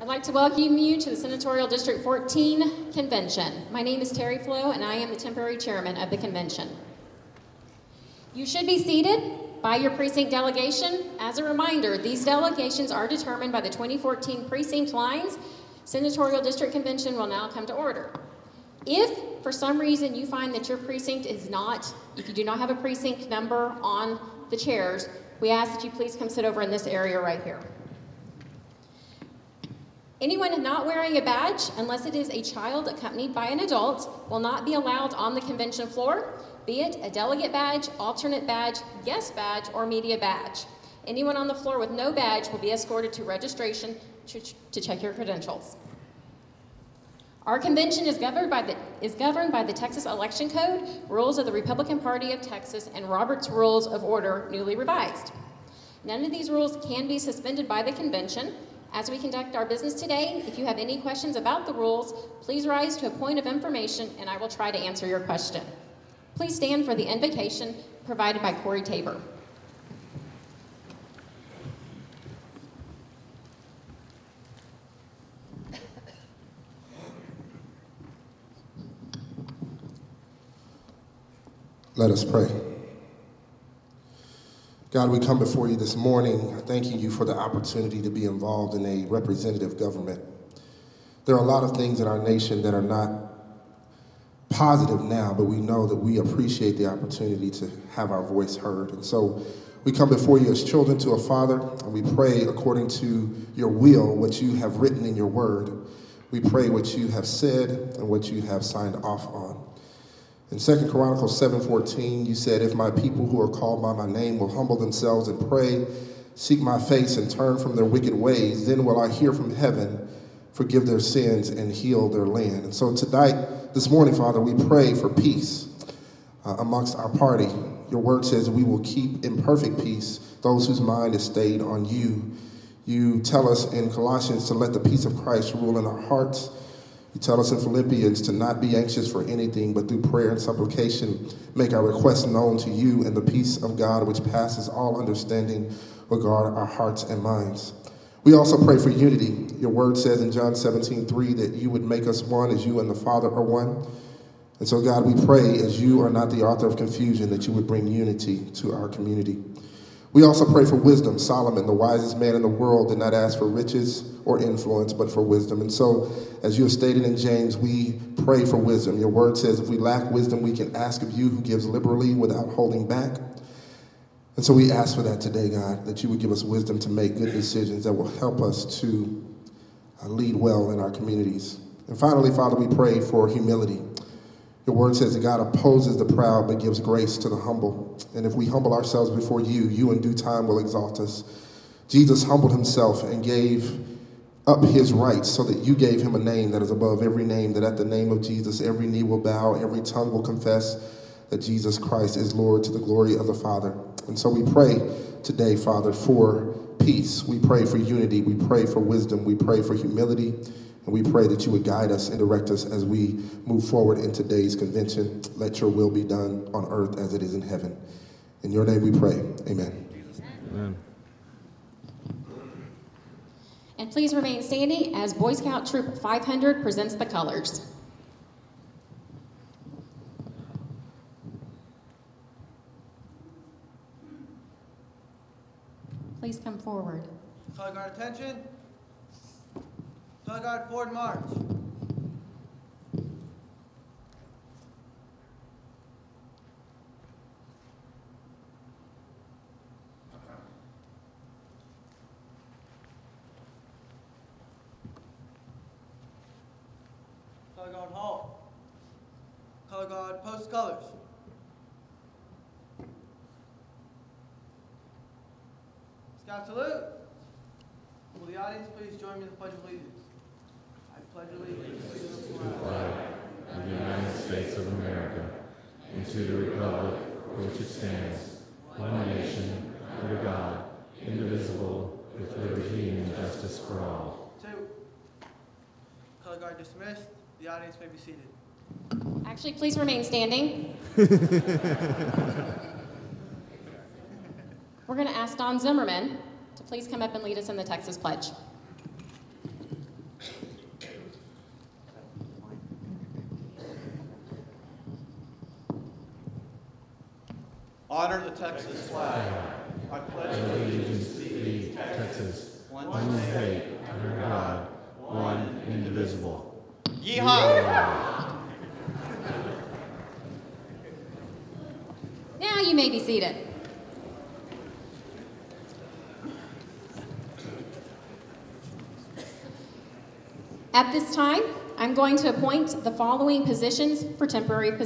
I'd like to welcome you to the Senatorial District 14 Convention. My name is Terry Flo, and I am the temporary chairman of the convention. You should be seated by your precinct delegation. As a reminder, these delegations are determined by the 2014 precinct lines. Senatorial District Convention will now come to order. If, for some reason, you find that your precinct is not, if you do not have a precinct number on the chairs, we ask that you please come sit over in this area right here. Anyone not wearing a badge, unless it is a child accompanied by an adult, will not be allowed on the convention floor, be it a delegate badge, alternate badge, guest badge, or media badge. Anyone on the floor with no badge will be escorted to registration to check your credentials. Our convention is governed by the Texas Election Code, rules of the Republican Party of Texas, and Robert's Rules of Order, newly revised. None of these rules can be suspended by the convention. As we conduct our business today, if you have any questions about the rules, please rise to a point of information and I will try to answer your question. Please stand for the invocation provided by Corey Tabor. Let us pray. God, we come before you this morning thanking you for the opportunity to be involved in a representative government. There are a lot of things in our nation that are not positive now, but we know that we appreciate the opportunity to have our voice heard. And so we come before you as children to a Father, and we pray according to your will, what you have written in your word. We pray what you have said and what you have signed off on. In 2 Chronicles 7:14, you said, if my people who are called by my name will humble themselves and pray, seek my face and turn from their wicked ways, then will I hear from heaven, forgive their sins and heal their land. And so tonight, this morning, Father, we pray for peace amongst our party. Your word says we will keep in perfect peace those whose mind is stayed on you. You tell us in Colossians to let the peace of Christ rule in our hearts. You tell us in Philippians to not be anxious for anything, but through prayer and supplication, make our requests known to you, and the peace of God, which passes all understanding, will guard our hearts and minds. We also pray for unity. Your word says in John 17:3 that you would make us one as you and the Father are one. And so, God, we pray, as you are not the author of confusion, that you would bring unity to our community. We also pray for wisdom. Solomon, the wisest man in the world, did not ask for riches or influence, but for wisdom. And so, as you have stated in James, we pray for wisdom. Your word says if we lack wisdom, we can ask of you, who gives liberally without holding back. And so we ask for that today, God, that you would give us wisdom to make good decisions that will help us to lead well in our communities. And finally, Father, we pray for humility. Your word says that God opposes the proud but gives grace to the humble. And if we humble ourselves before you, you in due time will exalt us. Jesus humbled himself and gave up his rights so that you gave him a name that is above every name, that at the name of Jesus every knee will bow, every tongue will confess that Jesus Christ is Lord, to the glory of the Father. And so we pray today, Father, for peace. We pray for unity. We pray for wisdom. We pray for humility. And we pray that you would guide us and direct us as we move forward in today's convention. Let your will be done on earth as it is in heaven. In your name we pray. Amen. Amen. And please remain standing as Boy Scout Troop 500 presents the colors. Please come forward. Color guard attention. Color guard forward march. Color guard halt. Color guard post colors. Scout salute. Will the audience please join me in the Pledge of Allegiance? I pledge allegiance to the flag of the United States of America, and to the republic for which it stands, one nation, under God, indivisible, with liberty and justice for all. 2. Color guard dismissed. The audience may be seated. Actually, please remain standing. We're going to ask Don Zimmerman to please come up and lead us in the Texas Pledge. Honor the Texas flag. I pledge allegiance to thee, Texas, one state, under God, one indivisible. Yeehaw! Now you may be seated. At this time, I'm going to appoint the following positions for temporary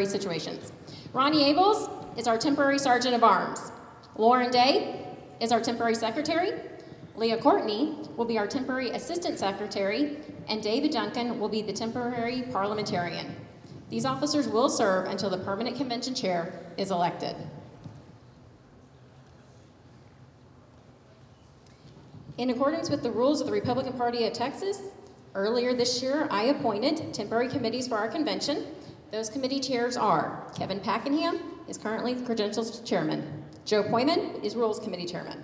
situations. Ronnie Abels is our temporary Sergeant of Arms. Lauren Day is our temporary Secretary. Leah Courtney will be our temporary Assistant Secretary, and David Duncan will be the temporary Parliamentarian. These officers will serve until the permanent convention chair is elected. In accordance with the rules of the Republican Party of Texas, earlier this year I appointed temporary committees for our convention. Those committee chairs are Kevin Packenham is currently the Credentials Chairman. Joe Poyman is Rules Committee Chairman.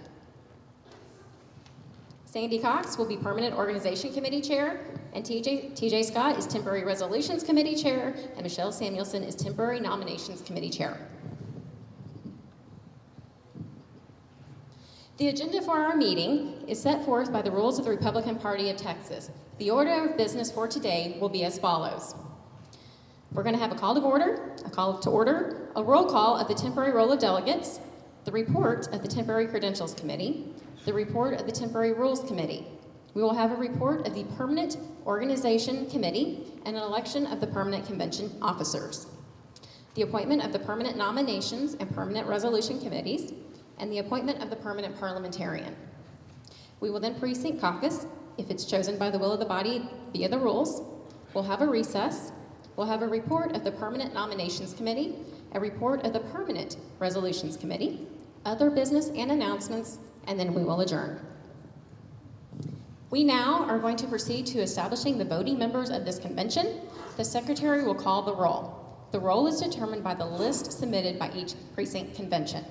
Sandy Cox will be Permanent Organization Committee Chair, and TJ Scott is Temporary Resolutions Committee Chair, and Michelle Samuelson is Temporary Nominations Committee Chair. The agenda for our meeting is set forth by the rules of the Republican Party of Texas. The order of business for today will be as follows. We're going to have a call to order, a roll call of the temporary roll of delegates, the report of the Temporary Credentials Committee, the report of the Temporary Rules Committee. We will have a report of the Permanent Organization Committee and an election of the Permanent Convention officers, the appointment of the Permanent Nominations and Permanent Resolution Committees, and the appointment of the Permanent Parliamentarian. We will then precinct caucus if it's chosen by the will of the body via the rules. We'll have a recess. We'll have a report of the Permanent Nominations Committee, a report of the Permanent Resolutions Committee, other business and announcements, and then we will adjourn. We now are going to proceed to establishing the voting members of this convention. The secretary will call the roll. The roll is determined by the list submitted by each precinct convention.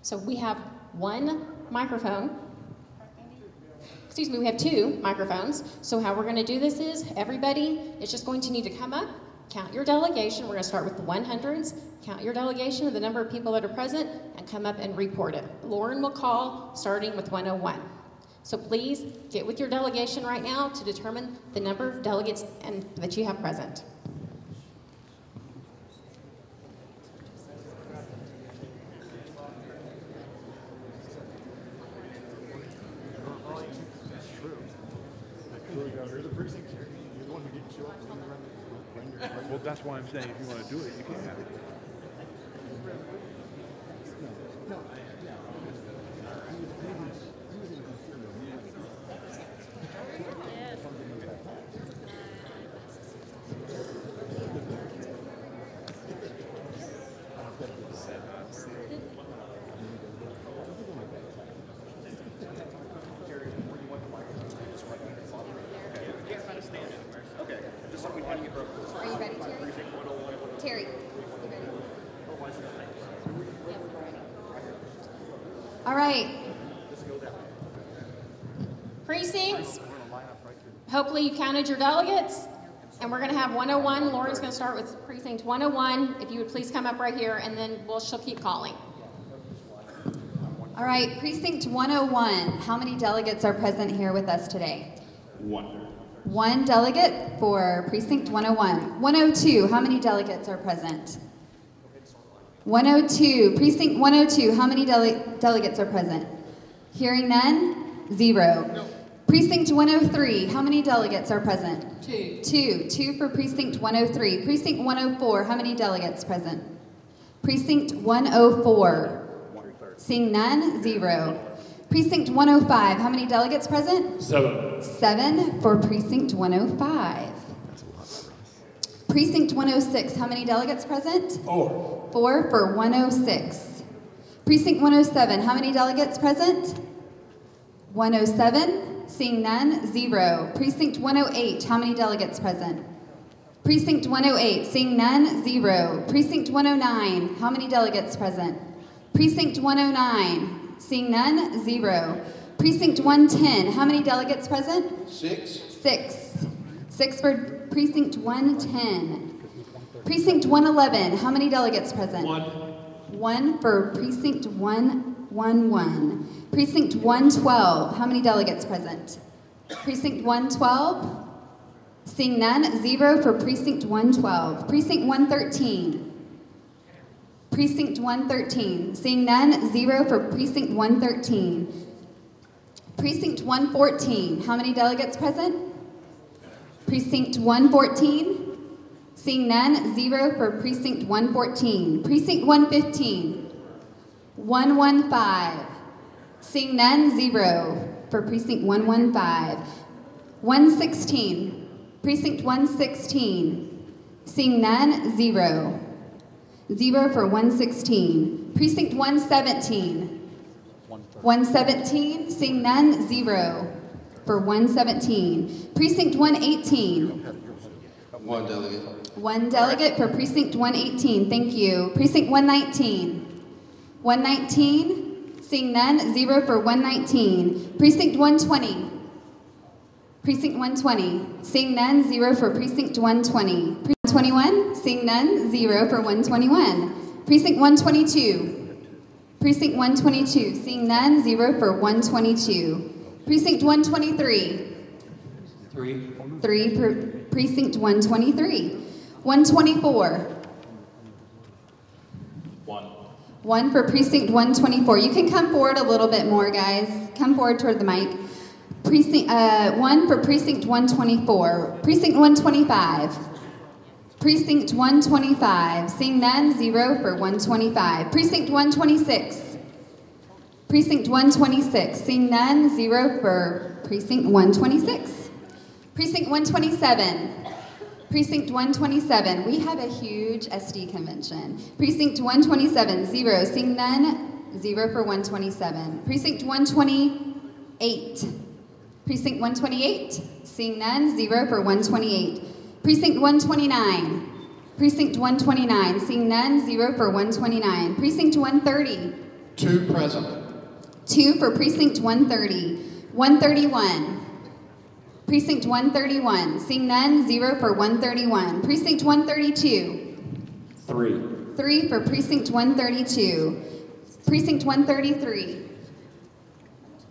So we have one microphone. We have two microphones. So how we're going to do this is everybody is just going to need to come up, count your delegation. We're going to start with the 100s, count your delegation of the number of people that are present, and come up and report it. Lauren will call starting with 101. So please get with your delegation right now to determine the number of delegates that you have present. Well, that's why I'm saying if you want to do it, you can have it. Are you ready, Terry? Terry, you ready? Yes, we're ready. All right. Precincts. Hopefully you counted your delegates. And we're going to have 101. Lauren's going to start with precinct 101. If you would please come up right here, and then she'll keep calling. All right, precinct 101. How many delegates are present here with us today? One delegate for precinct 101. 102, how many delegates are present? 102, precinct 102, how many delegates are present? Hearing none? 0. Precinct 103, how many delegates are present? 2. 2 for precinct 103. Precinct 104, how many delegates present? Precinct 104. Seeing none? 0. Precinct 105, how many delegates present? 7. 7 for precinct 105. Precinct 106, how many delegates present? 4. 4 for 106. Precinct 107, how many delegates present? 107, seeing none, 0. Precinct 108, how many delegates present? Precinct 108, seeing none, 0. Precinct 109, how many delegates present? Precinct 109, Seeing none, 0. Precinct 110, how many delegates present? 6. 6. 6 for Precinct 110. Precinct 111, how many delegates present? 1. 1 for Precinct 111. Precinct 112, how many delegates present? Precinct 112? Seeing none, 0 for Precinct 112. Precinct 113. Precinct 113. Seeing none, 0 for Precinct 113. Precinct 114. How many delegates present? Precinct 114. Seeing none, 0 for Precinct 114. Precinct 115. 115. Seeing none, 0 for Precinct 115. 116. Precinct 116. Seeing none, 0. 0 for 116. Precinct 117. 117. Seeing none, 0 for 117. Precinct 118. 1 delegate. 1 delegate for Precinct 118. Thank you. Precinct 119. 119. Seeing none, 0 for 119. Precinct 120. Precinct 120. Seeing none, 0 for Precinct 120. Precinct 121. Seeing none, 0 for 121. Precinct 122. Precinct 122. Seeing none, 0 for 122. Precinct 123. 3. 3 for Precinct 123. 124. 1. 1 for Precinct 124. You can come forward a little bit more, guys. Come forward toward the mic. Precinct 1 for Precinct 124. Precinct 125. Precinct 125. Seeing none, 0 for 125. Precinct 126. Precinct 126. Seeing none, 0 for Precinct 126. Precinct 127. Precinct 127. We have a huge SD convention. Precinct 127, 0. Seeing none, 0 for 127. Precinct 128. Precinct 128. Seeing none, 0 for 128. Precinct 129. Precinct 129. Seeing none, 0 for 129. Precinct 130. 2 present. 2 for Precinct 130. 131. Precinct 131. Seeing none, 0 for 131. Precinct 132. 3. 3 for Precinct 132. Precinct 133.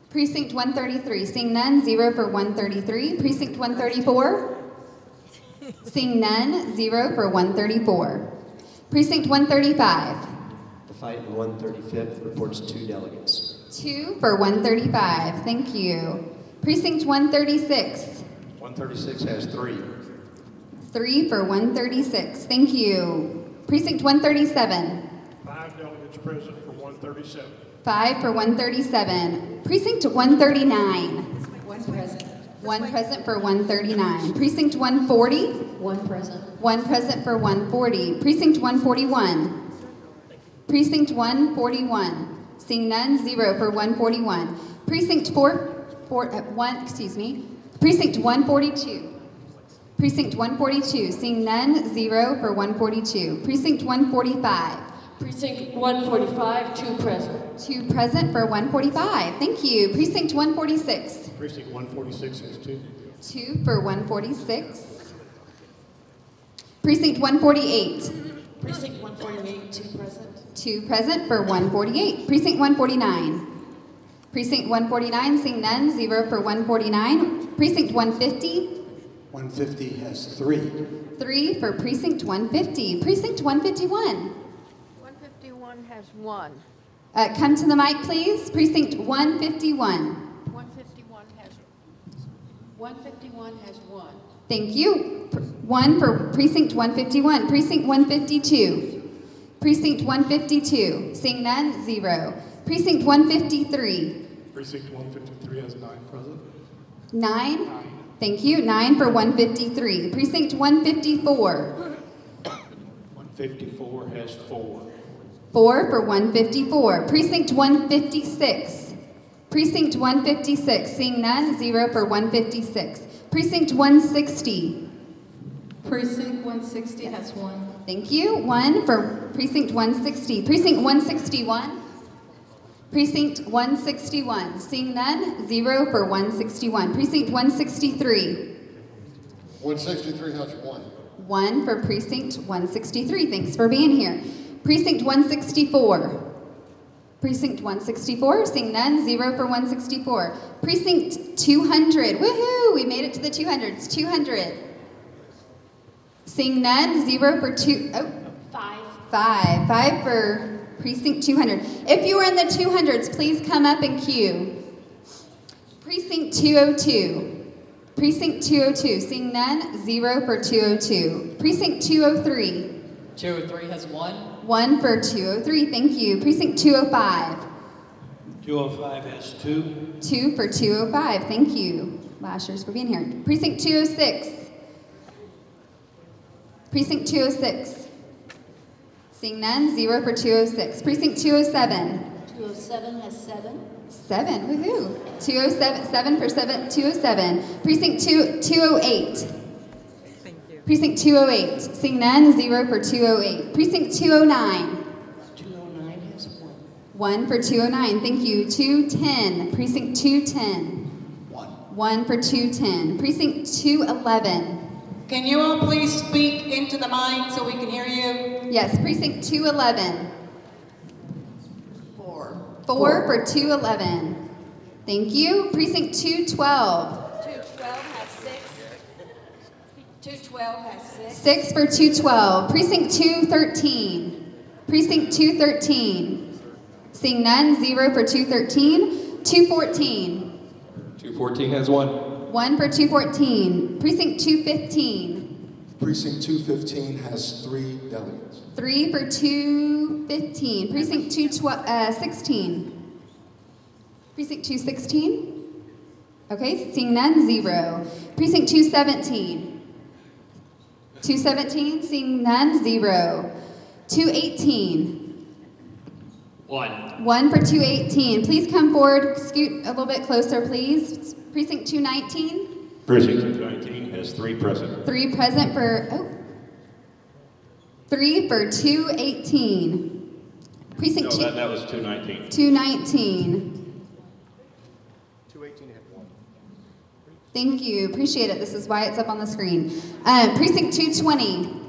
Precinct 133. Seeing none, 0 for 133. Precinct 134. Seeing none, 0 for 134. Precinct 135. The fight in 135th reports 2 delegates. 2 for 135. Thank you. Precinct 136. 136 has 3. 3 for 136. Thank you. Precinct 137. 5 delegates present for 137. 5 for 137. Precinct 139. 1 present. 1 present for 139. Precinct 140. 1 present. 1 present for 140. Precinct 141. Precinct 141. Seeing none, 0 for 141. Precinct 142. Precinct 142. Seeing none, 0 for 142. Precinct 145. Precinct 145, 2 present. 2 present for 145. Thank you. Precinct 146. Precinct 146 has 2. 2 for 146. Precinct 148. Precinct 148, 2 present. 2 present for 148. Precinct 149. Precinct 149, seeing none, 0 for 149. Precinct 150. 150 has 3. 3 for Precinct 150. Precinct 151. 151 has 1. Come to the mic, please. Precinct 151. 151 has 1. Thank you. 1 for Precinct 151. Precinct 152. Precinct 152. Seeing none, 0. Precinct 153. Precinct 153 has 9 present. 9. Thank you. 9 for 153. Precinct 154. 154 has 4. 4 for 154. Precinct 156. Precinct 156. Seeing none, 0 for 156. Precinct 160. Precinct 160 has 1. Thank you. 1 for Precinct 160. Precinct 161. Precinct 161. Seeing none, 0 for 161. Precinct 163. 163 has 1. 1 for Precinct 163. Thanks for being here. Precinct 164. Precinct 164. Seeing none, 0 for 164. Precinct 200. Woohoo! We made it to the 200s. 200. Seeing none, 0 for 5. 5 for Precinct 200. If you are in the 200s, please come up and queue. Precinct 202. Precinct 202. Seeing none, 0 for 202. Precinct 203. 203 has 1. 1 for 203. Thank you. Precinct 205. 205 has 2. 2 for 205. Thank you, Lashers, for being here. Precinct 206. Precinct 206. Seeing none, 0 for 206. Precinct 207. 207 has 7. 7, woohoo. 207, 7 for 207. Precinct 208. Precinct 208. Seeing none, 0 for 208. Precinct 209. 209 has 1. 1 for 209. Thank you. 210. Precinct 210. 1 for 210. Precinct 211. Can you all please speak into the mic so we can hear you? Yes, Precinct 211. 4. 4 for 211. Thank you. Precinct 212. 212 has 6. 212 has 6. 6 for 212. Precinct 213. Precinct 213. Seeing none, 0 for 213. 214. 214 has 1. 1 for 214. Precinct 215. Precinct 215 has 3 delegates. 3 for 215. Precinct 216. Precinct 216. Okay, seeing none, 0. Precinct 217. 217, seeing none, 0. 218. 1. 1 for 218. Please come forward, scoot a little bit closer, please. Precinct 219. Precinct 219 has 3 present. 3 present for, 3 for 218. Precinct No, that was 219. 219. 218 had 1. Thank you, appreciate it. This is why it's up on the screen. Precinct 220.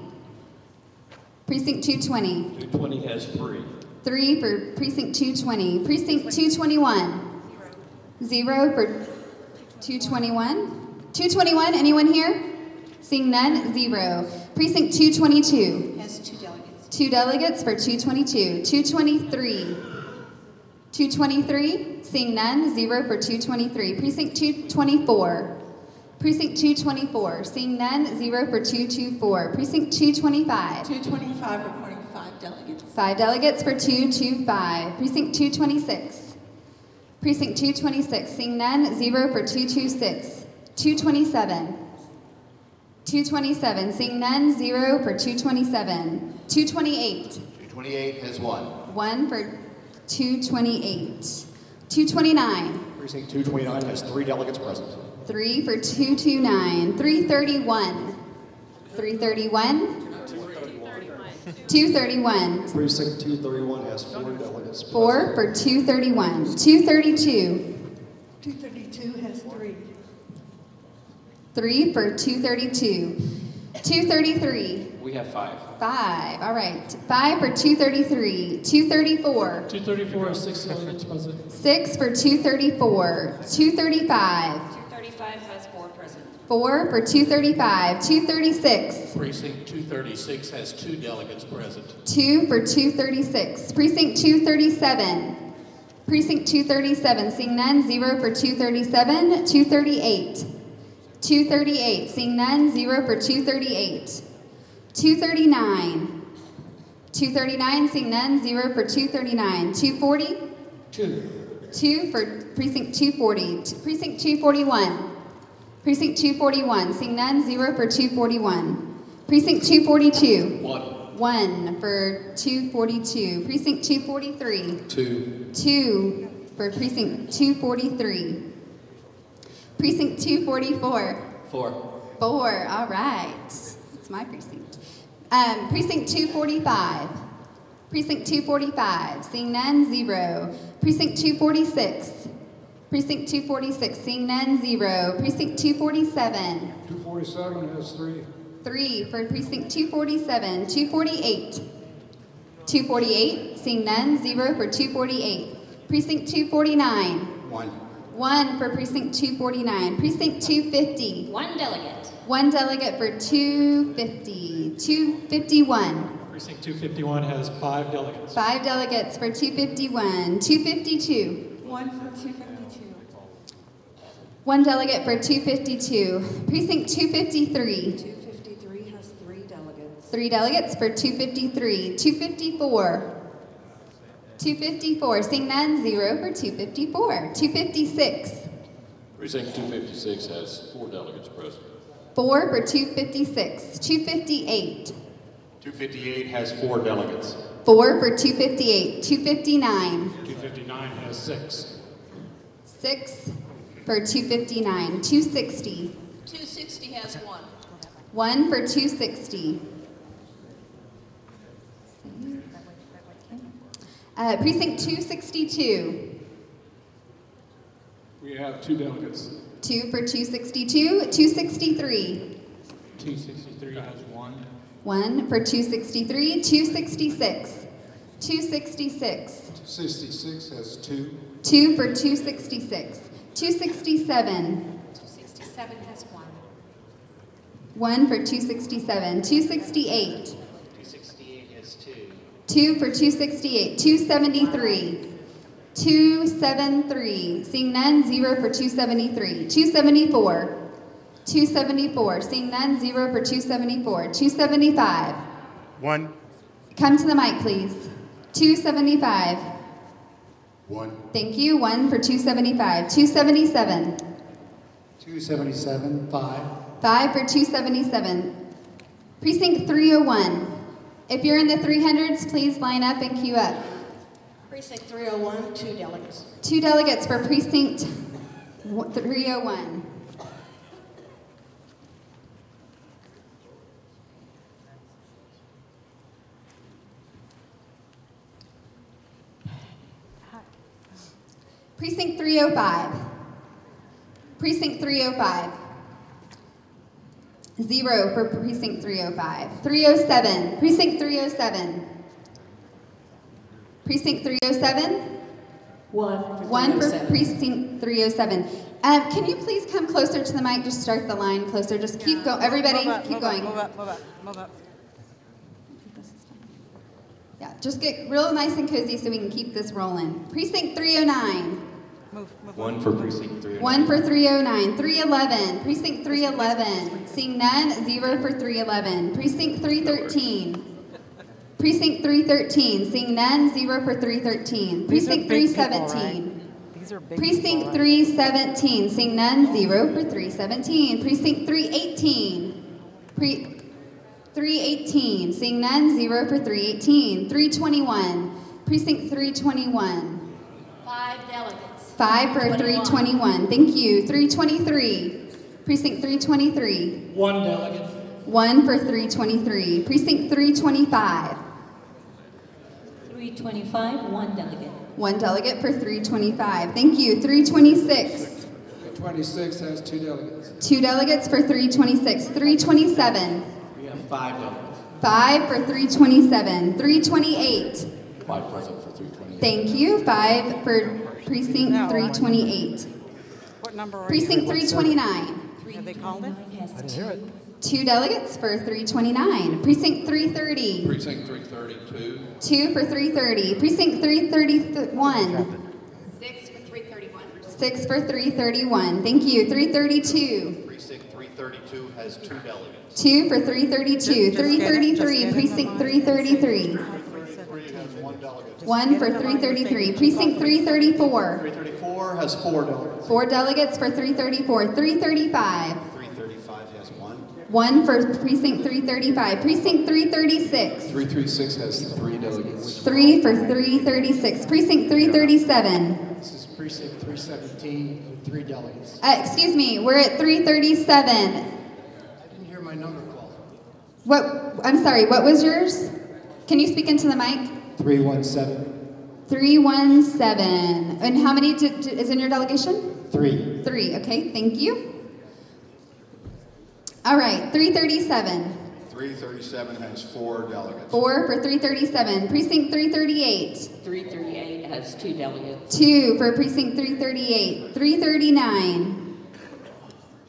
Precinct 220. 220 has 3. 3 for Precinct 220. Precinct 221. 0 for 221. 221, anyone here? Seeing none, 0. Precinct 222. Has 2 delegates. 2 delegates for 222. 223. 223, seeing none, 0 for 223. Precinct 224. Precinct 224, seeing none, 0 for 224. Precinct 225. 225 reporting 5 delegates. 5 delegates for 225. Precinct 226. Precinct 226, seeing none, 0 for 226. 227. 227, seeing none, 0 for 227. 228. 228 has 1. 1 for 228. 229. Precinct 229 has 3 delegates present. 3 for 229. 331. 331. 231. Precinct 231 has 4 delegates present. 4 for 231. 232. 232 has 3. 3 for 232. 233. We have 5. 5. All right. 5 for 233. 234. 234 has 6 delegates present. 6 for 234. 235. 235 has 4 present. 4 for 235. 236. Precinct 236 has 2 delegates present. 2 for 236. Precinct 237. Precinct 237. Seeing none, 0 for 237. 238. 238. Seeing none, 0 for 238. 239. 239. Seeing none, 0 for 239. 240. 2. 2 for Precinct 240. Precinct 241. Precinct 241. Seeing none, 0 for 241. Precinct 242. 1. 1 for 242. Precinct 243. 2. 2 for Precinct 243. Precinct 244. 4. 4. All right. It's my precinct. Precinct 245. Precinct 245. Seeing none, 0. Precinct 246. Precinct 246, seeing none, 0. Precinct 247. 247 has 3. 3 for precinct 247. 248. 248, seeing none, 0 for 248. Precinct 249. 1. 1 for precinct 249. Precinct 250. 1 delegate. 1 delegate for 250. 251. Precinct 251 has 5 delegates. 5 delegates for 251. 252. 1 for 252. 1 delegate for 252. Precinct 253. 253 has 3 delegates. 3 delegates for 253. 254. 254. Seeing none, 0 for 254. 256. Precinct 256 has 4 delegates present. 4 for 256. 258. 258 has 4 delegates. 4 for 258. 259. 259 has 6. 6 for 259. 260. 260 has 1. 1 for 260. Precinct 262. We have 2 delegates. 2 for 262. 263. 263 has 1. 1 for 263. 266. 266. 266 has 2. 2 for 266. 267. 267 has 1. 1 for 267. 268. 268 has 2. 2 for 268. 273. 273. Seeing none, 0 for 273. 274. 274. Seeing none, 0 for 274. 275. 1. Come to the mic, please. 275. 1. Thank you. 1 for 275. 277. 277, 5. 5 for 277. Precinct 301. If you're in the 300s, please line up and queue up. Precinct 301, 2 delegates. 2 delegates for precinct 301. Precinct 305. Precinct 305. 0 for precinct 305. 307. Precinct 307. Precinct 307. 1 for 1 for 307. precinct 307. Can you please come closer to the mic? Just start the line closer. Just keep going. Everybody, keep going. Move up. Yeah, just get real nice and cozy so we can keep this rolling. Precinct 309. 1 for precinct 309. 1 for 309. 311. Precinct 311. Seeing none, 0 for 311. Precinct 313. Precinct 313. Seeing none, 0 for 313. Precinct 317. Precinct 317. Seeing none, 0 for 317. Precinct 318. 318. Seeing none, 0 for 318. 321. Precinct 321. 5 delegates. 5 for 321. Thank you. 323. Precinct 323. 1 delegate. 1 for 323. Precinct 325. 325, 1 delegate. 1 delegate for 325. Thank you. 326. 26 has 2 delegates. 2 delegates for 326. 327. We have 5 delegates. 5 for 327. 328. 5 present for 328. Thank you. 5 for precinct 328. What number are Precinct you? 329. Have they called it? I didn't hear it. 2 delegates for 329. Precinct 330. Precinct 332. 2 for 330. Precinct 331. 6 for 331. 6 for 331. Thank you. 332. Precinct 332 has 2 delegates. 2 for 332. 333. Precinct 333. 1 for 333. Precinct 334. 334 has 4 delegates. 4 delegates for 334. 335. 335 has 1. 1 for precinct 335. Precinct 336. 336 has 3 delegates. 3 for 336. Precinct 337. This is precinct 317 with 3 delegates. Excuse me, we're at 337. I didn't hear my number called. I'm sorry, what was yours? Can you speak into the mic? 317. 317. And how many is in your delegation? 3. 3, okay, thank you. All right, 337. 337 has 4 delegates. 4 for 337. Precinct 338. 338 has 2 delegates. 2 for Precinct 338. 339.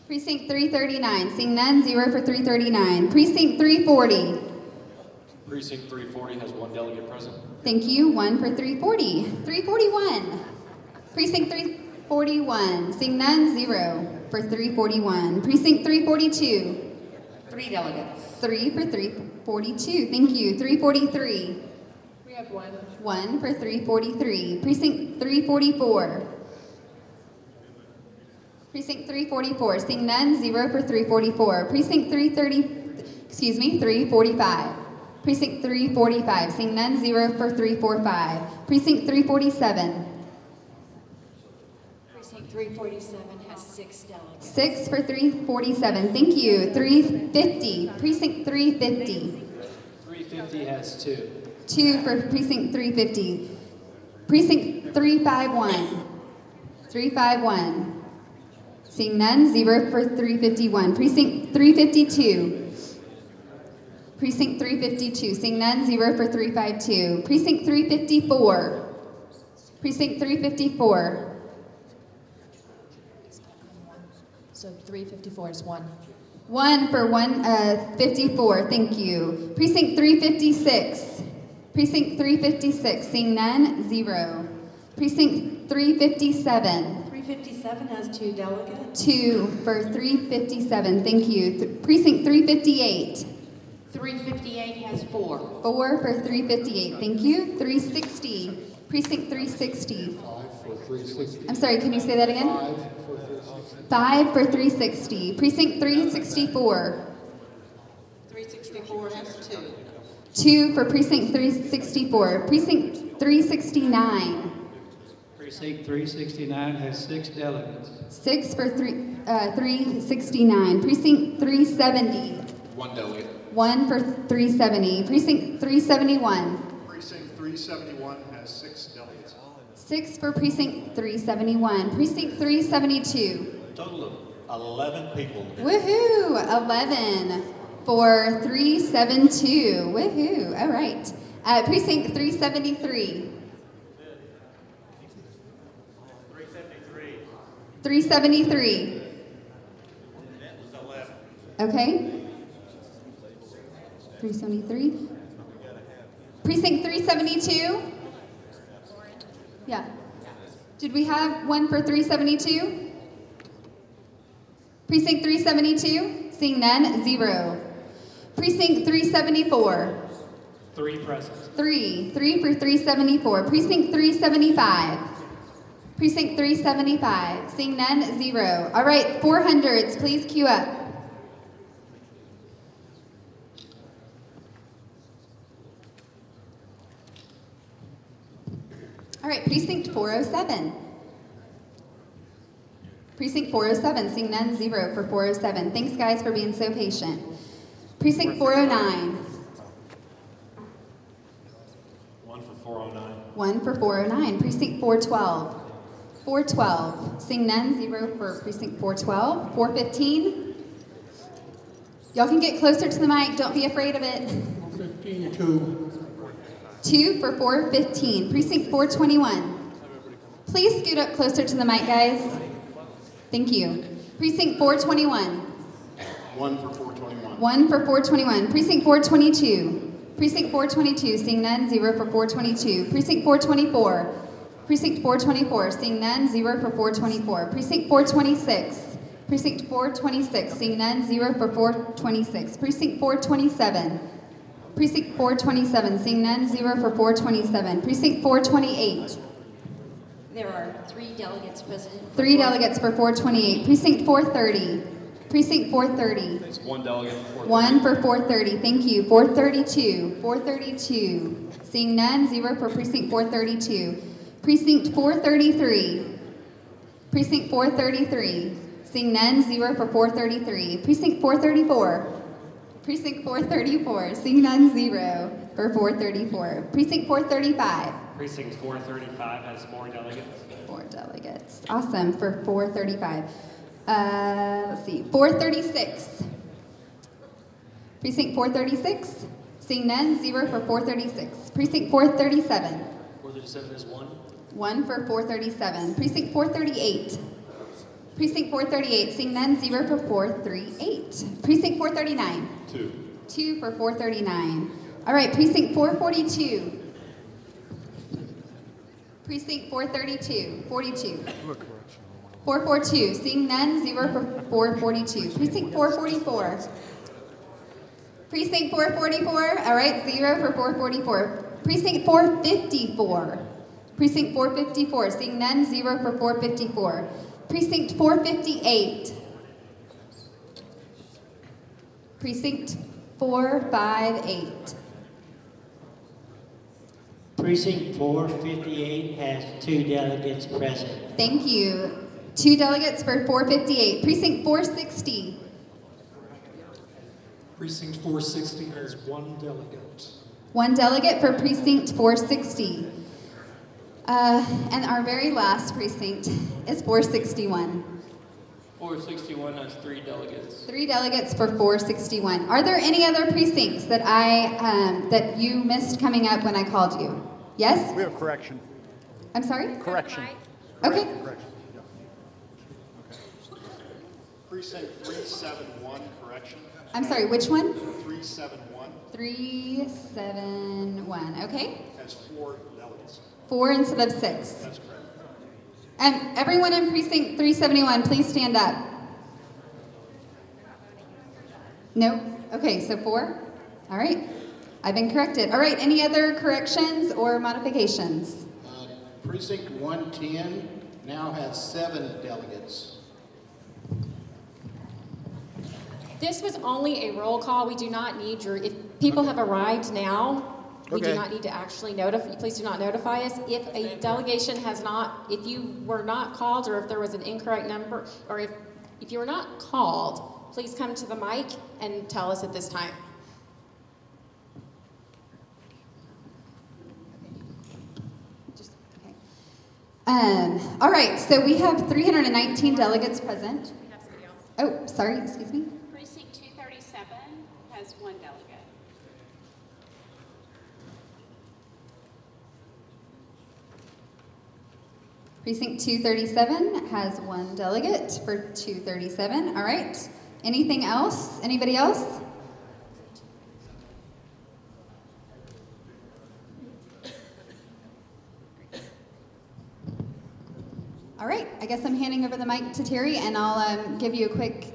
Precinct 339. Seeing none, 0 for 339. Precinct 340. Precinct 340 has 1 delegate present. Thank you. 1 for 340. 341. Precinct 341. Seeing none, 0 for 341. Precinct 342. 3 delegates. 3 for 342. Thank you. 343. We have 1. 1 for 343. Precinct 344. Precinct 344. Seeing none, 0 for 344. Precinct 345. Precinct 345. Seeing none, 0 for 345. Precinct 347. Precinct 347 has 6 delegates. 6 for 347. Thank you. 350. Precinct 350. 350 has 2. 2 for Precinct 350. Precinct 351. 351. Seeing none, 0 for 351. Precinct 352. Precinct 352. Seeing none, 0 for 352. Precinct 354. Precinct 354. So 354 is 1. 1 for 154. Thank you. Precinct 356. Precinct 356. Seeing none, 0. Precinct 357. 357 has 2 delegates. 2 for 357. Thank you. Precinct 358. 358 has 4. 4 for 358. Thank you. 360. Precinct 360. 5 for 360. I'm sorry, can you say that again? 5 for 360. Precinct 364. 364 has 2. 2 for Precinct 364. Precinct 369. Precinct 369 has 6 delegates. 6 for 369. Precinct 370. 1 delegate. 1 for 370. Precinct 371. Precinct 371 has 6 delegates. 6 for Precinct 371. Precinct 372. Total of 11 people. Woohoo! 11 for 372. Woohoo! All right. Precinct 373. 373. Okay. 373. Precinct 372? Yeah. Did we have 1 for 372? Precinct 372? Seeing none, 0. Precinct 374? 3 present. 3 for 374. Precinct 375? Precinct 375. Seeing none, 0. All right, 400s, please queue up. All right, Precinct 407. Precinct 407, seeing none, 0 for 407. Thanks, guys, for being so patient. Precinct 409. 1 for 409. 1 for 409. Precinct 412. 412. Seeing none, 0 for Precinct 412. 415. Y'all can get closer to the mic. Don't be afraid of it. 15, 2. 2 for 415. Precinct 421. Please scoot up closer to the mic, guys. Thank you. Precinct 421. 1 for 421. 1 for 421. Precinct 422. Precinct 422. Seeing none, 0 for 422. Precinct 424. Precinct 424. Seeing none, 0 for 424. Precinct 426. Precinct 426. Seeing none, 0 for 426. Precinct 427. Precinct 427. Seeing none, 0 for 427. Precinct 428. There are 3 delegates present. 3 delegates for 428. Precinct 430. Precinct 430. It's 1 delegate for 430. 1 for 430. Thank you. 432. 432. Seeing none, 0 for Precinct 432. Precinct 433. Precinct 433. Seeing none, 0 for 433. Precinct 434. Precinct 434. Seeing none, 0 for 434. Precinct 435. Precinct 435 has 4 delegates. 4 delegates. Awesome, for 435. Let's see, 436. Precinct 436. Seeing none, 0 for 436. Precinct 437. 437 is 1. 1 for 437. Precinct 438. Precinct 438. Seeing none, 0 for 438. Precinct 439. 2. 2 for 439. All right, Precinct 442. Precinct 432. 42. 442. Seeing none, 0 for 442. Precinct 444. Precinct 444. All right, 0 for 444. Precinct 454. Precinct 454. Seeing none, 0 for 454. Precinct 458. Precinct 458. Precinct 458 has 2 delegates present. Thank you. 2 delegates for 458. Precinct 460. Precinct 460 has 1 delegate. 1 delegate for Precinct 460. And our very last precinct is 461. 461 has 3 delegates. 3 delegates for 461. Are there any other precincts that that you missed coming up when I called you? Yes? We have a correction. I'm sorry? Correction. Okay. Correction. Precinct 371, correction. I'm sorry, which one? 371. 371, okay. Has 4 delegates. 4 instead of 6. That's correct. Everyone in Precinct 371, please stand up. No? Okay, so 4? All right. I've been corrected. All right, any other corrections or modifications? Precinct 110 now has 7 delegates. This was only a roll call. We do not need if people have arrived now, we do not need to actually notify, please do not notify us. If a delegation has not, if you were not called or if there was an incorrect number, or if you were not called, please come to the mic and tell us at this time. All right, so we have 319 delegates present. Oh, sorry, excuse me. Precinct 237 has 1 delegate. Precinct 237 has 1 delegate for 237. All right. Anything else? Anybody else? All right, I guess I'm handing over the mic to Terry, and I'll give you a quick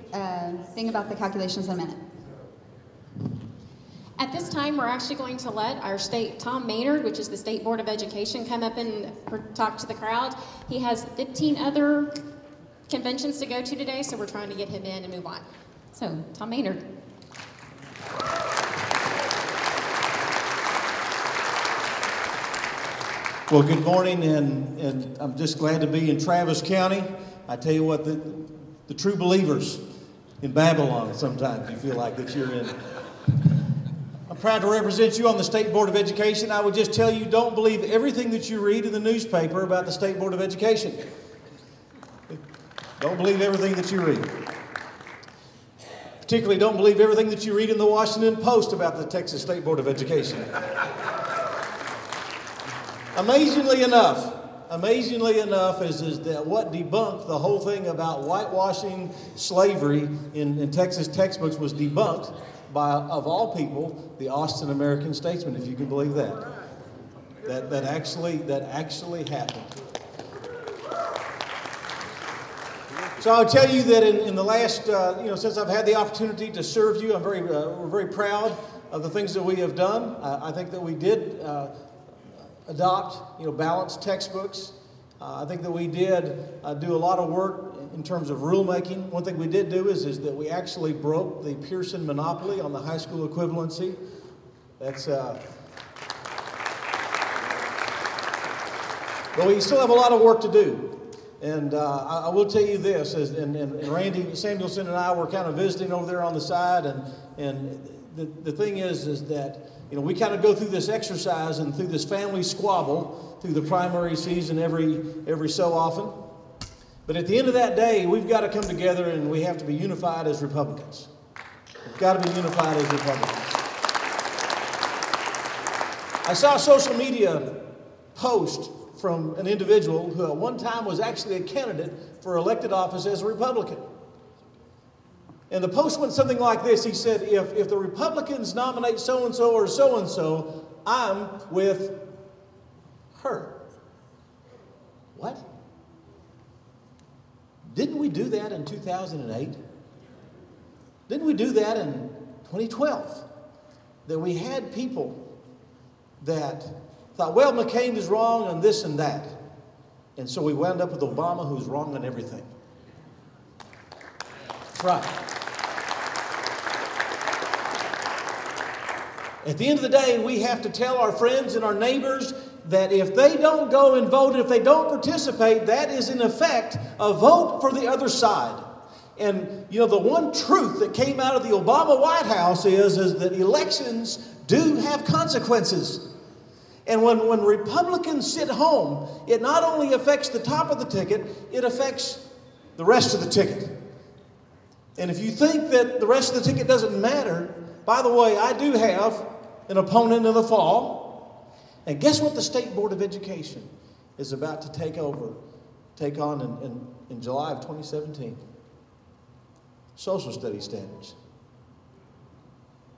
thing about the calculations in a minute. At this time, we're actually going to let our Tom Maynard, which is the State Board of Education, come up and talk to the crowd. He has 15 other conventions to go to today, so we're trying to get him in and move on. So, Tom Maynard. Well, good morning, and I'm just glad to be in Travis County. I tell you what, the true believers in Babylon, sometimes you feel like that you're in. I'm proud to represent you on the State Board of Education. I would just tell you, don't believe everything that you read in the newspaper about the State Board of Education. Don't believe everything that you read. Particularly, don't believe everything that you read in the Washington Post about the Texas State Board of Education. Amazingly enough, is that what debunked the whole thing about whitewashing slavery in Texas textbooks was debunked by, of all people, the Austin American-Statesman, if you can believe that. That actually happened. So I'll tell you that in the last, since I've had the opportunity to serve you, we're very proud of the things that we have done. I think that we did adopt, balanced textbooks. I think that we did do a lot of work in terms of rulemaking. One thing we did do is that we actually broke the Pearson monopoly on the high school equivalency. That's, but we still have a lot of work to do. And I will tell you this, and Randy Samuelson and I were kind of visiting over there on the side, and the thing is that we kind of go through this exercise and through this family squabble through the primary season every so often. But at the end of that day, we've got to come together and we have to be unified as Republicans. We've got to be unified as Republicans. I saw a social media post from an individual who at one time was actually a candidate for elected office as a Republican. And the post went something like this. He said, if the Republicans nominate so-and-so or so-and-so, I'm with her. What? Didn't we do that in 2008? Didn't we do that in 2012? That we had people that thought, well, McCain is wrong on this and that. And so we wound up with Obama, who's wrong on everything. That's right. At the end of the day, we have to tell our friends and our neighbors that if they don't go and vote, if they don't participate, that is in effect a vote for the other side. And, the one truth that came out of the Obama White House is that elections do have consequences. And when Republicans sit home, it not only affects the top of the ticket, it affects the rest of the ticket. And if you think that the rest of the ticket doesn't matter, by the way, I do have an opponent in the fall. And guess what the State Board of Education is about to take on in July of 2017? Social studies standards.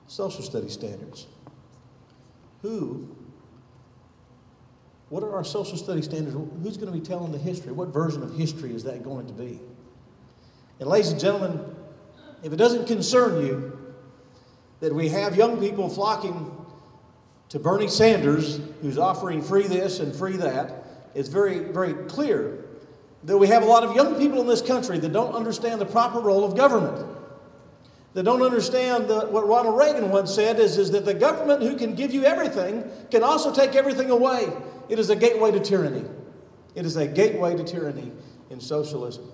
Social studies standards. What are our social studies standards? Who's going to be telling the history? What version of history is that going to be? And ladies and gentlemen, if it doesn't concern you that we have young people flocking to Bernie Sanders, who's offering free this and free that, it's very, very clear that we have a lot of young people in this country that don't understand the proper role of government. They don't understand what Ronald Reagan once said is that the government who can give you everything can also take everything away. It is a gateway to tyranny. It is a gateway to tyranny in socialism.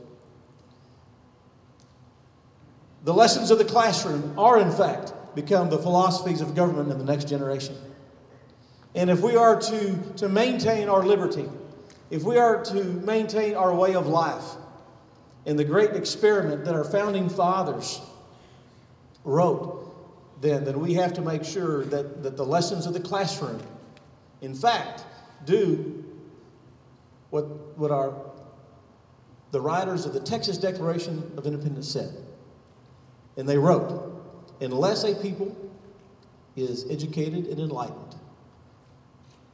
The lessons of the classroom are, in fact, become the philosophies of government in the next generation. And if we are to maintain our liberty, if we are to maintain our way of life in the great experiment that our founding fathers wrote, then we have to make sure that the lessons of the classroom, in fact, do what the writers of the Texas Declaration of Independence said. And they wrote, unless a people is educated and enlightened,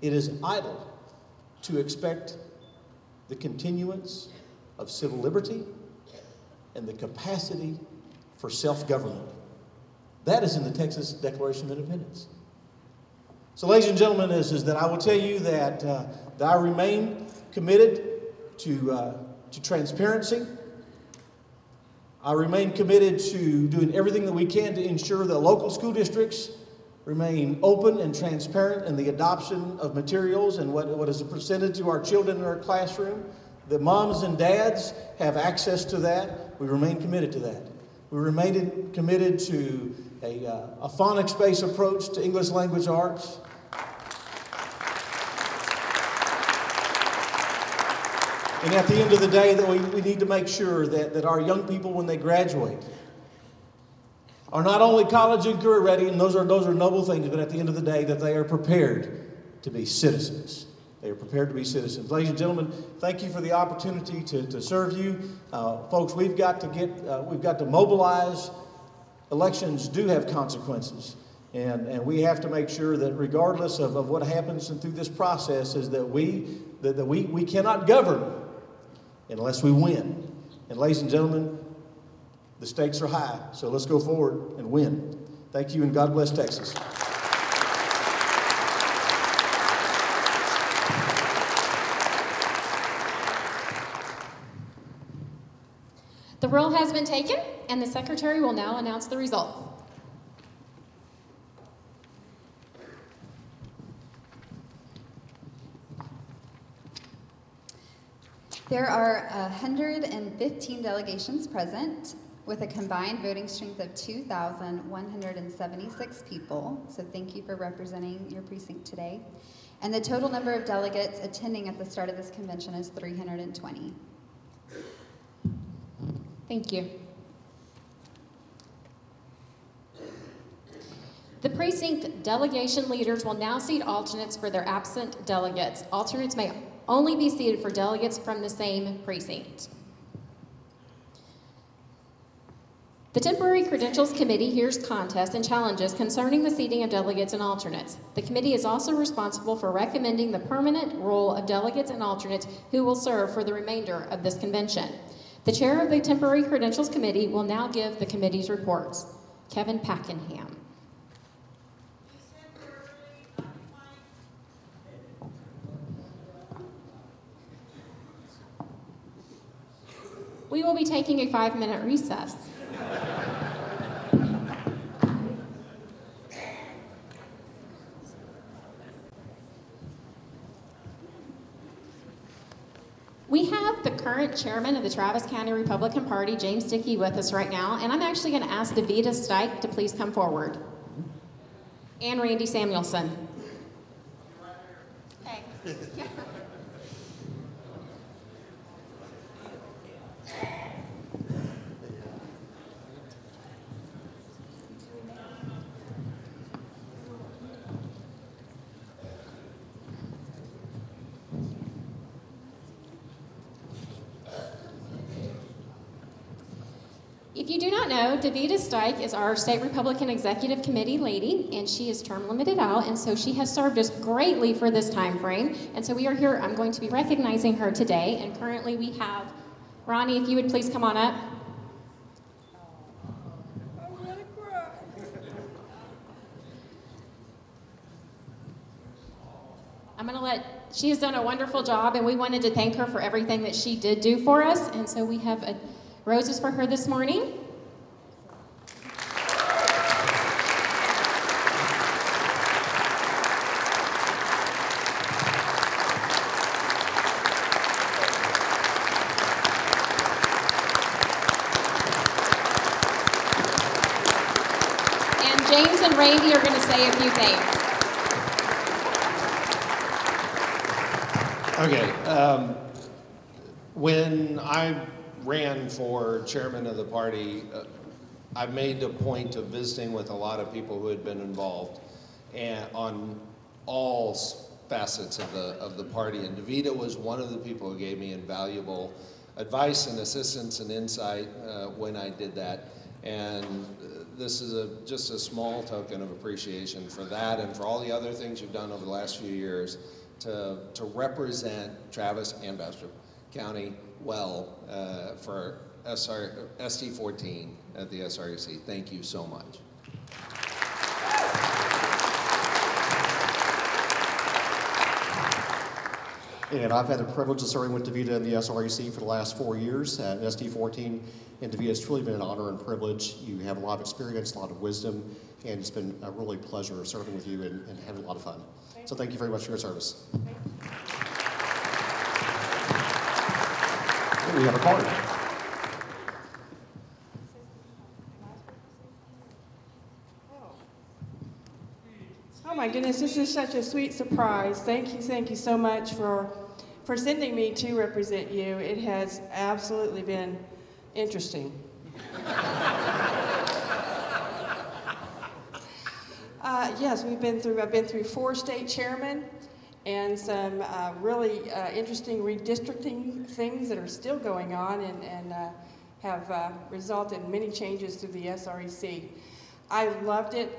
it is idle to expect the continuance of civil liberty and the capacity for self-government. That is in the Texas Declaration of Independence. So, ladies and gentlemen, is that I will tell you that I remain committed to transparency. I remain committed to doing everything that we can to ensure that local school districts remain open and transparent in the adoption of materials and what is presented to our children in our classroom. That moms and dads have access to that. We remain committed to that. We remain committed to a phonics-based approach to English language arts. And at the end of the day, that we need to make sure that our young people, when they graduate, are not only college and career ready, and those are noble things, but at the end of the day, that they are prepared to be citizens. They are prepared to be citizens. Ladies and gentlemen, thank you for the opportunity to serve you. Folks, we've got to mobilize. Elections do have consequences. And we have to make sure that regardless of what happens through this process is that we cannot govern unless we win. And ladies and gentlemen, the stakes are high, so let's go forward and win. Thank you, and God bless Texas. The roll has been taken, and the secretary will now announce the results. There are 115 delegations present. with a combined voting strength of 2,176 people. So thank you for representing your precinct today. And the total number of delegates attending at the start of this convention is 320. Thank you. The precinct delegation leaders will now seat alternates for their absent delegates. Alternates may only be seated for delegates from the same precinct. The Temporary Credentials Committee hears contests and challenges concerning the seating of delegates and alternates. The committee is also responsible for recommending the permanent role of delegates and alternates who will serve for the remainder of this convention. The chair of the Temporary Credentials Committee will now give the committee's reports. Kevin Packenham. We will be taking a 5-minute recess. We have the current chairman of the Travis County Republican Party, James Dickey, with us right now, and I'm actually going to ask Davida Stike to please come forward. And Randy Samuelson. Hey. If you do not know, Davida Stike is our State Republican Executive Committee lady, and she is term limited out, and so she has served us greatly for this time frame. And so we are here, I'm going to be recognizing her today, and currently we have, Ronnie, if you would please come on up. I'm going to she has done a wonderful job, and we wanted to thank her for everything that she did do for us, and so we have roses for her this morning. And James and Randy are going to say a few things. Okay, when I ran for chairman of the party, I made a point of visiting with a lot of people who had been involved and on all facets of the party. And Davida was one of the people who gave me invaluable advice and assistance and insight when I did that. And this is just a small token of appreciation for that and for all the other things you've done over the last few years to represent Travis and Bastrop County well for ST14 at the SREC. Thank you so much. And I've had the privilege of serving with Davida in the SREC for the last 4 years at ST14. And Davida, it's truly been an honor and privilege. You have a lot of experience, a lot of wisdom, and it's been a really pleasure serving with you and having a lot of fun. So thank you very much for your service. And we have a card. Oh my goodness, this is such a sweet surprise. Thank you so much for sending me to represent you. It has absolutely been interesting. Yes, I've been through 4 state chairmen and some really interesting redistricting things that are still going on and have resulted in many changes through the SREC. I've loved it.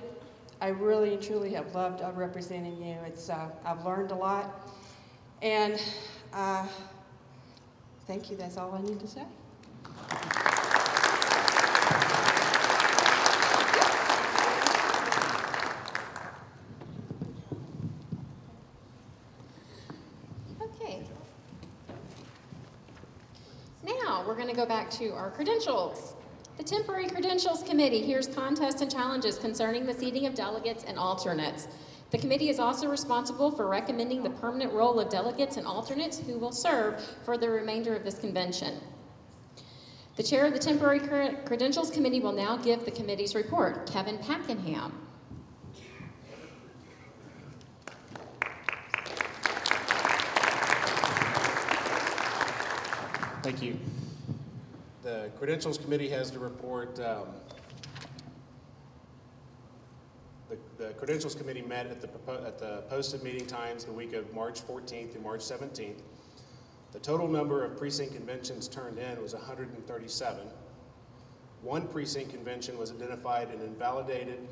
I really and truly have loved representing you. I've learned a lot, and thank you. That's all I need to say. Okay. Now we're going to go back to our credentials. The Temporary Credentials Committee hears contests and challenges concerning the seating of delegates and alternates. The committee is also responsible for recommending the permanent role of delegates and alternates who will serve for the remainder of this convention. The chair of the Temporary Credentials Committee will now give the committee's report. Kevin Packenham. Thank you. The Credentials Committee has to report. The Credentials Committee met at the posted meeting times the week of March 14th through March 17th. The total number of precinct conventions turned in was 137. One precinct convention was identified and invalidated,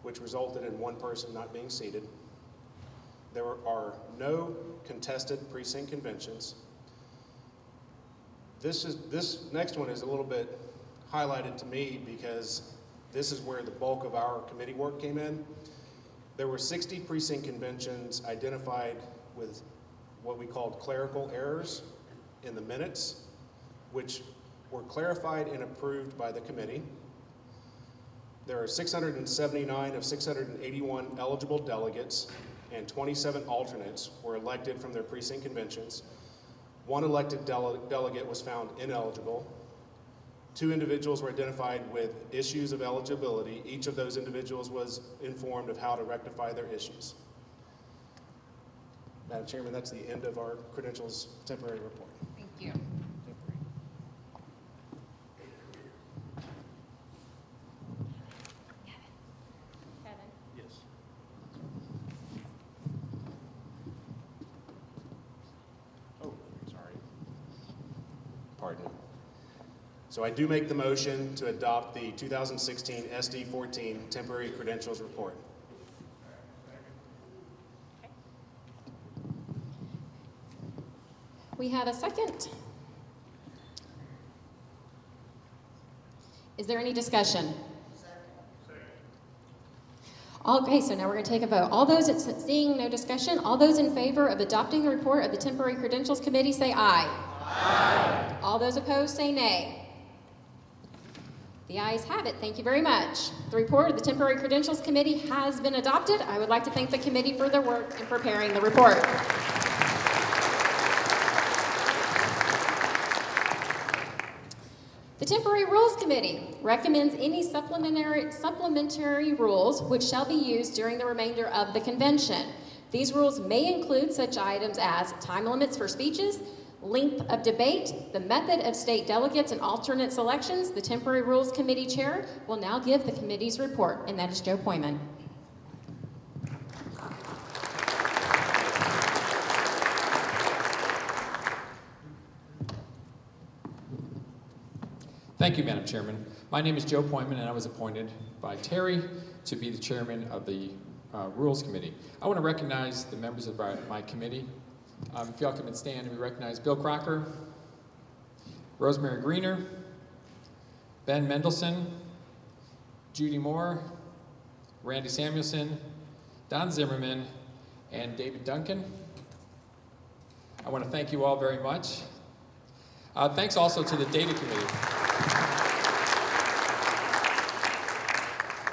which resulted in one person not being seated. There are no contested precinct conventions. This next one is a little bit highlighted to me because this is where the bulk of our committee work came in. There were 60 precinct conventions identified with what we called clerical errors in the minutes, which were clarified and approved by the committee. There are 679 of 681 eligible delegates, and 27 alternates were elected from their precinct conventions. One elected delegate was found ineligible. 2 individuals were identified with issues of eligibility. Each of those individuals was informed of how to rectify their issues. Madam Chairman, that's the end of our credentials temporary report. Thank you. Yes. Oh, sorry. Pardon. So I do make the motion to adopt the 2016 SD14 temporary credentials report. We have a second. Is there any discussion? Okay, so now we're going to take a vote. All those, seeing no discussion, all those in favor of adopting the report of the Temporary Credentials Committee say aye. Aye. All those opposed say nay. The ayes have it. Thank you very much. The report of the Temporary Credentials Committee has been adopted. I would like to thank the committee for their work in preparing the report. The Temporary Rules Committee recommends any supplementary rules which shall be used during the remainder of the convention. These rules may include such items as time limits for speeches, length of debate, the method of state delegates and alternate selections. The Temporary Rules Committee Chair will now give the committee's report, and that is Joe Poyman. Thank you, Madam Chairman. My name is Joe Poyman, and I was appointed by Terry to be the chairman of the Rules Committee. I want to recognize the members of my committee. If y'all can stand, we recognize Bill Crocker, Rosemary Greener, Ben Mendelson, Judy Moore, Randy Samuelson, Don Zimmerman, and David Duncan. I want to thank you all very much. Thanks also to the Data Committee.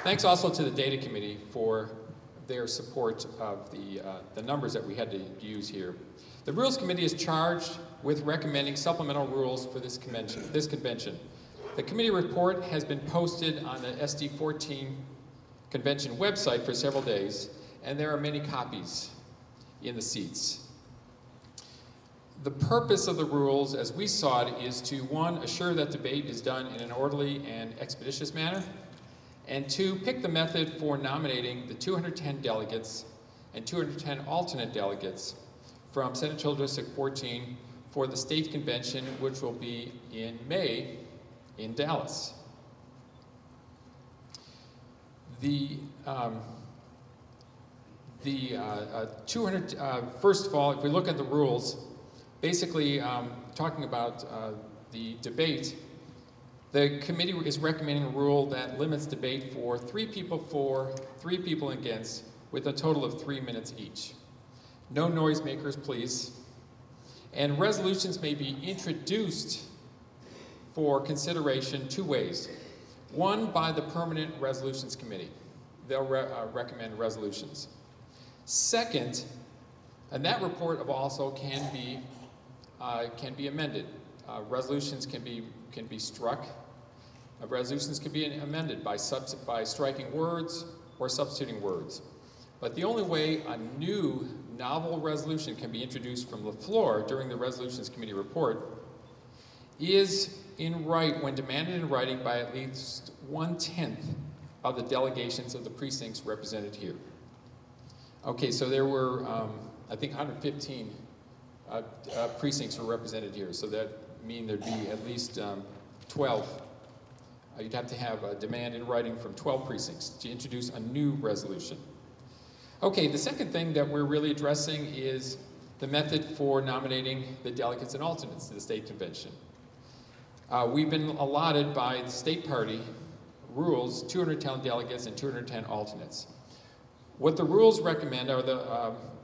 Thanks also to the Data Committee for their support of the numbers that we had to use here. The Rules Committee is charged with recommending supplemental rules for this convention. The committee report has been posted on the SD14 convention website for several days, and there are many copies in the seats. The purpose of the rules, as we saw it, is to, 1, assure that debate is done in an orderly and expeditious manner, and 2, pick the method for nominating the 210 delegates and 210 alternate delegates from Senate Children's District 14 for the state convention, which will be in May in Dallas. First of all, if we look at the rules, basically talking about the debate, the committee is recommending a rule that limits debate for 3 people for, 3 people against, with a total of 3 minutes each. No noisemakers, please. And resolutions may be introduced for consideration 2 ways. 1, by the Permanent Resolutions Committee. They'll recommend resolutions. 2nd, and that report also can be amended resolutions can be struck. Resolutions can be amended by striking words or substituting words. But the only way a new novel resolution can be introduced from the floor during the Resolutions Committee report is when demanded in writing by at least 1/10 of the delegations of the precincts represented here. Okay, so there were, I think, 115 precincts were represented here, so that means there'd be at least 12. You'd have to have a demand in writing from 12 precincts to introduce a new resolution. Okay, the second thing that we're really addressing is the method for nominating the delegates and alternates to the state convention. We've been allotted by the state party rules 210 delegates and 210 alternates. What the rules recommend are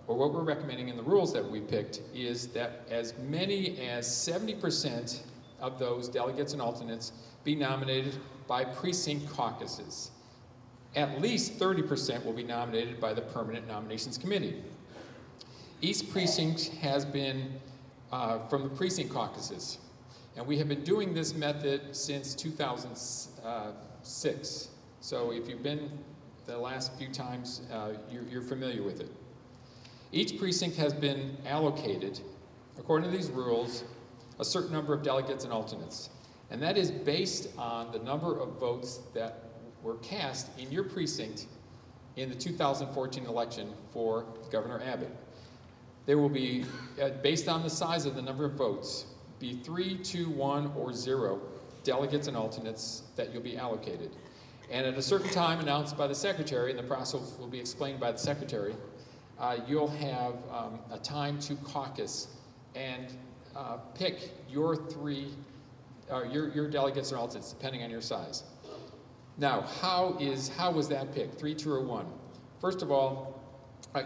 or what we're recommending in the rules that we picked is that as many as 70% of those delegates and alternates be nominated by precinct caucuses. At least 30% will be nominated by the Permanent Nominations Committee. Each precinct has been from the precinct caucuses, and we have been doing this method since 2006. So if you've been the last few times, you're familiar with it. Each precinct has been allocated, according to these rules, a certain number of delegates and alternates. And that is based on the number of votes that were cast in your precinct in the 2014 election for Governor Abbott. There will be, based on the size of the number of votes, be 3, 2, 1, or 0 delegates and alternates that you'll be allocated. And at a certain time announced by the Secretary, and the process will be explained by the Secretary, you'll have a time to caucus and pick your your delegates and alternates, depending on your size. Now, how was that picked? 3, 2, or 1? First of all,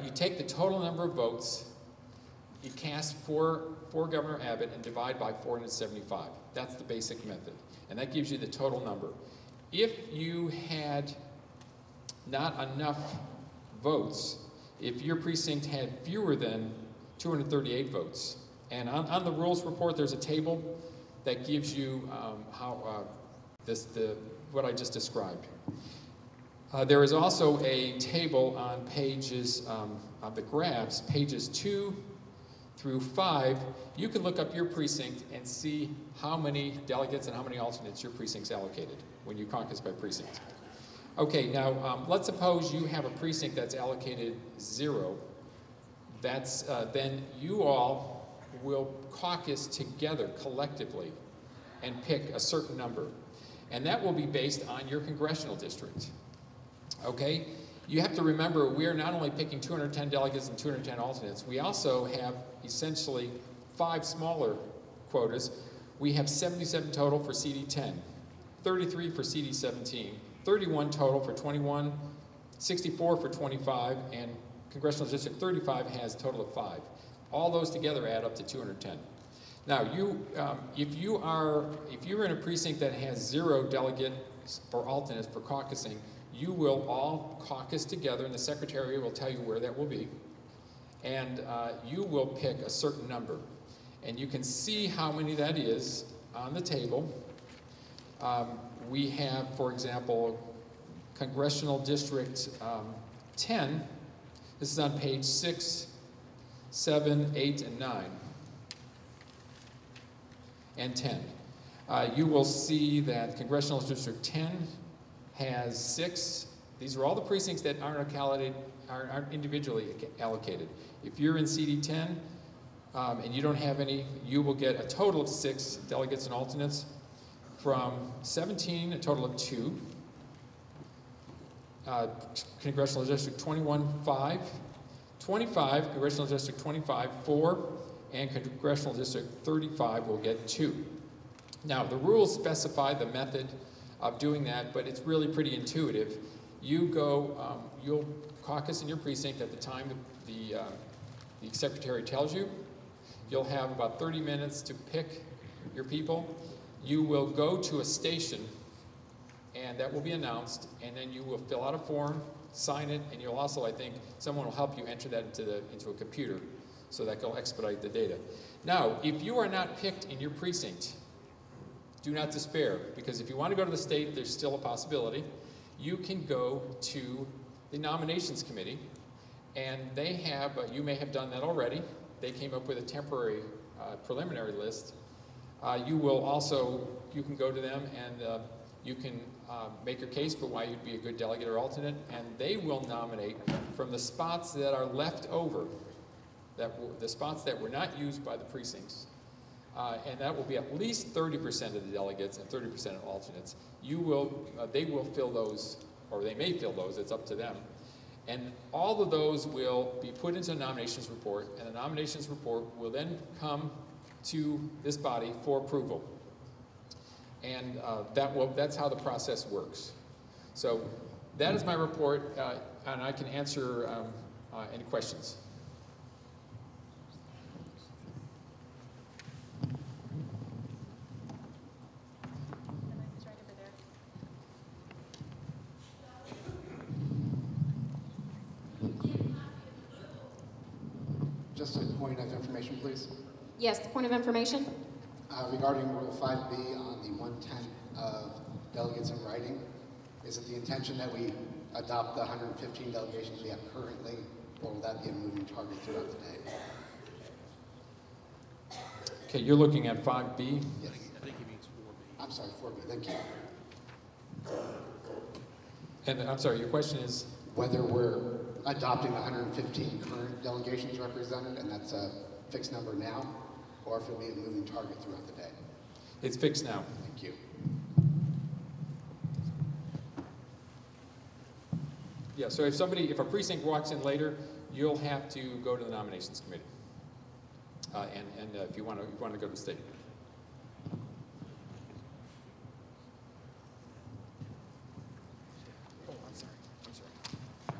you take the total number of votes you cast for Governor Abbott and divide by 475. That's the basic method, and that gives you the total number. If you had not enough votes, if your precinct had fewer than 238 votes, and on the rules report there's a table that gives you what I just described. There is also a table on pages of the graphs, pages 2 through 5. You can look up your precinct and see how many delegates and how many alternates your precinct's allocated when you caucus by precinct. Okay, now let's suppose you have a precinct that's allocated 0. That's then you all will caucus together collectively and pick a certain number. And that will be based on your congressional district. Okay? You have to remember, we are not only picking 210 delegates and 210 alternates, we also have essentially 5 smaller quotas. We have 77 total for CD10, 33 for CD17, 31 total for 21, 64 for 25, and Congressional District 35 has a total of 5. All those together add up to 210. Now, if you're in a precinct that has 0 delegates or alternates for caucusing, you will all caucus together, and the Secretary will tell you where that will be, and you will pick a certain number. And you can see how many that is on the table. We have, for example, Congressional District 10. This is on page 6, 7, 8, and 9, and 10. You will see that Congressional District 10 has 6. These are all the precincts that aren't individually allocated. If you're in CD10 and you don't have any, you will get a total of 6 delegates and alternates. From 17, a total of 2. Congressional District 21, 5. 25, Congressional District 25, 4. And Congressional District 35 will get 2. Now, the rules specify the method of doing that, but it's really pretty intuitive. You go, you'll caucus in your precinct at the time the Secretary tells you. You'll have about 30 minutes to pick your people. You will go to a station, and that will be announced, and then you will fill out a form, sign it, and you'll also, I think, someone will help you enter that into a computer, so that will expedite the data. Now, if you are not picked in your precinct, do not despair, because if you want to go to the state, there's still a possibility. You can go to the nominations committee, and they have, you may have done that already, they came up with a temporary preliminary list. You can go to them and you can make your case for why you'd be a good delegate or alternate, and they will nominate from the spots that are left over, the spots that were not used by the precincts. And that will be at least 30% of the delegates and 30% of alternates. They will fill those, or they may fill those, it's up to them. And all of those will be put into a nominations report, and the nominations report will then come to this body for approval. And that's how the process works. So that is my report, and I can answer any questions. Just a point of information, please. Yes, the point of information? Regarding Rule 5B on the 1/10 of delegates in writing, is it the intention that we adopt the 115 delegations we have currently, or will that be a moving target throughout the day? Okay, you're looking at 5B? Yes. I think he means 4B. I'm sorry, 4B, thank you. And I'm sorry, your question is? Whether we're adopting 115 current delegations represented, and that's a fixed number now, or if it'll be a moving target throughout the day. It's fixed now. Thank you. Yeah, so if a precinct walks in later, you'll have to go to the nominations committee. And if you want to go to the state.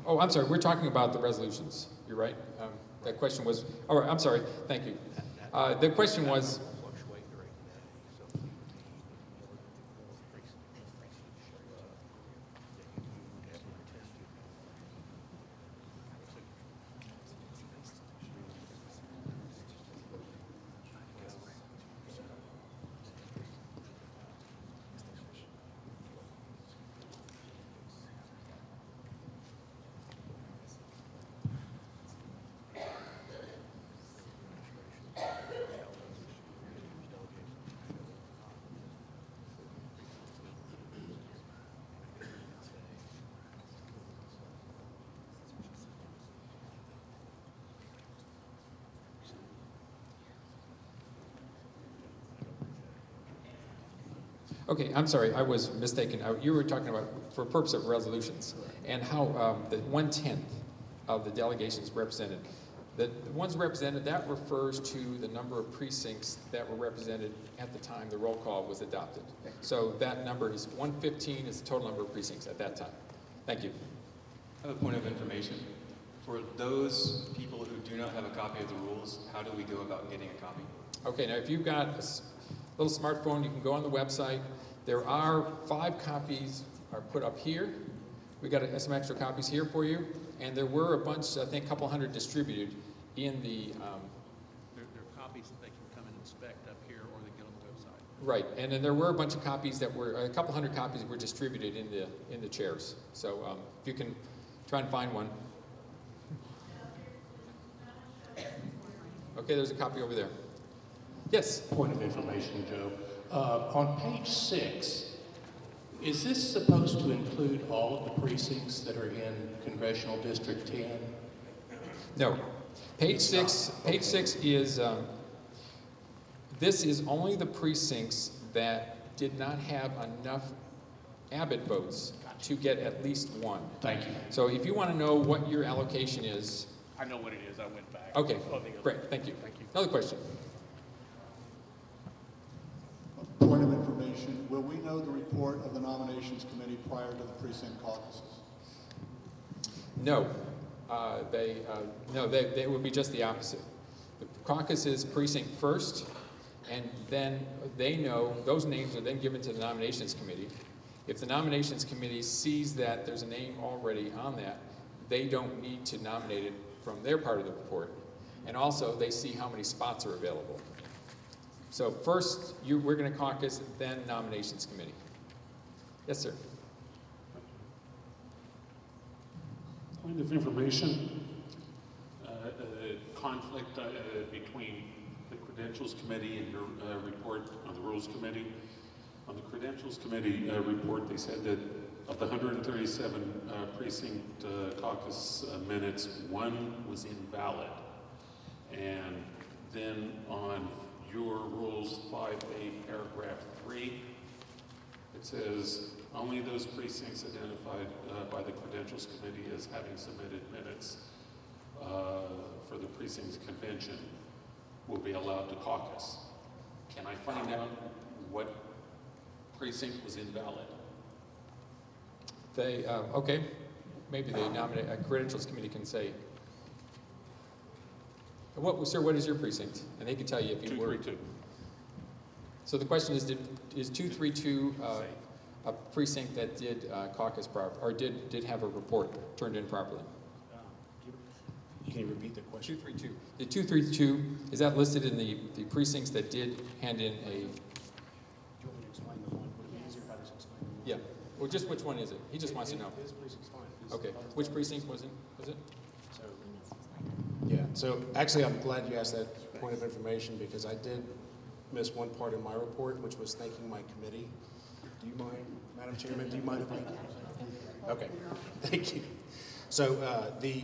Oh, I'm sorry, we're talking about the resolutions. You're right. That question was, oh, I'm sorry, thank you. The question was, okay, I'm sorry, I was mistaken. You were talking about for purpose of resolutions and how the 1/10 of the delegations represented. The ones represented, that refers to the number of precincts that were represented at the time the roll call was adopted. So that number is 115 is the total number of precincts at that time. Thank you. I have a point of information. For those people who do not have a copy of the rules, how do we go about getting a copy? Okay, now if you've got a little smartphone, you can go on the website. There are 5 copies are put up here. We got some extra copies here for you. And there were a bunch, I think a couple hundred distributed in the... There are copies that they can come and inspect up here, or they get on the website. Right, and then there were a bunch of copies that were, a couple hundred copies were distributed in the chairs. So if you can try and find one. Okay, there's a copy over there. Yes? Point of information, Joe. On page 6, is this supposed to include all of the precincts that are in Congressional District 10? No. Page 6 is, this is only the precincts that did not have enough Abbott votes to get at least one. Thank you. So if you want to know what your allocation is. I know what it is. I went back. Okay, great. Thank you. Thank you. Another question. Point of information, will we know the report of the nominations committee prior to the precinct caucuses? No. They would be just the opposite. The caucus is precinct first, and then they know, those names are then given to the nominations committee. If the nominations committee sees that there's a name already on that, they don't need to nominate it from their part of the report. And also, they see how many spots are available. So first, we're going to caucus, then nominations committee. Yes, sir. Point of information, conflict between the Credentials Committee and your report on the Rules Committee. On the Credentials Committee report, they said that of the 137 precinct caucus minutes, one was invalid. And then on your Rules 5A paragraph 3, it says only those precincts identified by the Credentials Committee as having submitted minutes for the precincts convention will be allowed to caucus. Can I find out what precinct was invalid? They, okay, maybe they nominate, a Credentials Committee can say, sir, what is your precinct? And they can tell you if you were. 232. So the question is, is 232 a precinct that did caucus or did have a report turned in properly? Can you repeat the question? 232. The 232, is that listed in the precincts that did hand in a... Do you want me to explain the one? Would it be easier if I just explain the one? Yeah. Well, just which one is it? He just wants to know. His precinct's fine. Okay. Which precinct was it? Yeah, so actually I'm glad you asked that point of information because I did miss one part in my report, which was thanking my committee. Do you mind, Madam Chairman, do you mind if I? Okay, thank you. So the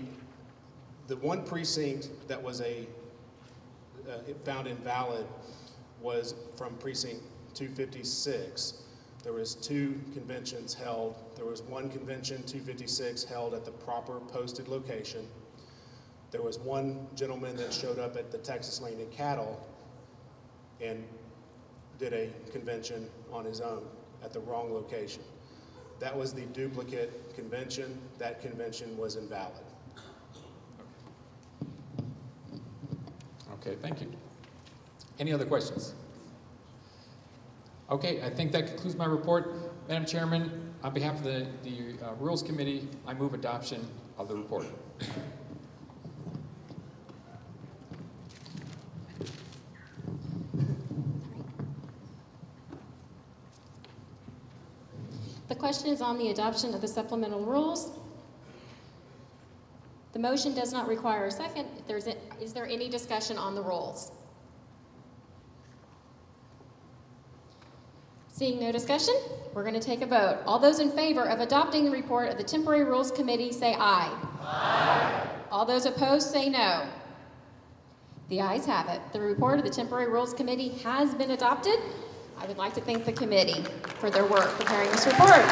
one precinct that was found invalid was from precinct 256. There was 2 conventions held. There was one convention, 256, held at the proper posted location. There was one gentleman that showed up at the Texas Land and Cattle and did a convention on his own at the wrong location. That was the duplicate convention. That convention was invalid. Okay, thank you. Any other questions? Okay, I think that concludes my report. Madam Chairman, on behalf of the Rules Committee, I move adoption of the report. The question is on the adoption of the supplemental rules. The motion does not require a second. Is there any discussion on the rules? Seeing no discussion, we're going to take a vote. All those in favor of adopting the report of the Temporary Rules Committee say aye. Aye. All those opposed say no. The ayes have it. The report of the Temporary Rules Committee has been adopted. I would like to thank the committee for their work preparing this report.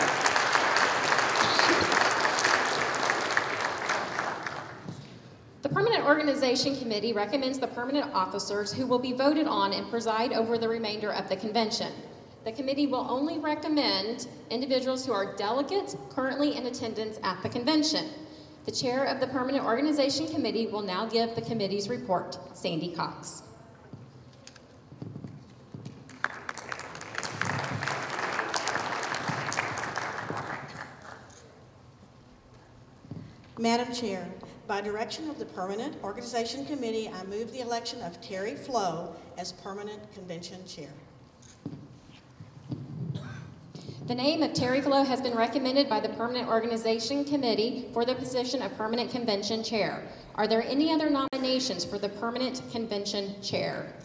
The Permanent Organization Committee recommends the permanent officers who will be voted on and preside over the remainder of the convention. The committee will only recommend individuals who are delegates currently in attendance at the convention. The chair of the Permanent Organization Committee will now give the committee's report. Sandy Cox. Madam Chair, by direction of the Permanent Organization Committee, I move the election of Terry Flo as Permanent Convention Chair. The name of Terry Flo has been recommended by the Permanent Organization Committee for the position of Permanent Convention Chair. Are there any other nominations for the Permanent Convention Chair?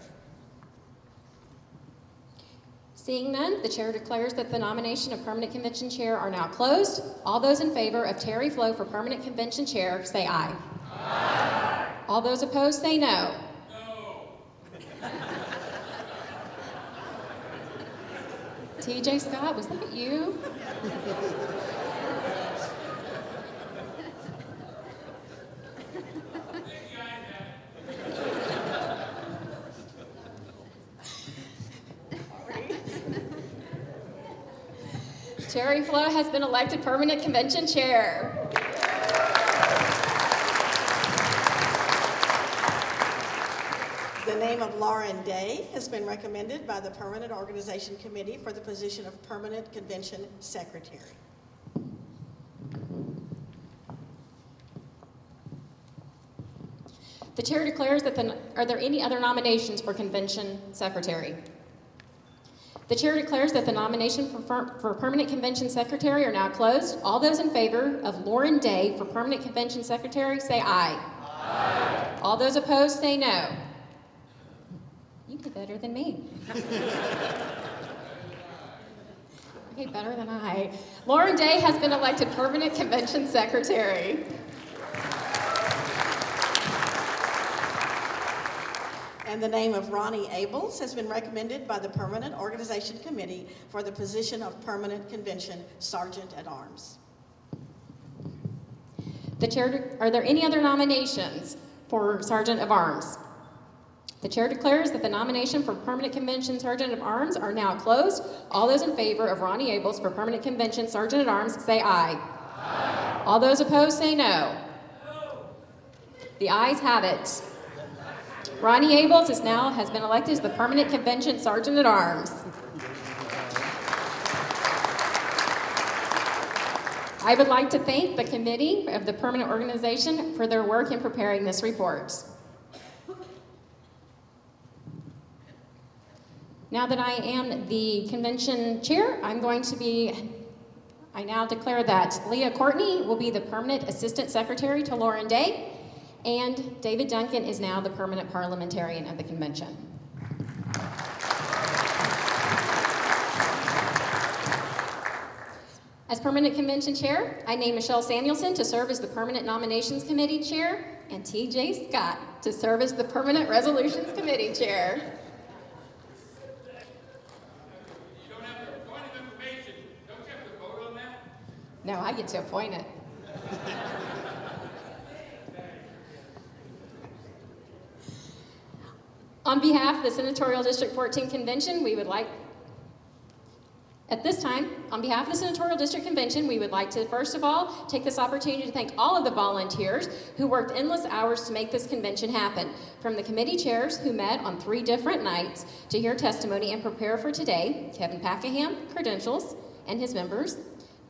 Seeing none, the chair declares that the nomination of Permanent Convention Chair are now closed. All those in favor of Terry Flo for Permanent Convention Chair say aye. Aye. All those opposed say no. TJ Scott, was that you? Terry Flo has been elected Permanent Convention Chair. The name of Lauren Day has been recommended by the Permanent Organization Committee for the position of Permanent Convention Secretary. The The chair declares that are there any other nominations for convention secretary? The chair declares that the nomination for permanent convention secretary are now closed. All those in favor of Lauren Day for permanent convention secretary say aye. Aye. All those opposed say no. You did better than me. Okay, better than I. Lauren Day has been elected permanent convention secretary. And the name of Ronnie Abels has been recommended by the Permanent Organization Committee for the position of Permanent Convention Sergeant at Arms. The chair, are there any other nominations for Sergeant of Arms? The chair declares that the nomination for Permanent Convention Sergeant of Arms are now closed. All those in favor of Ronnie Abels for Permanent Convention Sergeant at Arms say aye. Aye. All those opposed say no. The ayes have it. Ronnie Abels has been elected as the Permanent Convention Sergeant at Arms. I would like to thank the committee of the Permanent Organization for their work in preparing this report. Now that I am the convention chair, I now declare that Leah Courtney will be the permanent assistant secretary to Lauren Day, and David Duncan is now the permanent parliamentarian of the convention. As permanent convention chair, I name Michelle Samuelson to serve as the permanent nominations committee chair and TJ Scott to serve as the permanent resolutions committee chair. No, I get to appoint it. On behalf of the Senatorial District 14 Convention, at this time, on behalf of the Senatorial District Convention, we would like to, first of all, take this opportunity to thank all of the volunteers who worked endless hours to make this convention happen. From the committee chairs who met on 3 different nights to hear testimony and prepare for today, Kevin Packham, credentials, and his members,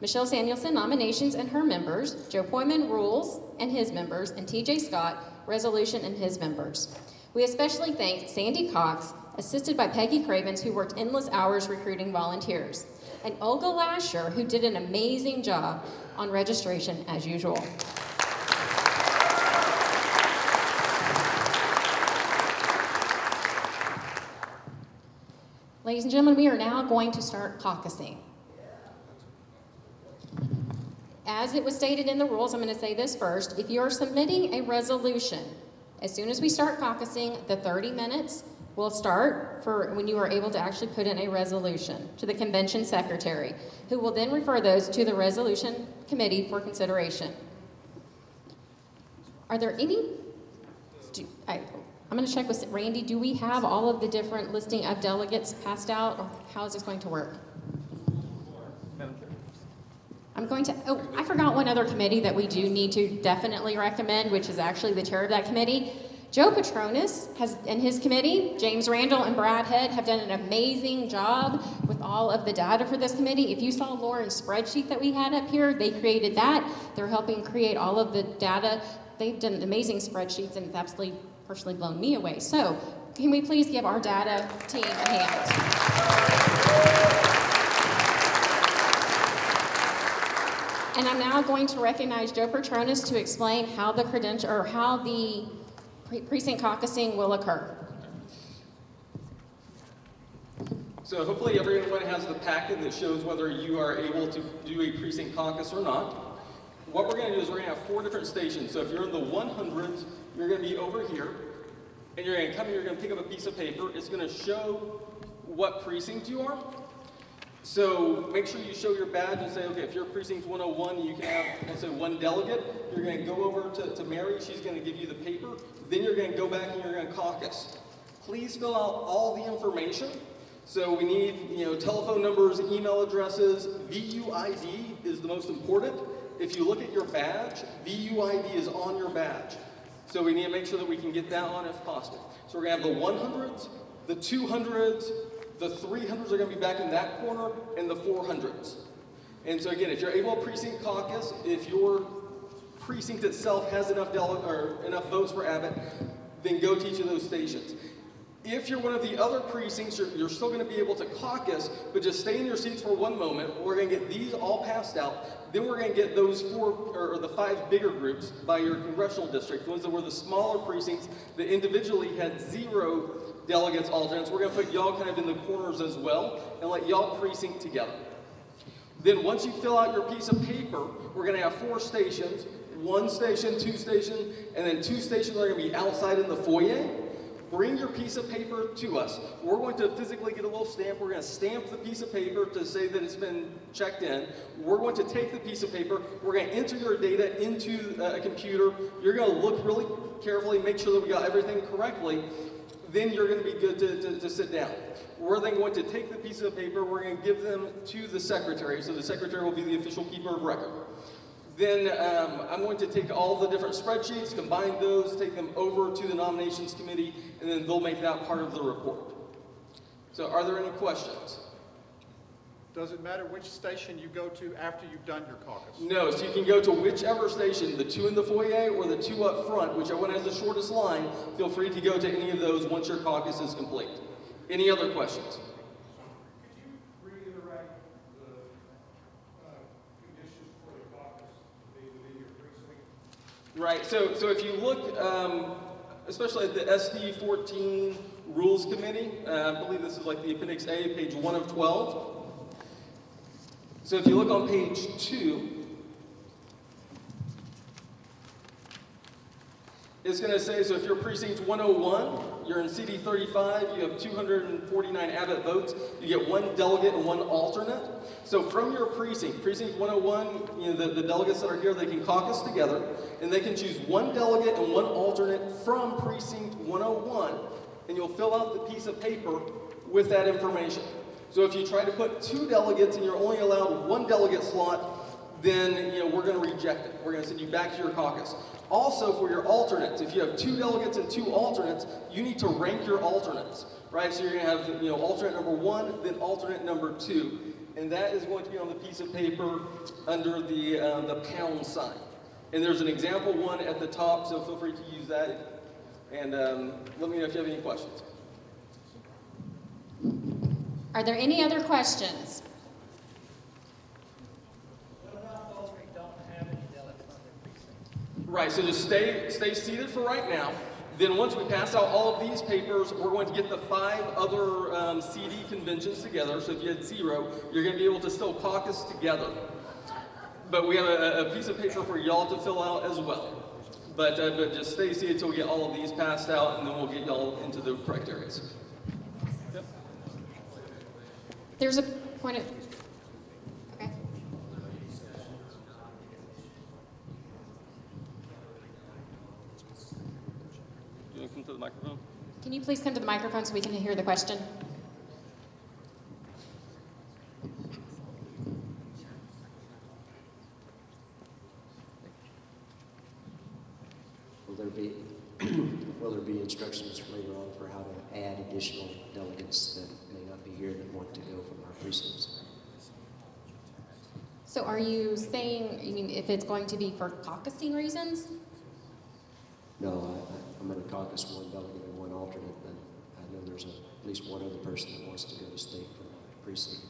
Michelle Samuelson, nominations and her members, Joe Poyman, rules and his members, and TJ Scott, resolution and his members. We especially thank Sandy Cox, assisted by Peggy Cravens, who worked endless hours recruiting volunteers, and Olga Lasher, who did an amazing job on registration as usual. Ladies and gentlemen, we are now going to start caucusing. As it was stated in the rules, I'm going to say this first. If you're submitting a resolution, as soon as we start caucusing, the 30 minutes will start for when you are able to actually put in a resolution to the convention secretary, who will then refer those to the resolution committee for consideration. Are there any? I'm going to check with Randy. Do we have all of the different listing of delegates passed out, or how is this going to work? I forgot one other committee that we do need to definitely recommend, which is actually the chair of that committee. Joe Petronis and his committee, James Randall and Brad Head, have done an amazing job with all of the data for this committee. If you saw Lauren's spreadsheet that we had up here, they created that. They're helping create all of the data. They've done amazing spreadsheets, and it's absolutely personally blown me away. So, can we please give our data team a hand? And I'm now going to recognize Joe Petronis to explain how the precinct caucusing will occur. So hopefully everyone has the packet that shows whether you are able to do a precinct caucus or not. What we're going to do is we're going to have 4 different stations. So if you're in the 100s, you're going to be over here, and you're going to come here, you're going to pick up a piece of paper. It's going to show what precinct you are. So make sure you show your badge and say, okay, if you're precinct 101, you can have, let's say, 1 delegate. You're going to go over to Mary. She's going to give you the paper. Then you're going to go back and you're going to caucus. Please fill out all the information. So we need, telephone numbers, email addresses. VUID is the most important. If you look at your badge, VUID is on your badge. So we need to make sure that we can get that on if possible. So we're going to have the 100s, the 200s, the 300s are going to be back in that corner, and the 400s. And so again, if you're able to precinct caucus, if your precinct itself has enough votes for Abbott, then go to each of those stations. If you're one of the other precincts, you're still going to be able to caucus, but just stay in your seats for one moment. We're going to get these all passed out. Then we're going to get those 4 or the 5 bigger groups by your congressional district, the ones that were the smaller precincts that individually had 0 delegates, alternates. We're going to put y'all kind of in the corners as well and let y'all precinct together. Then once you fill out your piece of paper, we're going to have 4 stations, 1 station, 2 stations, and then 2 stations that are going to be outside in the foyer. Bring your piece of paper to us. We're going to physically get a little stamp. We're going to stamp the piece of paper to say that it's been checked in. We're going to take the piece of paper. We're going to enter your data into a computer. You're going to look really carefully, make sure that we got everything correctly. Then you're going to be good to sit down. We're then going to take the piece of paper. We're going to give them to the secretary. So the secretary will be the official keeper of record. Then I'm going to take all the different spreadsheets, combine those, take them over to the nominations committee, and then they'll make that part of the report. So are there any questions? Does it matter which station you go to after you've done your caucus? No, so you can go to whichever station, the 2 in the foyer or the 2 up front, whichever one has the shortest line. Feel free to go to any of those once your caucus is complete. Any other questions? Right, so if you look, especially at the SD14 Rules Committee, I believe this is like the Appendix A, page 1 of 12. So if you look on page 2, it's going to say, so if you're precinct 101, you're in CD 35, you have 249 Abbott votes, you get 1 delegate and 1 alternate. So from your precinct, precinct 101, you know, the delegates that are here, they can caucus together, and they can choose 1 delegate and 1 alternate from precinct 101, and you'll fill out the piece of paper with that information. So if you try to put 2 delegates and you're only allowed 1 delegate slot, then we're going to reject it. We're going to send you back to your caucus. Also, for your alternates, if you have 2 delegates and 2 alternates, you need to rank your alternates, right? So you're going to have alternate number 1, then alternate number 2, and that is going to be on the piece of paper under the pound sign. And there's an example 1 at the top, so feel free to use that. And let me know if you have any questions. Are there any other questions? Right, so just stay seated for right now. Then once we pass out all of these papers, we're going to get the 5 other CD conventions together. So if you had 0, you're going to be able to still caucus together. But we have a piece of paper for y'all to fill out as well. But just stay seated until we get all of these passed out, and then we'll get y'all into the correct areas. Yep. There's a point of... Okay. You want to come to the microphone? Can you please come to the microphone so we can hear the question? Will there be instructions later on for how to add additional delegates that may not be here that want to go from our precincts? So are you saying, you mean if it's going to be for caucusing reasons? No, I'm going to caucus 1 delegate and 1 alternate, but I know there's at least 1 other person that wants to go to state from our precinct.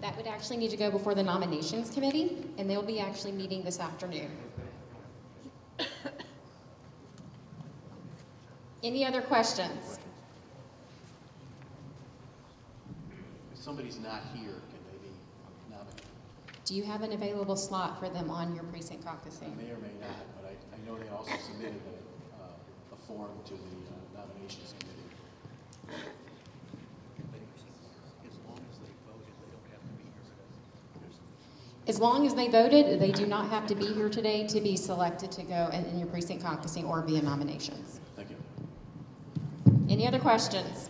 That would actually need to go before the nominations committee, and they'll be actually meeting this afternoon. Any other questions? If somebody's not here, can they be nominated? Do you have an available slot for them on your precinct caucusing? I may or may not, but I know they also submitted a form to the nominations committee. As long as they voted, they do not have to be here today to be selected to go in your precinct caucusing or via nominations. Thank you. Any other questions?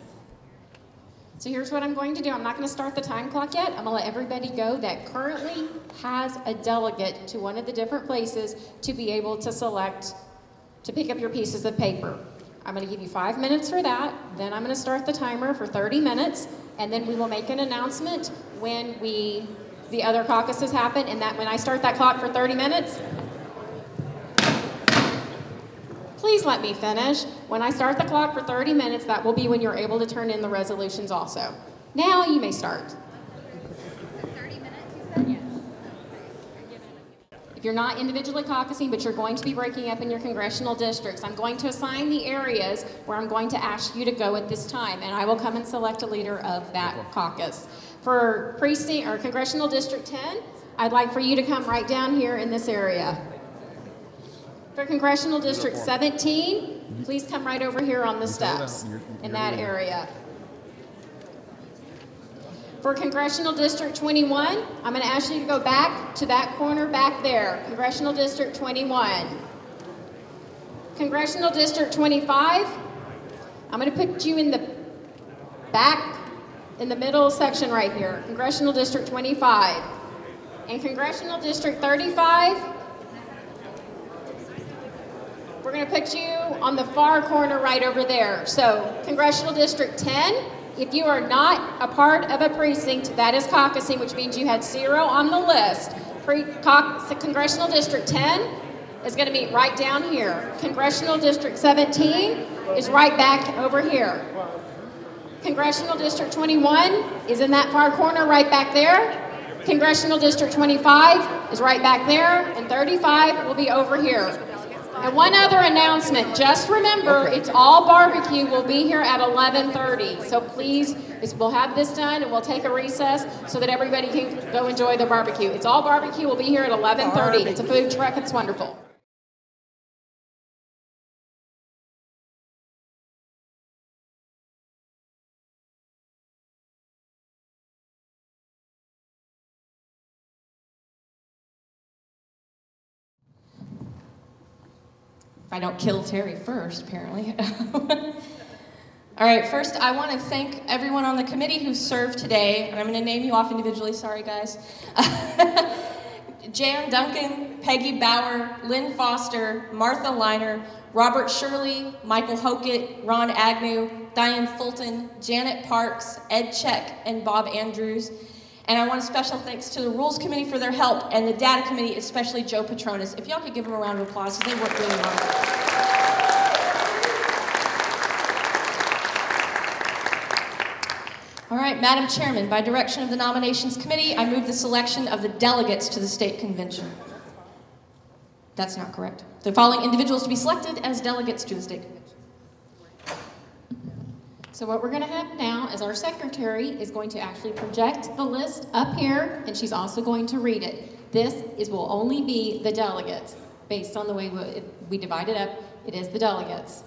So here's what I'm going to do. I'm not going to start the time clock yet. I'm going to let everybody go that currently has a delegate to one of the different places to be able to select, to pick up your pieces of paper. I'm going to give you 5 minutes for that. Then I'm going to start the timer for 30 minutes, and then we will make an announcement when the other caucuses happen, and that when I start that clock for 30 minutes, please Please let me finish. When I start the clock for 30 minutes, that will be when you're able to turn in the resolutions also. Now you may start. 30 minutes, you said? If you're not individually caucusing, but you're going to be breaking up in your congressional districts, I'm going to assign the areas where I'm going to ask you to go at this time, and I will come and select a leader of that caucus. For precinct or Congressional District 10, I'd like for you to come right down here in this area. For Congressional District 17, please come right over here on the steps in that area. For Congressional District 21, I'm going to ask you to go back to that corner back there, Congressional District 21. Congressional District 25, I'm going to put you in the back, in the middle section right here, Congressional District 25. And Congressional District 35, we're going to put you on the far corner right over there. So Congressional District 10, if you are not a part of a precinct that is caucusing, which means you had 0 on the list, Congressional District 10 is going to be right down here. Congressional District 17 is right back over here. Congressional District 21 is in that far corner right back there. Congressional District 25 is right back there, and 35 will be over here. And one other announcement, just remember, it's all barbecue. We'll be here at 11:30. So please, we'll have this done and we'll take a recess so that everybody can go enjoy the barbecue. It's all barbecue. We'll be here at 11:30. It's a food truck. It's wonderful. If I don't kill Terry first, apparently. All right, first I want to thank everyone on the committee who served today, and I'm going to name you off individually, sorry guys. Jan Duncan, Peggy Bauer, Lynn Foster, Martha Liner, Robert Shirley, Michael Hokett, Ron Agnew, Diane Fulton, Janet Parks, Ed Check, and Bob Andrews. And I want a special thanks to the Rules Committee for their help, and the Data Committee, especially Joe Petronas. If y'all could give them a round of applause, they worked really hard. All right, Madam Chairman, by direction of the Nominations Committee, I move the selection of the delegates to the State Convention. That's not correct. The following individuals to be selected as delegates to the State Convention. So what we're going to have now is our secretary is going to actually project the list up here, and she's also going to read it. This will only be the delegates. Based on the way we divide it up, it is the delegates.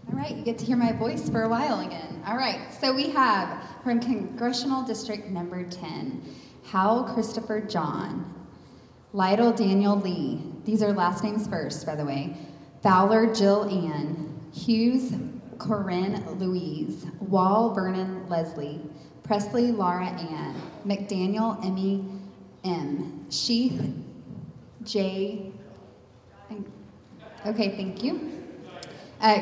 All right, you get to hear my voice for a while again. All right, so we have from Congressional District number 10, Hal Christopher John, Lytle Daniel Lee, these are last names first, by the way, Fowler Jill Ann, Hughes Corinne Louise, Wall Vernon Leslie, Presley Laura Ann, McDaniel Emmy M, Sheath J, okay, thank you.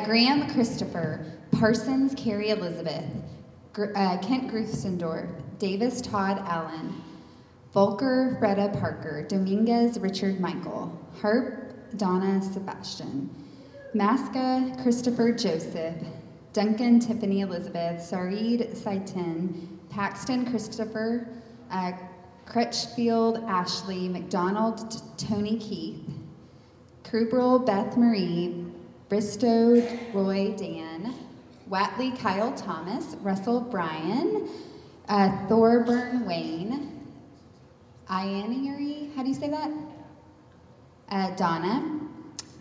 Graham Christopher, Parsons Carrie Elizabeth, Kent Grusendorf, Davis Todd Allen, Volker Freda Parker, Dominguez Richard Michael, Harp Donna Sebastian, Masca Christopher Joseph, Duncan Tiffany Elizabeth, Saeed Saitin, Paxton Christopher, Crutchfield Ashley, McDonald Tony Keith, Krubrel Beth Marie, Bristow Roy Dan, Watley Kyle Thomas, Russell Bryan, Thorburn Wayne, Ianieri, how do you say that? Donna,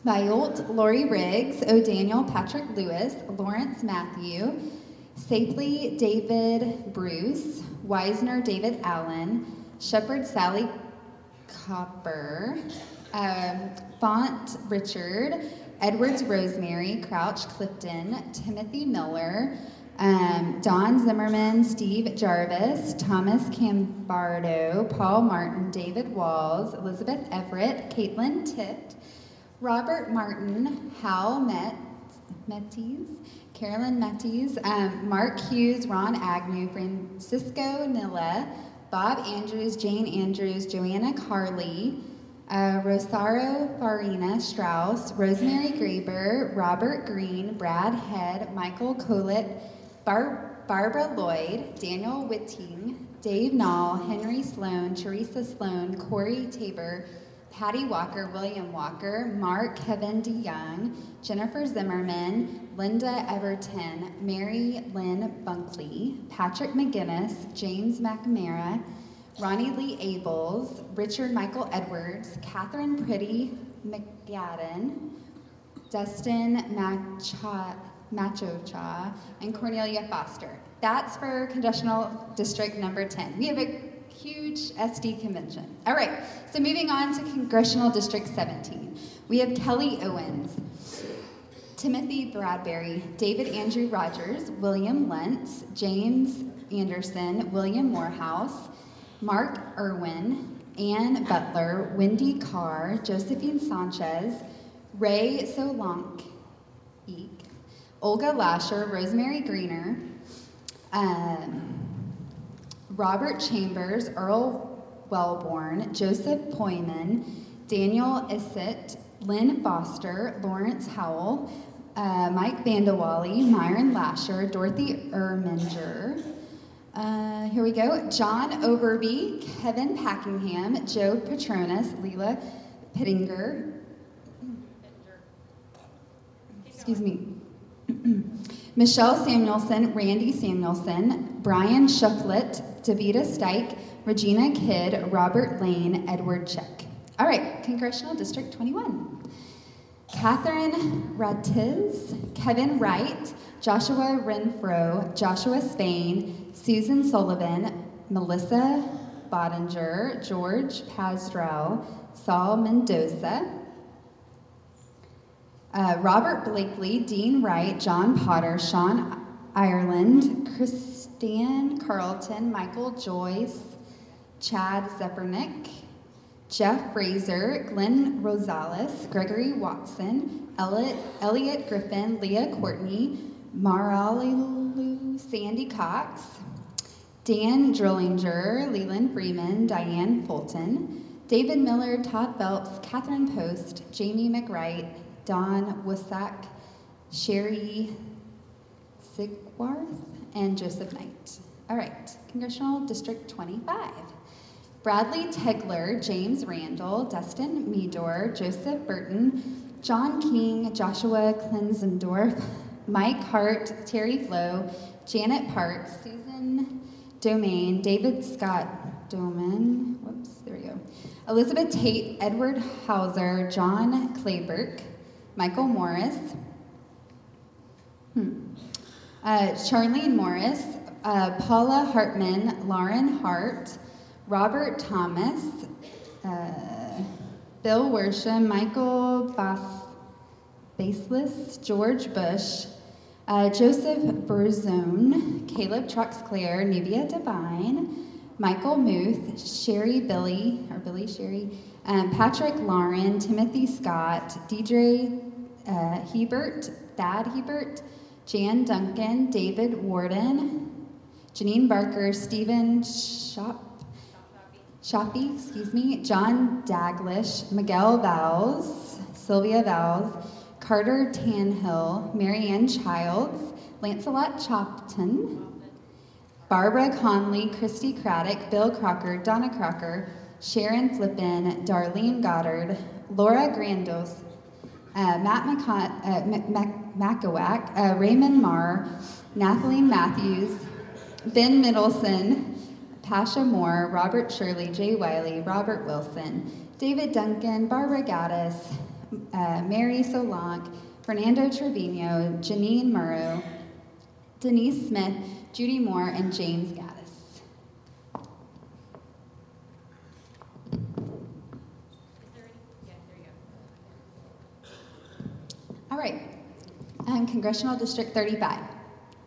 Biolt Lori Riggs, O'Daniel Patrick Lewis, Lawrence Matthew, Safely David Bruce, Weisner David Allen, Shepherd Sally Copper, Font Richard, Edwards Rosemary, Crouch Clifton, Timothy Miller, Don Zimmerman, Steve Jarvis, Thomas Cambardo, Paul Martin, David Walls, Elizabeth Everett, Caitlin Titt, Robert Martin, Hal Mettes, Carolyn Mettes, Mark Hughes, Ron Agnew, Francisco Nilla, Bob Andrews, Jane Andrews, Joanna Carley, Rosario Farina Strauss, Rosemary Graber, Robert Green, Brad Head, Michael Collett, Barbara Lloyd, Daniel Whitting, Dave Nall, Henry Sloan, Teresa Sloan, Corey Tabor, Patty Walker, William Walker, Mark Kevin DeYoung, Jennifer Zimmerman, Linda Everton, Mary Lynn Bunkley, Patrick McGinnis, James McNamara, Ronnie Lee Abels, Richard Michael Edwards, Catherine Pretty McGadden, Dustin Machocha, and Cornelia Foster. That's for Congressional District number 10. We have a huge SD convention. All right, so moving on to Congressional District 17. We have Kelly Owens, Timothy Bradbury, David Andrew Rogers, William Lentz, James Anderson, William Morehouse, Mark Irwin, Ann Butler, Wendy Carr, Josephine Sanchez, Ray Solanke, Olga Lasher, Rosemary Greener, Robert Chambers, Earl Wellborn, Joseph Poyman, Daniel Isitt, Lynn Foster, Lawrence Howell, Mike Vandewally, Myron Lasher, Dorothy Erminger, here we go, John Overby, Kevin Packingham, Joe Petronas, Leela Pittinger, excuse me, Michelle Samuelson, Randy Samuelson, Brian Shufflet, Davida Stike, Regina Kidd, Robert Lane, Edward Check. All right, Congressional District 21. Catherine Ratiz, Kevin Wright, Joshua Renfro, Joshua Spain, Susan Sullivan, Melissa Bodinger, George Pazdrow, Saul Mendoza, Robert Blakely, Dean Wright, John Potter, Sean Ireland, Christiane Carlton, Michael Joyce, Chad Zepernick, Jeff Fraser, Glenn Rosales, Gregory Watson, Elliot Griffin, Leah Courtney, Maralilu Sandy Cox, Dan Drillinger, Leland Freeman, Diane Fulton, David Miller, Todd Phelps, Catherine Post, Jamie McWright, Don Wusak, Sherry Sigwarth, and Joseph Knight. All right, Congressional District 25. Bradley Tegler, James Randall, Dustin Meador, Joseph Burton, John King, Joshua Klenzendorf, Mike Hart, Terry Flo, Janet Parks, Susan Domain, David Scott Doman, whoops, there we go, Elizabeth Tate, Edward Hauser, John Clayburke, Michael Morris, Charlene Morris, Paula Hartman, Lauren Hart, Robert Thomas, Bill Worsham, Michael Baseless, George Bush, Joseph Berzone, Caleb Truxclair, Nubia Devine, Michael Muth, Sherry Billy Sherry, Patrick Lauren, Timothy Scott, Deidre Hebert, Thad Hebert, Jan Duncan, David Warden, Janine Barker, Stephen Shoppy, John Daglish, Miguel Vowles, Sylvia Vowles, Carter Tanhill, Marianne Childs, Lancelot Chopton, Barbara Conley, Christy Craddock, Bill Crocker, Donna Crocker, Sharon Flippin, Darlene Goddard, Laura Grandos, Matt McAwack, Raymond Marr, Nathalie Matthews, Ben Middleton, Pasha Moore, Robert Shirley, Jay Wiley, Robert Wilson, David Duncan, Barbara Gaddis, Mary Solanke, Fernando Trevino, Janine Murrow, Denise Smith, Judy Moore, and James Gaddis. All right, Congressional District 35.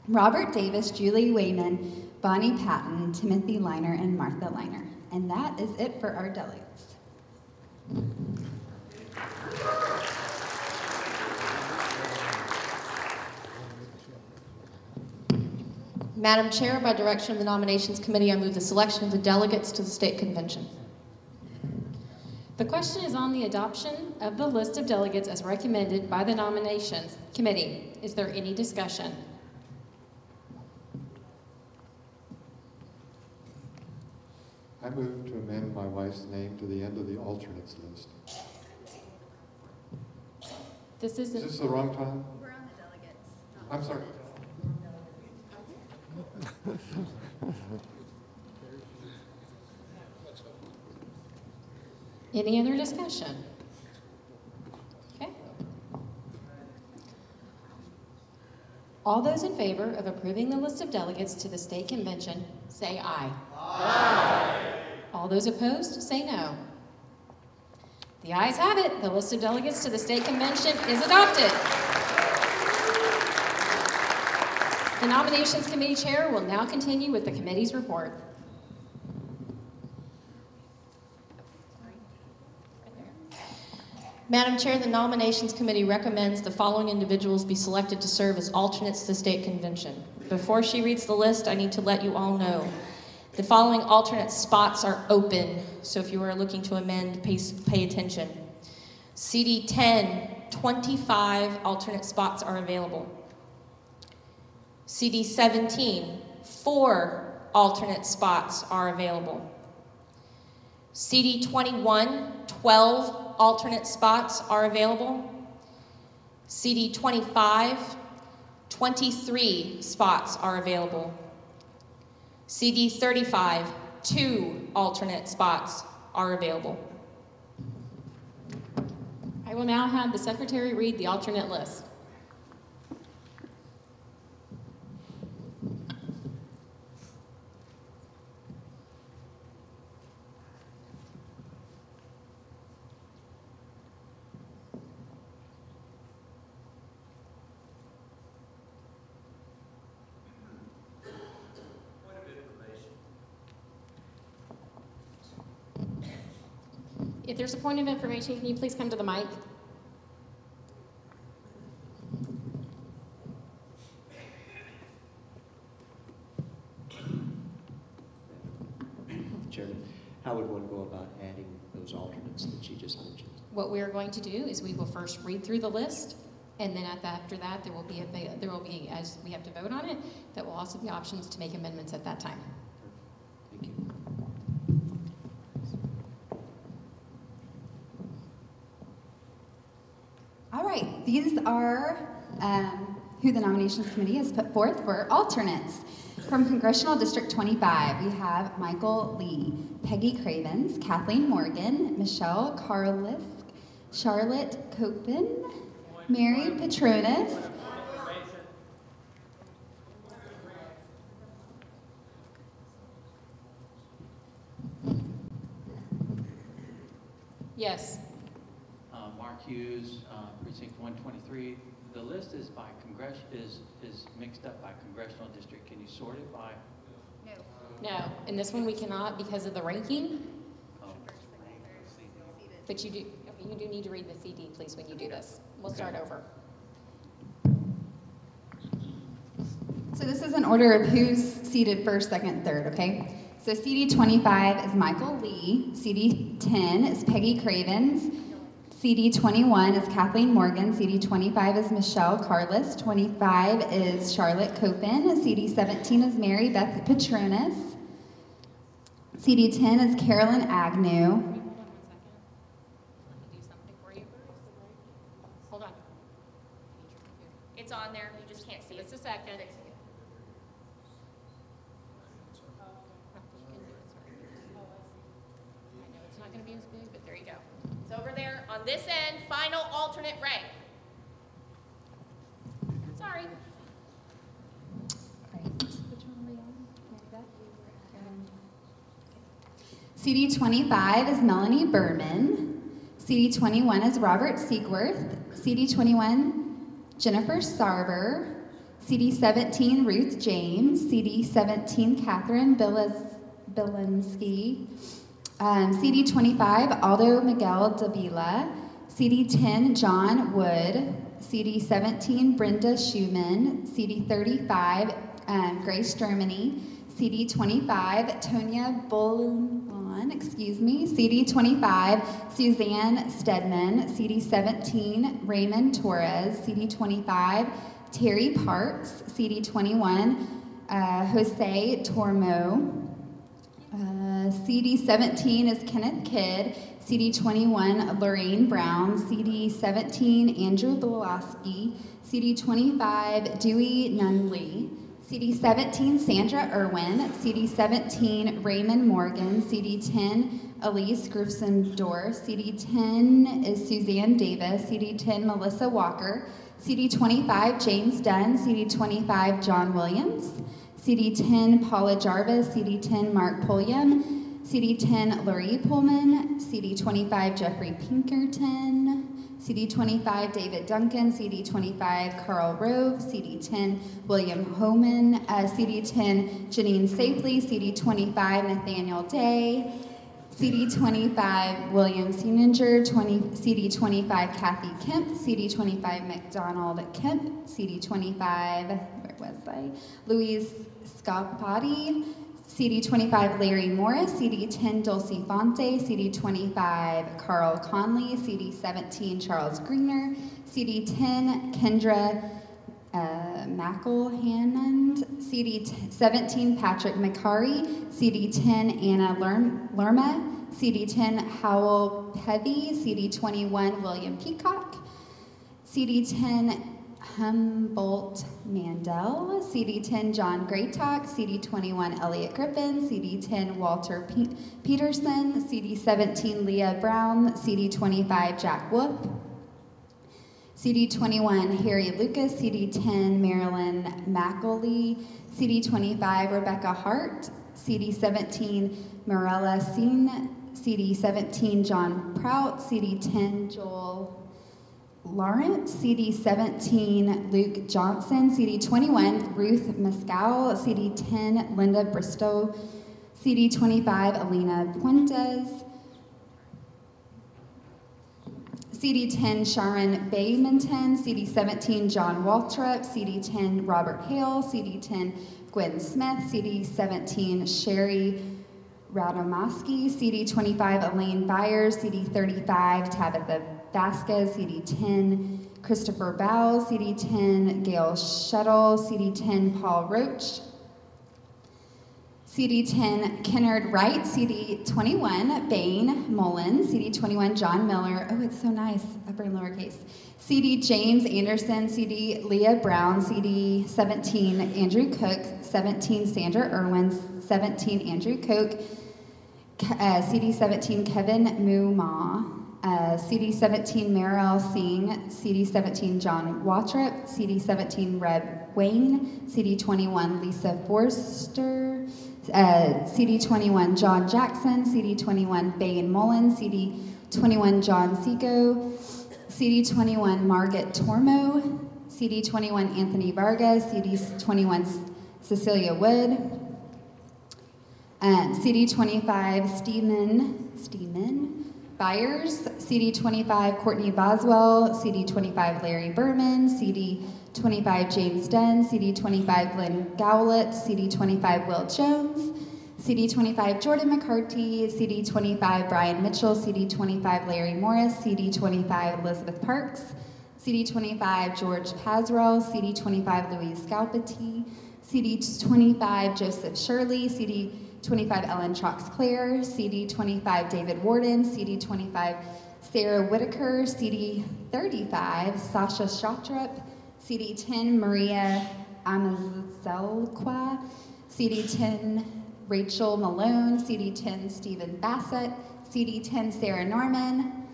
Robert Davis, Julie Wayman, Bonnie Patton, Timothy Liner, and Martha Liner. And that is it for our delegates. Madam Chair, by direction of the Nominations Committee, I move the selection of the delegates to the State Convention. The question is on the adoption of the list of delegates as recommended by the Nominations Committee. Is there any discussion? I move to amend my wife's name to the end of the alternates list. This isn't... Is this the wrong time? We're on the delegates. I'm sorry. Any other discussion? Okay. All those in favor of approving the list of delegates to the state convention, say aye. Aye. All those opposed, say no. The ayes have it. The list of delegates to the state convention is adopted. The Nominations Committee Chair will now continue with the committee's report. Madam Chair, the Nominations Committee recommends the following individuals be selected to serve as alternates to the State Convention. Before she reads the list, I need to let you all know the following alternate spots are open, so if you are looking to amend, pay attention. CD 10, 25 alternate spots are available. CD 17, 4 alternate spots are available. CD 21, 12 alternate spots are available. CD 25, 23 spots are available. CD 35, 2 alternate spots are available. I will now have the secretary read the alternate list. If there's a point of information, can you please come to the mic? Chairman, how would one go about adding those alternates that you just mentioned? What we are going to do is we will first read through the list, and then after that, there will be, as we have to vote on it, that will also be options to make amendments at that time. Thank you. All right, these are who the Nominations Committee has put forth for alternates. From Congressional District 25, we have Michael Lee, Peggy Cravens, Kathleen Morgan, Michelle Karlisk, Charlotte Copin, Mary Petronas, Yes. Mark Hughes, Precinct 123. The list is by is mixed up by congressional district. Can you sort it by? No, in this one we cannot because of the ranking. Oh. But you do need to read the CD, please, when you do this. We'll start over. So this is an order of who's seated first, second, third, okay? So CD 25 is Michael Lee. CD 10 is Peggy Cravens. CD 21 is Kathleen Morgan. CD 25 is Michelle Karlisk. 25 is Charlotte Copin. CD 17 is Mary Beth Petronas. CD 10 is Carolyn Agnew. Hold on. It's on there, you just can't see it. Just a second. It's not going to be as big, but there you go. It's over there on this end, final alternate rank. Sorry. CD 25 is Melanie Berman. CD 21 is Robert Siegworth. CD 21, Jennifer Sarber. CD 17, Ruth James. CD 17, Catherine Bilinski. CD 25, Aldo Miguel Davila. CD 10, John Wood. CD 17, Brenda Schumann. CD 35, Grace Germany. CD 25, Tonya Bolon, CD 25, Suzanne Stedman. CD 17, Raymond Torres. CD 25, Terry Parks. CD 21, Jose Tormo. CD 17 is Kenneth Kidd. CD 21, Lorraine Brown. CD 17, Andrew Blaski. CD 25, Dewey Nunley. CD 17, Sandra Irwin. CD 17, Raymond Morgan. CD 10, Elise Grifson-Dorr. CD 10 is Suzanne Davis. CD 10, Melissa Walker. CD 25, James Dunn. CD 25, John Williams. CD 10, Paula Jarvis. CD 10, Mark Pulliam. CD 10, Laurie Pullman. CD 25, Jeffrey Pinkerton. CD 25, David Duncan. CD 25, Carl Rove. CD 10, William Homan. CD 10, Janine Safely. CD 25, Nathaniel Day. CD 25, William Sieninger. CD 25, Kathy Kemp. CD 25, McDonald Kemp. CD 25, where was I? Louise Scapati. CD 25, Larry Morris. CD 10, Dulcie Fonte. CD 25, Carl Conley. CD 17, Charles Greener. CD 10, Kendra McElhannand. CD 17, Patrick McCarry. CD 10, Anna Lerma. CD 10, Howell Pevy. CD 21, William Peacock. CD 10, Humboldt Mandel. CD 10, John Graytalk. CD 21, Elliot Griffin. CD 10, Walter Peterson. CD 17, Leah Brown. CD 25, Jack Wolf. CD 21, Harry Lucas. CD 10, Marilyn McEley. CD 25, Rebecca Hart. CD 17, Marella Seen. CD 17, John Prout. CD 10, Joel Lawrence. CD 17, Luke Johnson. CD 21, Ruth Mescal. CD 10, Linda Bristow. CD 25, Alina Puentes. CD 10, Sharon Baymonton. CD 17, John Waltrip. CD 10, Robert Hale. CD 10, Gwen Smith. CD 17, Sherry Radomoski. CD 25, Elaine Byers. CD 35, Tabitha Vasquez. CD 10, Christopher Bowles. CD 10, Gail Shuttle. CD 10, Paul Roach. CD 10, Kennard Wright. CD 21, Bain Mullins. CD 21, John Miller. Oh, it's so nice, upper and lowercase. CD CD Anderson. CD Leah Brown. CD 17, Andrew Cook. 17, Sandra Irwin. 17, Andrew Koch. CD 17, Kevin Muma. CD 17, Meryl Singh. CD 17, John Waltrip. CD 17, Reb Wayne. CD 21, Lisa Forster. CD 21, John Jackson. CD 21, Bain Mullins. CD 21, John Seco. CD 21, Margaret Tormo. CD 21, Anthony Vargas. CD 21, Cecilia Wood. CD 25, Steeman Byers. CD 25, Courtney Boswell. CD 25, Larry Berman. CD 25, James Dunn. CD 25, Glenn Gowlett. CD 25, Will Jones. CD 25, Jordan McCarthy. CD 25, Brian Mitchell. CD 25, Larry Morris. CD 25, Elizabeth Parks. CD 25, George Pazrell. CD 25, Louise Scalpati. CD 25, Joseph Shirley. CD 25, Ellen Trox-Clare. CD 25, David Warden. CD 25, Sarah Whitaker. CD 35, Sasha Shotrup. CD 10, Maria Amazelqua. CD 10, Rachel Malone. CD 10, Stephen Bassett. CD 10, Sarah Norman.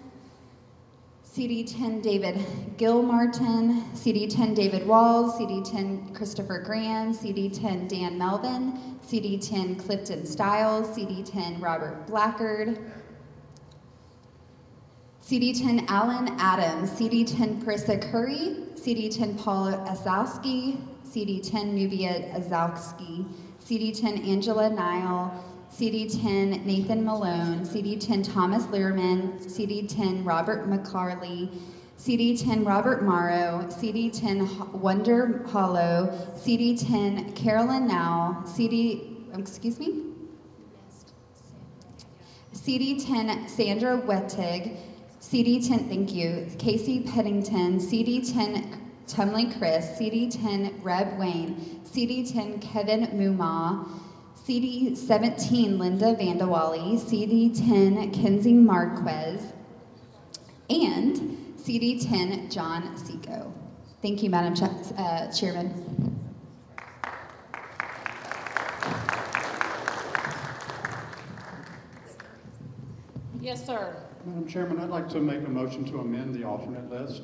CD 10, David Gilmartin. CD 10, David Walls. CD 10, Christopher Graham. CD 10, Dan Melvin. CD 10, Clifton Stiles. CD 10, Robert Blackard. CD 10, Alan Adams. CD 10, Carissa Curry. CD 10, Paul Asowski. CD 10, Nubia Azowski. CD 10, Angela Nile. CD 10, Nathan Malone. CD 10, Thomas Learman. CD 10, Robert McCarley. CD10 Robert Morrow, CD10 Wonder Hollow, CD10 Carolyn Now, CD10 Sandra Wettig, CD10, thank you, Casey Peddington, CD10 Tumley Chris, CD10 Reb Wayne, CD10 Kevin Mumma, CD17 Linda Vandewally, CD10 Kenzie Marquez, and CD10 John Seco. Thank you, Madam Chairman. Yes, sir. Madam Chairman, I'd like to make a motion to amend the alternate list.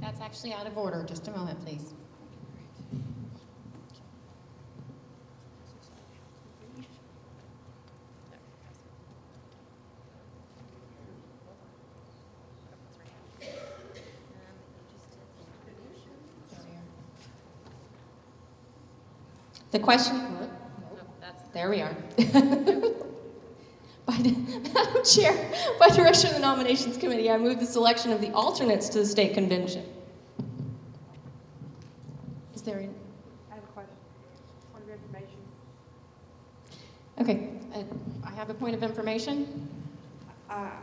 That's actually out of order. Just a moment, please. The question, there we are. Madam Chair, by direction of the Nominations Committee, I move the selection of the alternates to the state convention. Is there any? I have a question. Point of information. Okay, I have a point of information. I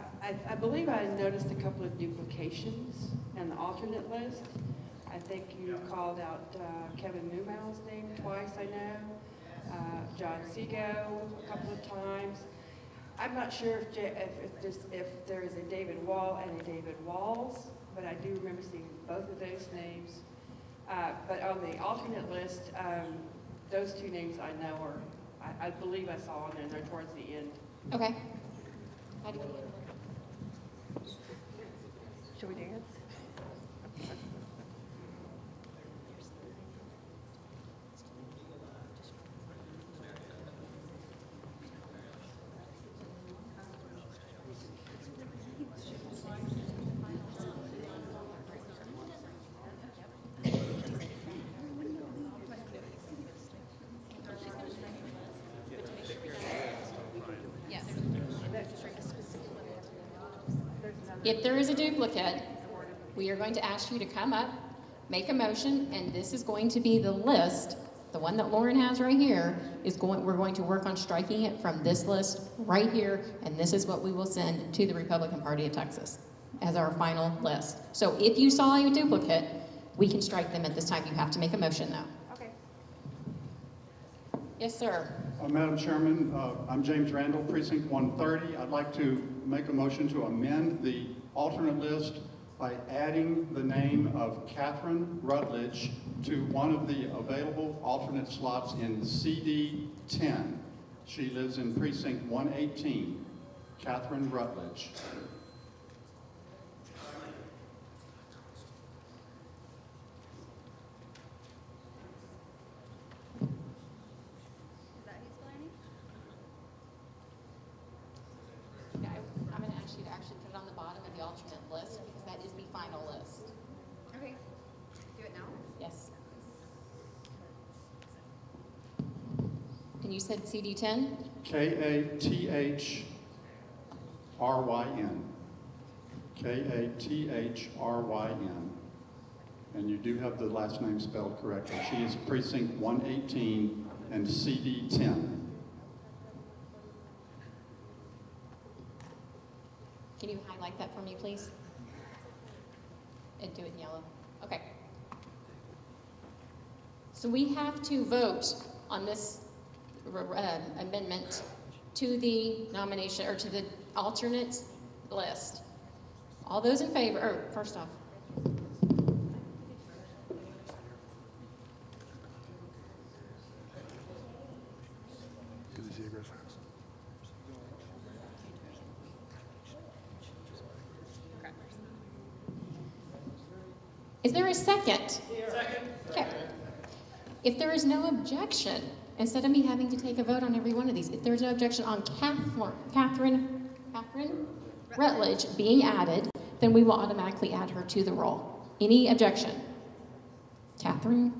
believe I noticed a couple of duplications in the alternate list. I think you called out Kevin Mumau's name twice, I know. John Seco a couple of times. I'm not sure if there is a David Wall and a David Walls, but I do remember seeing both of those names. But on the alternate list, those two names I know are, I believe I saw on there towards the end. Okay. How do you Should we dance? If there is a duplicate, we are going to ask you to come up, make a motion, and this is going to be the list. The one that Lauren has right here we're going to work on striking it from this list right here, and this is what we will send to the Republican Party of Texas as our final list. So if you saw a duplicate, we can strike them at this time. You have to make a motion though. Okay. Yes, sir. Madam Chairman, I'm James Randall, Precinct 130. I'd like to make a motion to amend the alternate list by adding the name of Catherine Rutledge to one of the available alternate slots in CD 10. She lives in Precinct 118. Catherine Rutledge. I'm going to ask you to actually put it on the bottom of the alternate list because that is the final list. Okay. Do it now? Yes. And you said CD10? K-A-T-H-R-Y-N. K-A-T-H-R-Y-N. And you do have the last name spelled correctly. She is Precinct 118 and CD 10. Can you highlight that for me, please? And do it in yellow. Okay. So we have to vote on this amendment to the nomination, or to the alternates list. All those in favor, or first off. Is there a second? Second. Okay. If there is no objection, instead of me having to take a vote on every one of these, if there is no objection on Catherine Rutledge being added, then we will automatically add her to the roll. Any objection? Catherine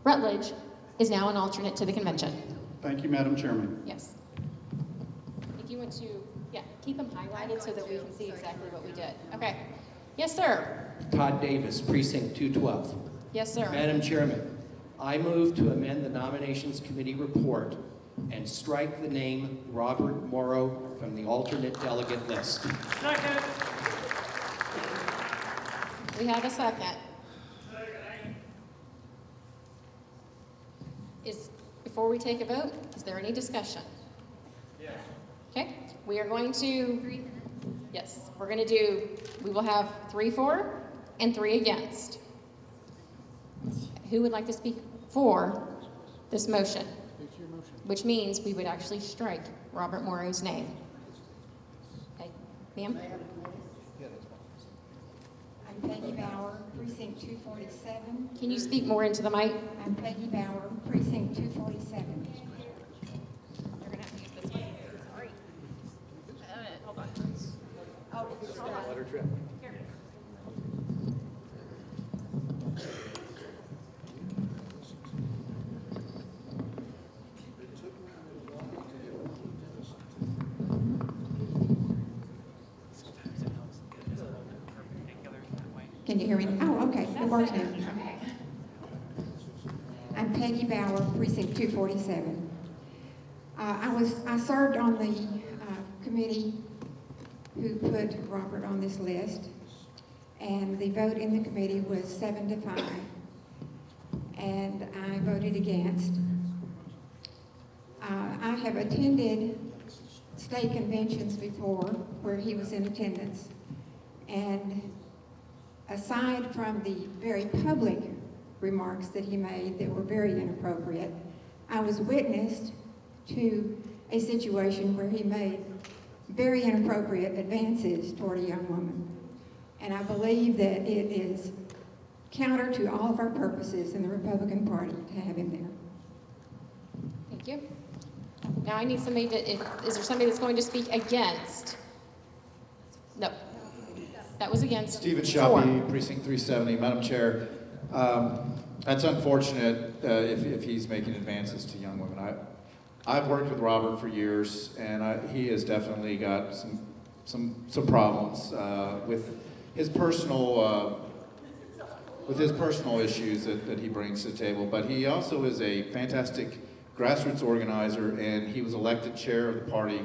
Rutledge is now an alternate to the convention. Thank you, Madam Chairman. Yes. If you want to, yeah, keep them highlighted so that we can see exactly what we did. Okay. Yes, sir. Todd Davis, Precinct 212. Yes, sir. Madam Chairman, I move to amend the Nominations Committee report and strike the name Robert Morrow from the alternate delegate list. Second. We have a second. Before we take a vote, is there any discussion? Yes. Okay, we are going to, yes, we're going to do, we will have 3 for and 3 against. Who would like to speak for this motion? Which means we would actually strike Robert Morrow's name. Okay, ma'am? I'm Peggy Bauer, Precinct 247. Can you speak more into the mic? I'm Peggy Bauer, Precinct 247. You're going to have to use this one. Sorry. Hold on. Oh, hold on. Let her trip. Here. Can you hear me? Oh, okay. It works now. Okay. I'm Peggy Bauer, Precinct 247. I served on the committee who put Robert on this list, and the vote in the committee was 7-5, and I voted against. I have attended state conventions before where he was in attendance, and aside from the very public remarks that he made that were very inappropriate, I was witness to a situation where he made very inappropriate advances toward a young woman. And I believe that it is counter to all of our purposes in the Republican Party to have him there. Thank you. Now I need somebody to, is there somebody that's going to speak against? No. That was against. Stephen Shoppy, Precinct 370. Madam Chair, that's unfortunate if he's making advances to young women. I've worked with Robert for years, and he has definitely got some problems with his personal issues that he brings to the table. But he also is a fantastic grassroots organizer, and he was elected chair of the party.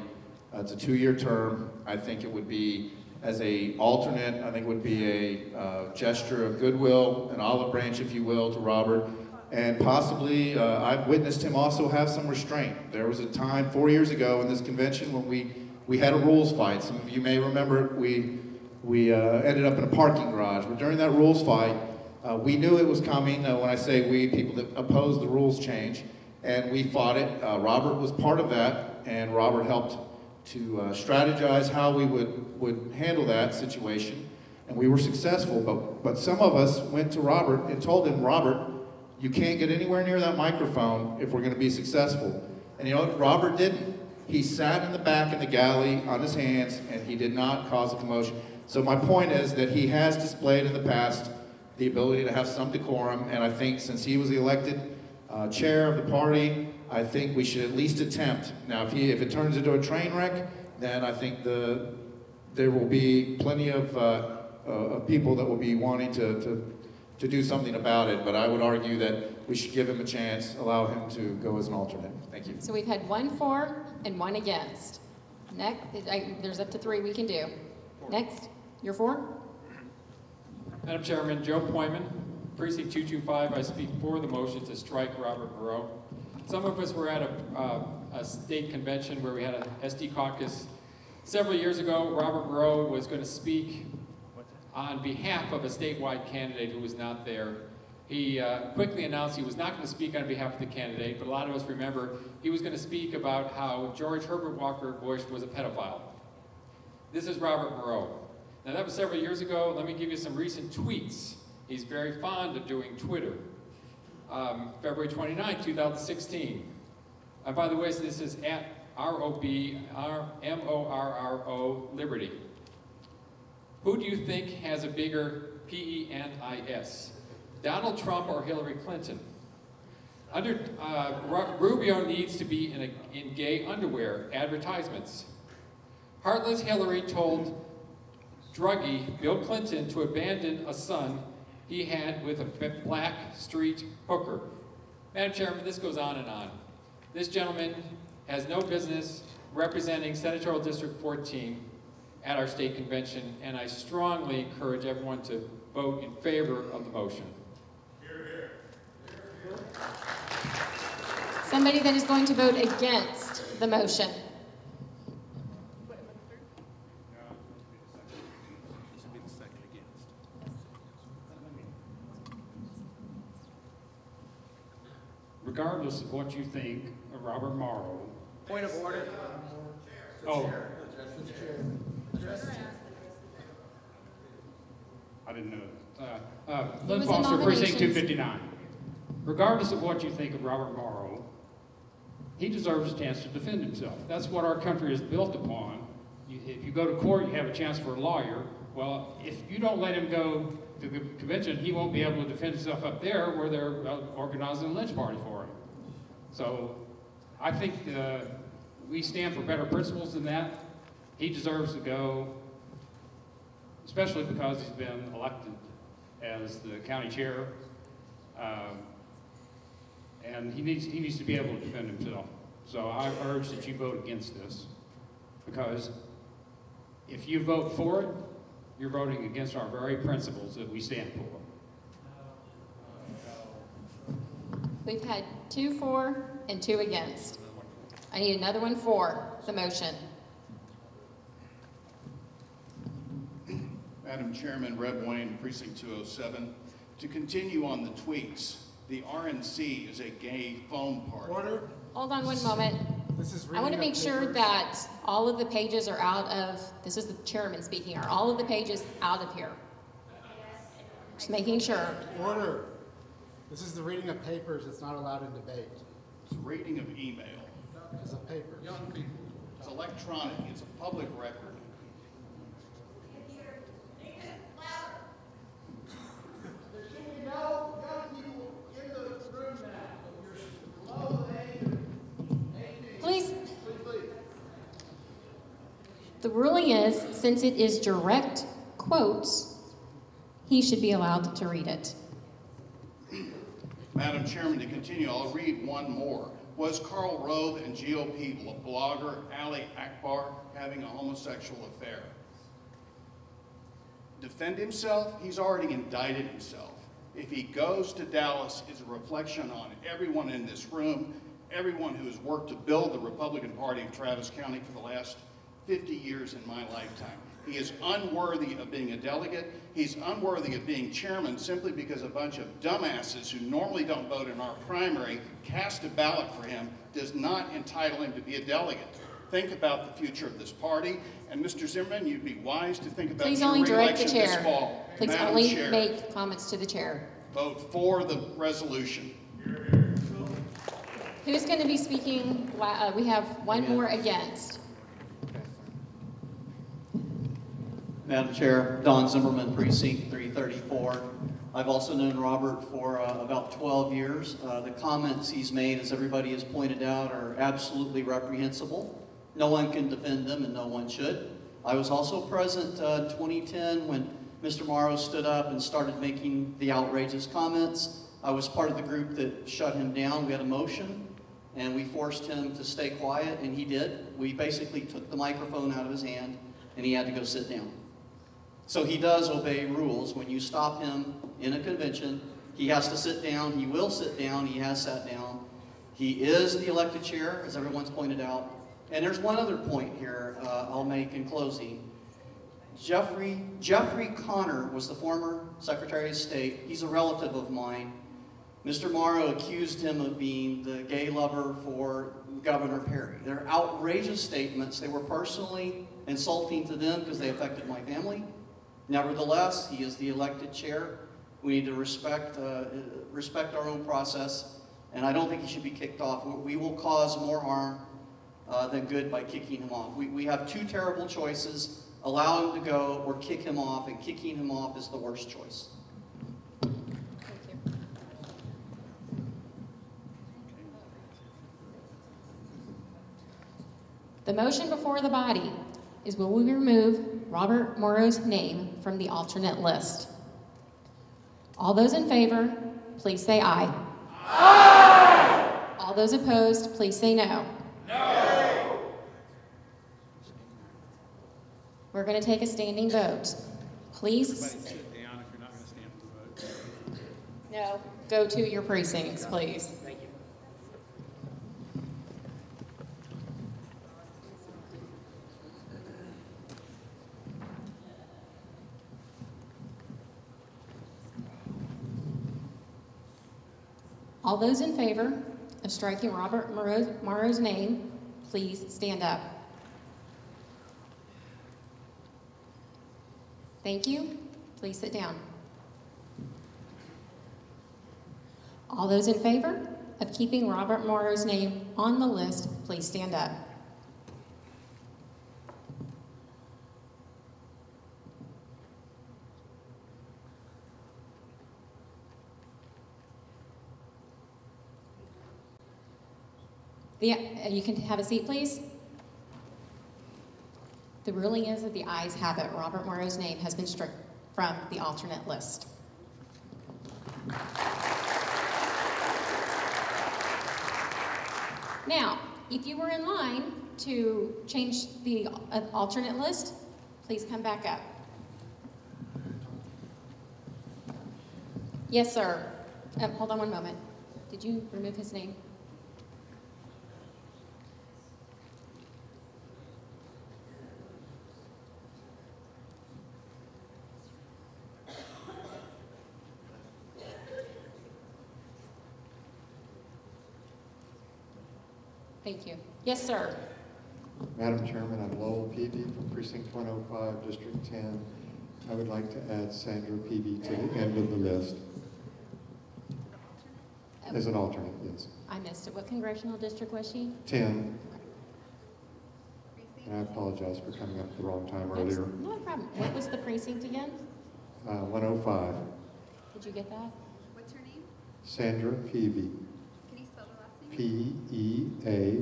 It's a 2-year term. I think it would be, as a alternate, I think it would be a gesture of goodwill, an olive branch, if you will, to Robert. And possibly, I've witnessed him also have some restraint. There was a time 4 years ago in this convention when we had a rules fight. Some of you may remember we ended up in a parking garage. But during that rules fight, we knew it was coming. When I say we, people that oppose the rules change. And we fought it. Robert was part of that, and Robert helped to strategize how we would handle that situation. And we were successful, but some of us went to Robert and told him, Robert, you can't get anywhere near that microphone if we're going to be successful. And you know what? Robert didn't. He sat in the back in the galley on his hands, and he did not cause a commotion. So my point is that he has displayed in the past the ability to have some decorum, and I think since he was the elected chair of the party, I think we should at least attempt. Now, if it turns into a train wreck, then I think there will be plenty of people that will be wanting to do something about it. But I would argue that we should give him a chance, allow him to go as an alternate. Thank you. So we've had 1 for and 1 against. Next, there's up to 3 we can do. Next, you're for? Madam Chairman, Joe Poyman, Precinct 225. I speak for the motion to strike Robert Moreau. Some of us were at a state convention where we had a SD caucus several years ago. Robert Moreau was going to speak on behalf of a statewide candidate who was not there. He quickly announced he was not going to speak on behalf of the candidate, but a lot of us remember he was going to speak about how George Herbert Walker Bush was a pedophile. This is Robert Moreau. Now that was several years ago. Let me give you some recent tweets. He's very fond of doing Twitter. February 29, 2016. And by the way, this is at ROBMORRO Liberty. Who do you think has a bigger PENIS? Donald Trump or Hillary Clinton? Rubio needs to be in gay underwear advertisements. Heartless Hillary told druggie Bill Clinton to abandon a son he had with a black street hooker. Madam Chairman, this goes on and on. This gentleman has no business representing Senatorial District 14 at our state convention, and I strongly encourage everyone to vote in favor of the motion. Somebody that is going to vote against the motion. Regardless of what you think of Robert Morrow. Point of order. Oh. Address the chair. I didn't know that. Lynn Foster, Precinct 259. Regardless of what you think of Robert Morrow, he deserves a chance to defend himself. That's what our country is built upon. If you go to court, you have a chance for a lawyer. Well, if you don't let him go to the convention, he won't be able to defend himself up there where they're organizing a lynch party for him. So I think we stand for better principles than that. He deserves to go, especially because he's been elected as the county chair. And he needs to be able to defend himself. So I urge that you vote against this, because if you vote for it, you're voting against our very principles that we stand for. We've had 2 for and 2 against. I need another one for the motion. Madam Chairman, Reb Wayne, Precinct 207. To continue on the tweets, the RNC is a gay foam party. Order. Hold on one moment. I want to make sure that all of the pages are out of, this is the chairman speaking, are all of the pages out of here? Just making sure. Order. This is the reading of papers. It's not allowed in debate. It's reading of email. It's of papers. Young people. It's electronic. It's a public record. Please. The ruling is, since it is direct quotes, he should be allowed to read it. Madam Chairman, to continue, I'll read one more. Was Karl Rove and GOP blogger Ali Akbar having a homosexual affair? Defend himself? He's already indicted himself. If he goes to Dallas, it's a reflection on everyone in this room, everyone who has worked to build the Republican Party of Travis County for the last 50 years in my lifetime. He is unworthy of being a delegate. He's unworthy of being chairman simply because a bunch of dumbasses who normally don't vote in our primary cast a ballot for him does not entitle him to be a delegate. Think about the future of this party. And Mr. Zimmerman, you'd be wise to think about Please your only direct the re-election this chair. fall. Please Madam only Chair, make comments to the chair. vote for the resolution. Who's going to be speaking? We have one more against. Madam Chair, Don Zimmerman, Precinct 334. I've also known Robert for about 12 years. The comments he's made, as everybody has pointed out, are absolutely reprehensible. No one can defend them, and no one should. I was also present in 2010 when Mr. Morrow stood up and started making the outrageous comments. I was part of the group that shut him down. We had a motion, and we forced him to stay quiet, and he did. We basically took the microphone out of his hand, and he had to go sit down. So he does obey rules. When you stop him in a convention, he has to sit down. He will sit down. He has sat down. He is the elected chair, as everyone's pointed out. And there's one other point here I'll make in closing. Jeffrey Connor was the former Secretary of State. He's a relative of mine. Mr. Morrow accused him of being the gay lover for Governor Perry. They're outrageous statements. They were personally insulting to them because they affected my family. Nevertheless, he is the elected chair. We need to respect our own process, and I don't think he should be kicked off. We will cause more harm than good by kicking him off. We have two terrible choices: allow him to go or kick him off, and kicking him off is the worst choice. The motion before the body is will we remove Robert Morrow's name from the alternate list? All those in favor, please say aye. Aye! All those opposed, please say no. No! We're going to take a standing vote. Please. Everybody sit down if you're not going to stand for the vote. No. Go to your precincts, please. Thank you. All those in favor of striking Robert Morrow's name, please stand up. Thank you. Please sit down. All those in favor of keeping Robert Morrow's name on the list, please stand up. You can have a seat, please. The ruling is that the ayes have it. Robert Morrow's name has been struck from the alternate list. Now, if you were in line to change the alternate list, please come back up. Yes, sir. Hold on one moment. Did you remove his name? Thank you. Yes, sir. Madam Chairman, I'm Lowell Peavy from Precinct 105, District 10. I would like to add Sandra Peavy to the end of the list. As an alternate, yes. I missed it. What congressional district was she? 10. And I apologize for coming up at the wrong time earlier. Not a problem. What was the precinct again? 105. Did you get that? What's her name? Sandra Peavy. Can you spell the last name? P-E-A-V-Y.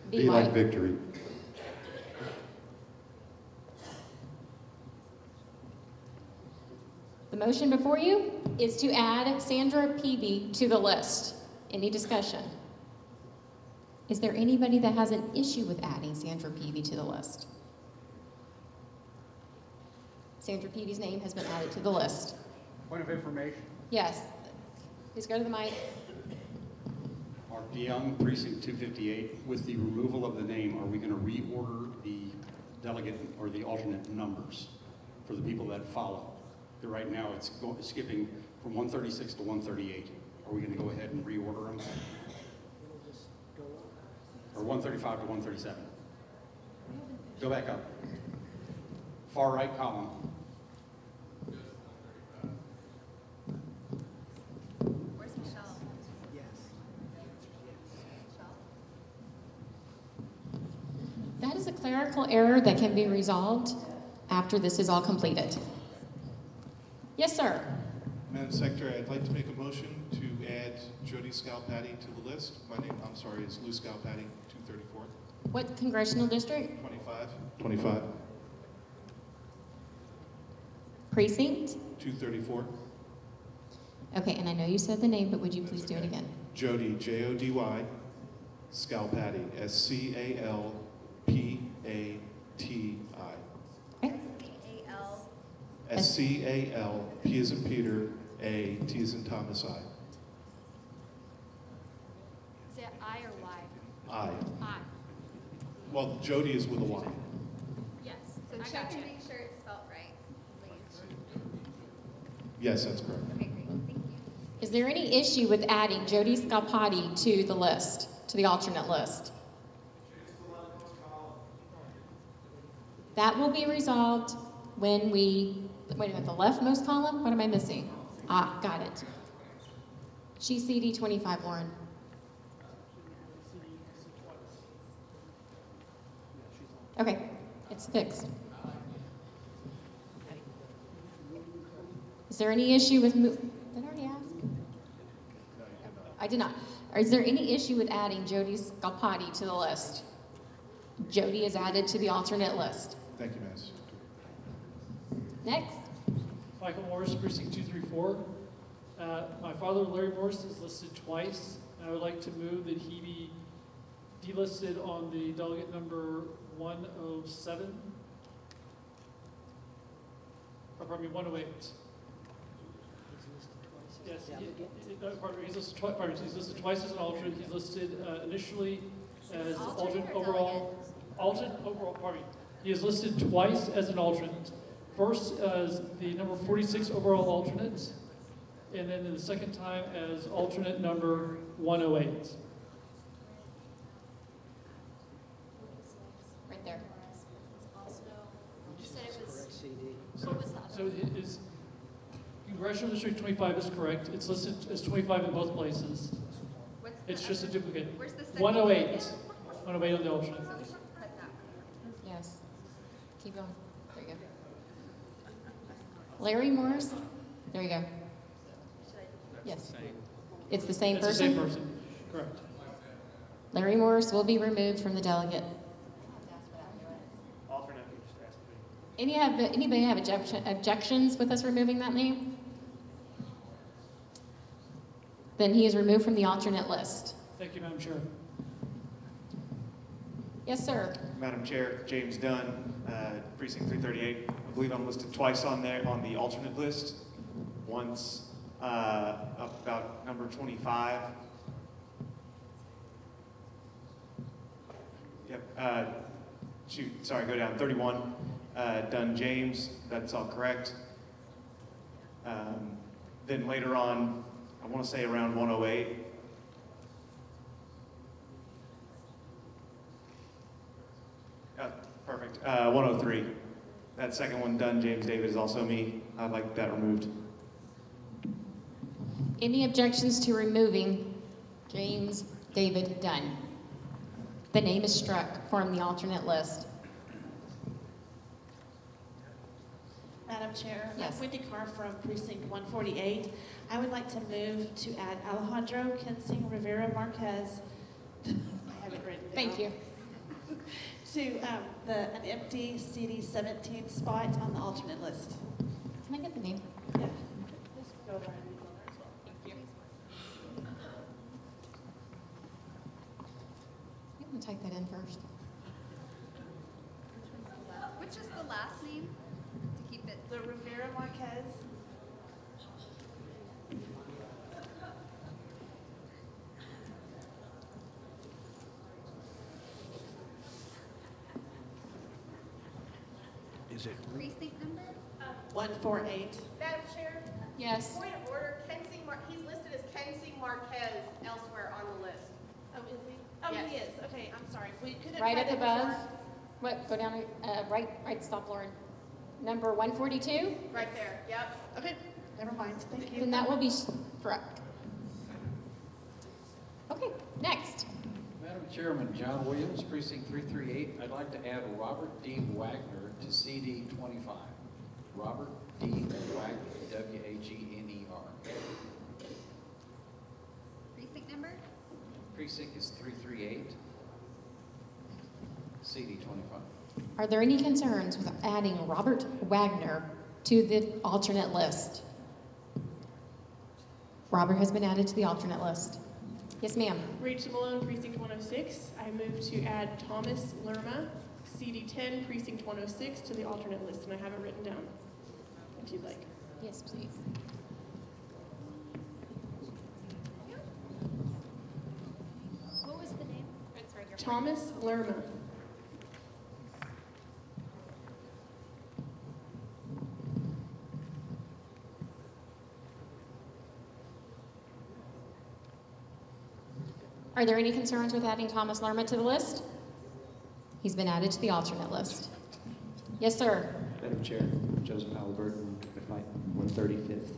B like victory. The motion before you is to add Sandra Peavy to the list. Any discussion? Is there anybody that has an issue with adding Sandra Peavy to the list? Sandra Peavy's name has been added to the list. Point of information. Yes. Please go to the mic. Mark DeYoung, Precinct 258. With the removal of the name, are we going to reorder the delegate or the alternate numbers for the people that follow? Right now, it's skipping from 136 to 138. Are we going to go ahead and reorder them? Or 135 to 137? Go back up. Far right column. Where's Michelle? That is a clerical error that can be resolved after this is all completed. Yes, sir. Madam Secretary, I'd like to make a motion to add Jody Scalpati to the list. My name, I'm sorry, is Lou Scalpati, 234. What congressional district? 25. 25. Precinct? 234. Okay, and I know you said the name, but would you please do it again? Jody, J-O-D-Y, Scalpati, S-C-A-L-P-A-T-I. S-C-A-L, P as in Peter, A, T as in Thomas, I. Is it I or Y? I. I. Well, Jody is with a Y. Yes. So I check got and you. make sure it's spelled right, please. Yes, that's correct. Okay, great. Thank you. Is there any issue with adding Jody Scalpati to the list, to the alternate list? That will be resolved when we, wait a minute, the leftmost column? What am I missing? Ah, got it. She's CD 25, Lauren. Okay, it's fixed. Is there any issue with did I already ask? I did not. Is there any issue with adding Jody Scalpati to the list? Jody is added to the alternate list. Thank you, Madam. Next. Michael Morris, Precinct 234. My father, Larry Morris, is listed twice. I would like to move that he be delisted on the delegate number 107. Or pardon me, 108. Yes, he's listed twice as an alternate. He's listed initially as alternate overall. Pardon me. He is listed twice as an alternate. First as the number 46 overall alternate, and then the second time as alternate number 108. Right there. You said it was, So, what was the other so one? it is, Congressional District 25 is correct. It's listed as 25 in both places. What's the It's just a duplicate. Where's the second 108. one? 108 on the alternate. So we should cut that one. Yes. Keep going. There you go. Larry Morris? There you go. Yes. It's the same It's the person? same person, correct. Larry Morris will be removed from the delegate. Alternate. Anybody have objections with us removing that name? Then he is removed from the alternate list. Thank you, Madam Chair. Yes, sir. Madam Chair, James Dunn, Precinct 338. I believe I'm listed twice on there on the alternate list. Once up about number 25. Yep. Go down 31. Dunn James, that's all correct. Then later on, I want to say around 108. Perfect. 103. That second one, Dunn James David, is also me. I'd like that removed. Any objections to removing James David Dunn? The name is struck from the alternate list. Madam Chair, Yes. I'm Wendy Carr from Precinct 148. I would like to move to add Alejandro Kensing Rivera Marquez. I have it written down. Thank you. To an empty CD 17 spot on the alternate list. Can I get the name? Yeah. Just go ahead and read that as well. Thank you. I'm going to type that in first. Which is the last name to keep it? The Rivera Marquez. Is it? Precinct number? 148. Madam Chair? Yes. Point of order, he's listed as Kensing Marquez elsewhere on the list. Oh, is he? Oh, Yes. he is. Okay, I'm sorry. We couldn't Right find up it above. before. What? Go down. Right. Stop, Lauren. Number 142. Right there, yep. Okay, never mind. Thank you. Then that will be struck. Okay. Next. Madam Chairman, John Williams, Precinct 338. I'd like to add Robert D. Wagner to CD 25. Robert D. Wagner, W-A-G-N-E-R. Precinct number? Precinct is 338. CD 25. Are there any concerns with adding Robert Wagner to the alternate list? Robert has been added to the alternate list. Yes, ma'am. Rachel Malone, Precinct 106. I move to add Thomas Lerma, CD 10, Precinct 106, to the alternate list, and I have it written down, if you'd like. Yes, please. What was the name? Thomas Lerma. Are there any concerns with adding Thomas Lerma to the list? He's been added to the alternate list. Yes, sir. Madam Chair, Joseph Halliburton, 135th.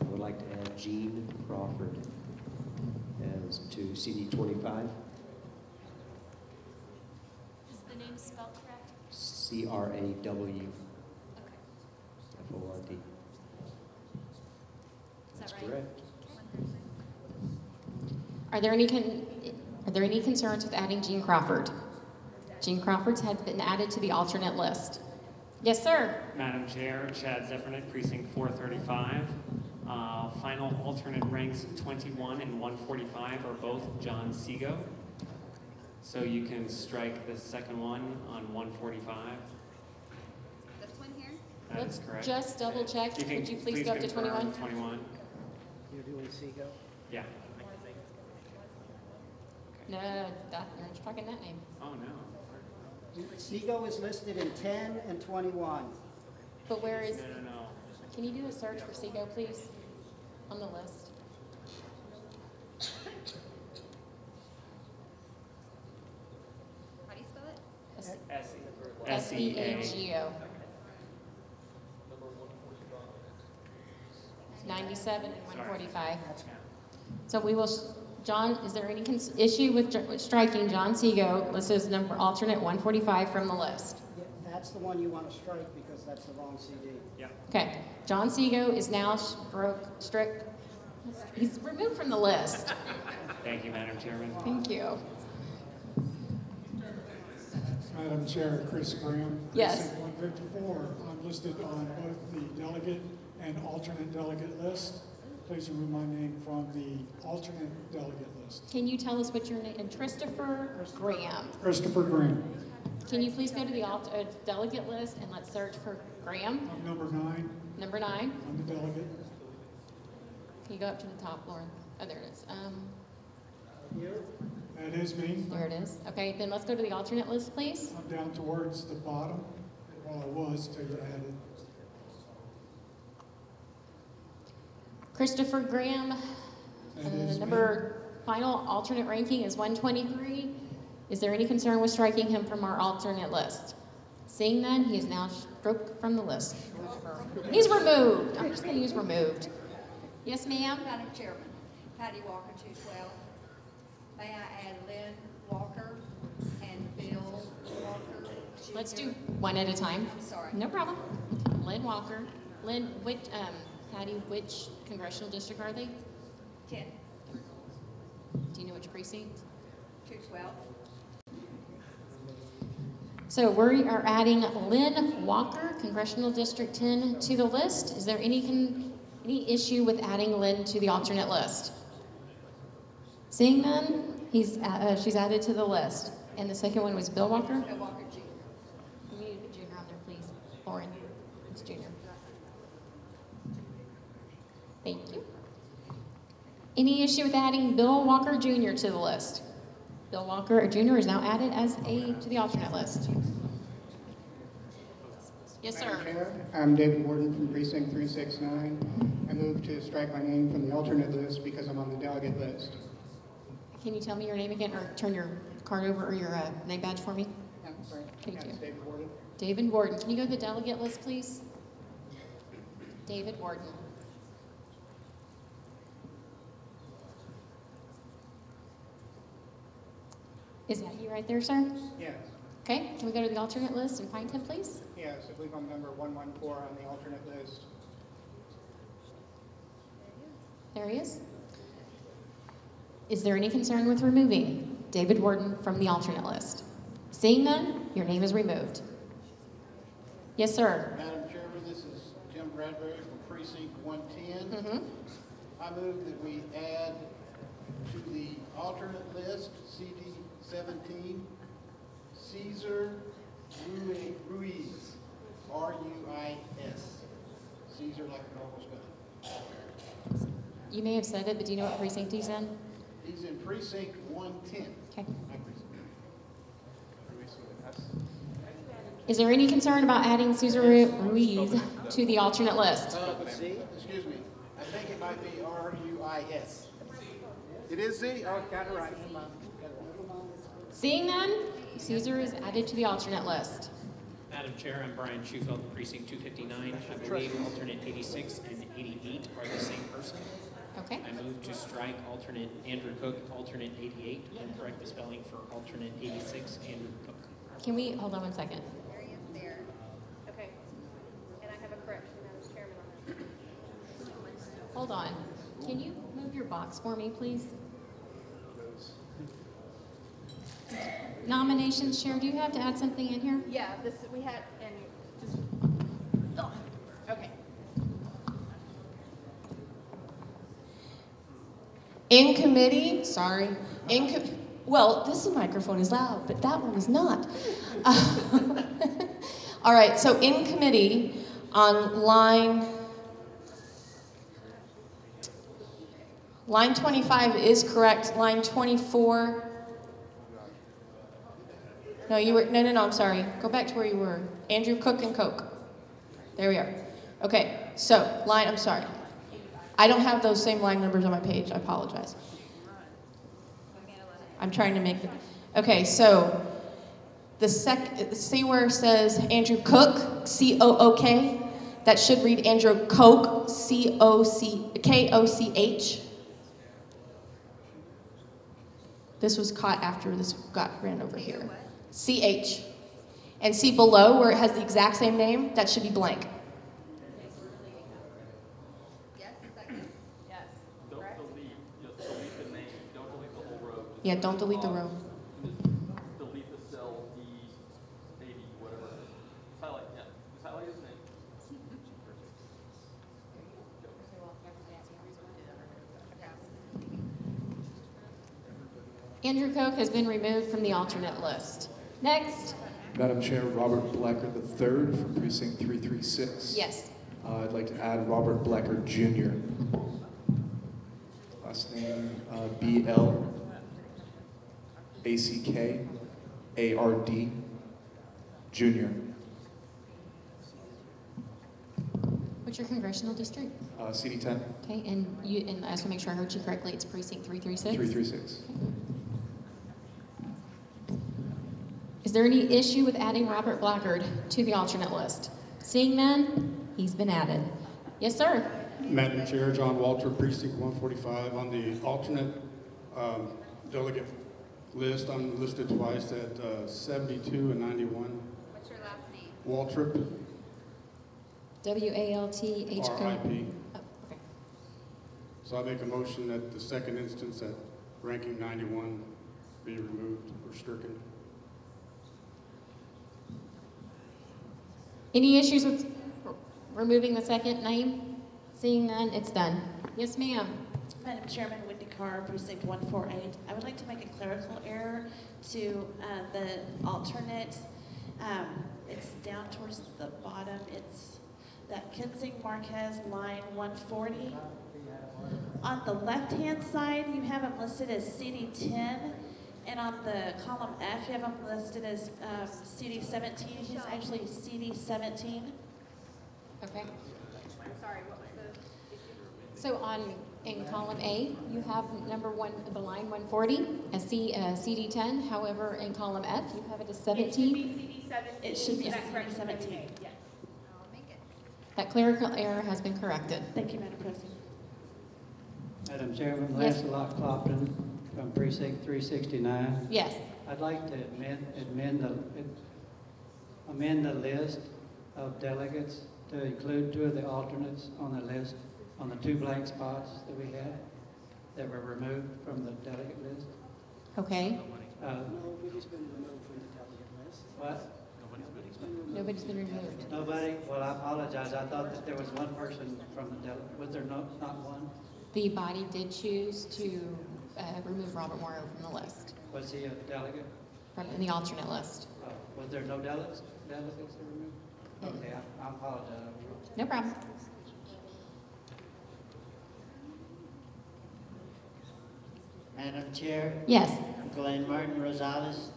I would like to add Gene Crawford as to CD 25. Is the name spelled correct? C-R-A-W. F-O-R-D. Is that That's right? correct. Are there any concerns with adding Gene Crawford? Gene Crawford's had been added to the alternate list. Yes, sir. Madam Chair, Chad Zephyrin, Precinct 435. Final alternate ranks 21 and 145 are both John Seago. So you can strike the second one on 145. This one here? That is correct. Just double check. Would you please go up to confirm 21? 21. You're doing Seago? Yeah. No, you're striking that name. Oh, no. Seago is listed in 10 and 21. But where is? No. Can you do a search for Seago, please, on the list? How do you spell it? S-E-A-G-O. 97 and 145. So we will, John, is there any issue with striking John Seago, listed as number alternate 145 from the list? Yeah, that's the one you want to strike because that's the wrong CD. Yeah. Okay, John Seago is now strict. He's removed from the list. Thank you, Madam Chairman. Thank you. Madam Chair, Chris Graham. Yes. Precinct 154. I'm listed on both the delegate and alternate delegate list. Please remove my name from the alternate delegate list. Can you tell us what your name, and Christopher Graham? Christopher Graham. Can you please go to the delegate list and let's search for Graham? I'm number 9. Number 9. I'm the delegate. Can you go up to the top, Lauren? Oh, there it is. That is me. There it is. Okay, then let's go to the alternate list, please. I'm down towards the bottom. Well, I was till you added. Christopher Graham, That is number final alternate ranking is 123. Is there any concern with striking him from our alternate list? Seeing none, he is now struck from the list. He's removed. I'm just going to use removed. Yes, ma'am? Madam Chairman, Patty Walker, 212. May I add Lynn Walker and Bill Walker? Let's do one at a time. I'm sorry. No problem. Lynn Walker. Lynn, Patty, which congressional district are they? 10. Do you know which precinct? 212. So we are adding Lynn Walker, Congressional District 10, to the list. Is there any issue with adding Lynn to the alternate list? Seeing none, she's added to the list. And the second one was Bill Walker? Bill Walker, Jr. Can you put Junior on there, please? Lauren, it's Junior. Thank you. Any issue with adding Bill Walker Jr. to the list? Bill Walker Jr. is now added as to the alternate list. Yes, sir. Madam Chair, I'm David Warden from Precinct 369. I move to strike my name from the alternate list because I'm on the delegate list. Can you tell me your name again, or turn your card over, or your name badge for me? Yeah, sorry. Thank you. David Warden. David Warden. Can you go to the delegate list, please? David Warden. Is that you right there, sir? Yes. Okay, can we go to the alternate list and find him, please? Yes, I believe I'm number 114 on the alternate list. There he is. Is there any concern with removing David Warden from the alternate list? Seeing none, your name is removed. Yes, sir. Madam Chairman, this is Tim Bradbury from Precinct 110. Mm-hmm. I move that we add to the alternate list, CD 17, Caesar Ruiz, R-U-I-S. Caesar like a normal spelling. You may have said it, but do you know what precinct he's in? He's in Precinct 110. Okay. Is there any concern about adding Caesar Ruiz to the alternate list? Excuse me. I think it might be R-U-I-S. It is Z? Oh, got it right. Seeing none, Caesar is added to the alternate list. Madam Chair, I'm Brian Schufeld, Precinct 259. I believe alternate 86 and 88 are the same person. Okay. I move to strike alternate Andrew Cook, alternate 88, and correct the spelling for alternate 86, Andrew Cook. Can we, hold on one second. There he is there. Okay. And I have a correction, Madam Chairman, on that. Hold on. Can you move your box for me, please? Nominations, Chair, do you have to add something in here? Yeah, this, we had, and just, oh, okay. In committee, sorry, well, this microphone is loud, but that one is not. All right, so in committee on line 25 is correct. Line 24. No, I'm sorry. Go back to where you were. Andrew Cook and Coke. There we are. Okay, so I'm sorry. I don't have those same line numbers on my page. I apologize. I'm trying to make it. Okay, so see where it says Andrew Cook, C-O-O-K? That should read Andrew Koch, K-O-C-H. This was caught after this got ran over here. C-H. And see below where it has the exact same name? That should be blank. Yeah, don't delete the row. Delete the cell D80, whatever. Just highlight, yeah. Just highlight his name. Andrew Koch has been removed from the alternate list. Next. Madam Chair, Robert Blacker III from Precinct 336. Yes. I'd like to add Robert Blacker Jr. Last name B-L-A-C-K-A-R-D Jr. What's your congressional district? CD10. Okay, and I just want to make sure I heard you correctly. It's precinct 336? 336. Is there any issue with adding Robert Blackard to the alternate list? Seeing none, he's been added. Yes, sir. Madam Chair, John Walter, Precinct 145. On the alternate delegate list, I'm listed twice at 72 and 91. What's your last name? Waltrip. W-A-L-T-H-O. R-I-P. Oh, okay. So I make a motion that the second instance at ranking 91 be removed or stricken. Any issues with removing the second name? Seeing none, it's done. Yes, ma'am. Madam Chairman, Wendy Carr, Precinct 148. I would like to make a clerical error to the alternate. It's down towards the bottom. It's that Kensing Marquez line 140. On the left-hand side, you have him listed as CD10. And on the column F, you have him listed as CD17. He's actually CD17. Okay. I'm sorry, what was the issue? So in column A, you have number one, the line 140 as CD10. However, in column F, you have it as 17. It should be Is that correct? 17. Yes. That clerical error has been corrected. Thank you, Madam President. Madam Chairman, Yes. Lancelot Clopton from Precinct 369. Yes. I'd like to amend the list of delegates to include two of the alternates on the list, on the two blank spots that we had that were removed from the delegate list. Okay. Nobody's been removed from the delegate list. What? Nobody's been removed. Nobody? Well, I apologize. I thought that there was one person from the delegate. Was there not one? The body did choose to remove Robert Morrow from the list, Was he a delegate? from the alternate list. Was there no delegates removed? Okay, I apologize. No problem. Madam Chair? Yes. Glenn Martin Rosales,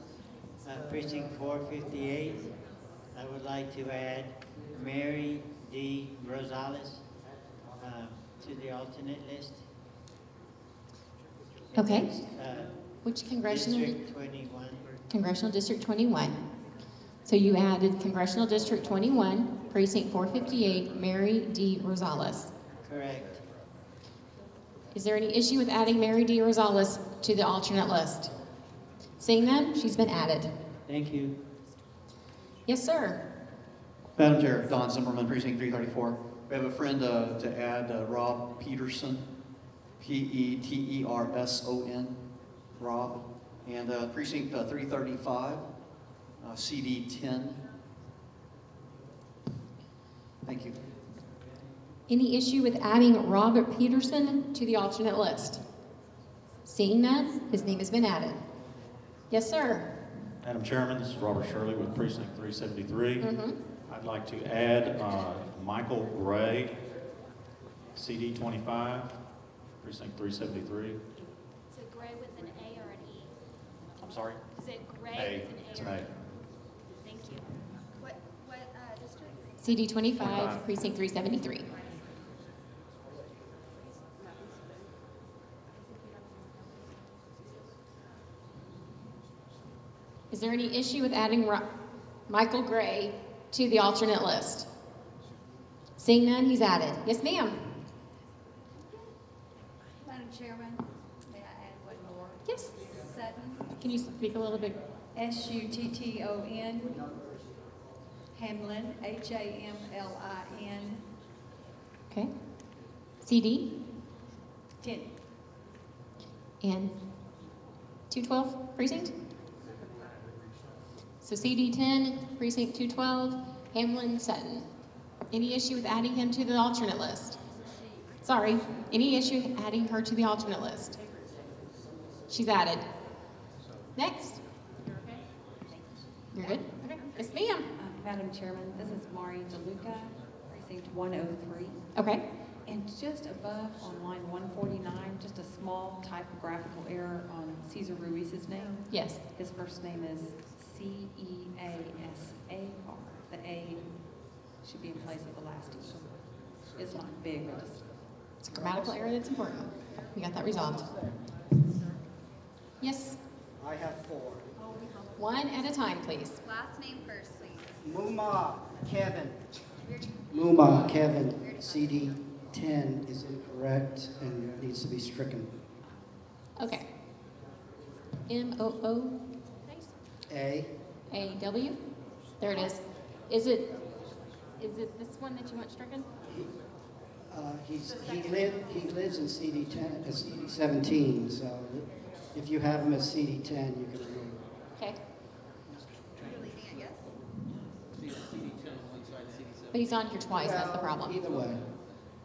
Precinct 458. I would like to add Mary D. Rosales to the alternate list. Okay. That's, Which congressional? District 21. Congressional District 21. So you added Congressional District 21, Precinct 458, Mary D. Rosales. Correct. Is there any issue with adding Mary D. Rosales to the alternate list? Seeing none, she's been added. Thank you. Yes, sir. Madam Chair, Don Zimmerman, Precinct 334. We have a friend to add, Rob Peterson, P-E-T-E-R-S-O-N, Rob, And precinct 335, CD 10. Thank you. Any issue with adding Robert Peterson to the alternate list? Seeing none, his name has been added. Yes, sir. Madam Chairman, this is Robert Shirley with Precinct 373. Mm-hmm. I'd like to add Michael Gray, CD 25, Precinct 373. Is it Gray with an A or an E? I'm sorry? Is it Gray A. with an A It's or an an A. E? Thank you. What district? CD 25, 25. precinct 373. Is there any issue with adding Michael Gray to the alternate list? Seeing none, he's added. Yes, ma'am. Madam Chairman, may I add one more? Yes. Sutton, Can you speak a little bit? Sutton. Hamlin, Hamlin. Okay. CD 10. and 212 precinct? So CD 10, precinct 212, Hamlin Sutton. Any issue with adding him to the alternate list? Sorry, any issue with adding her to the alternate list? She's added. Next. You're good? Okay. Yes, ma'am. Madam Chairman, this is Mari DeLuca, precinct 103. Okay. And just above on line 149, just a small typographical error on Cesar Ruiz's name. Yes. His first name is Ceasar. The A should be in place of the last E. It's not big, but It's a grammatical error that's important. We got that resolved. Yes. I have 4. One at a time, please. Last name first, please. Muma Kevin. Muma Kevin, CD 10 is incorrect and needs to be stricken. Okay. M-O-O A. A-W. There it is. Is it this one that you want stricken? He lives in CD 10, CD 17, so if you have him as CD 10, you can remove him. Okay. You're leaving it, yes? But he's on here twice, that's the problem. Either way.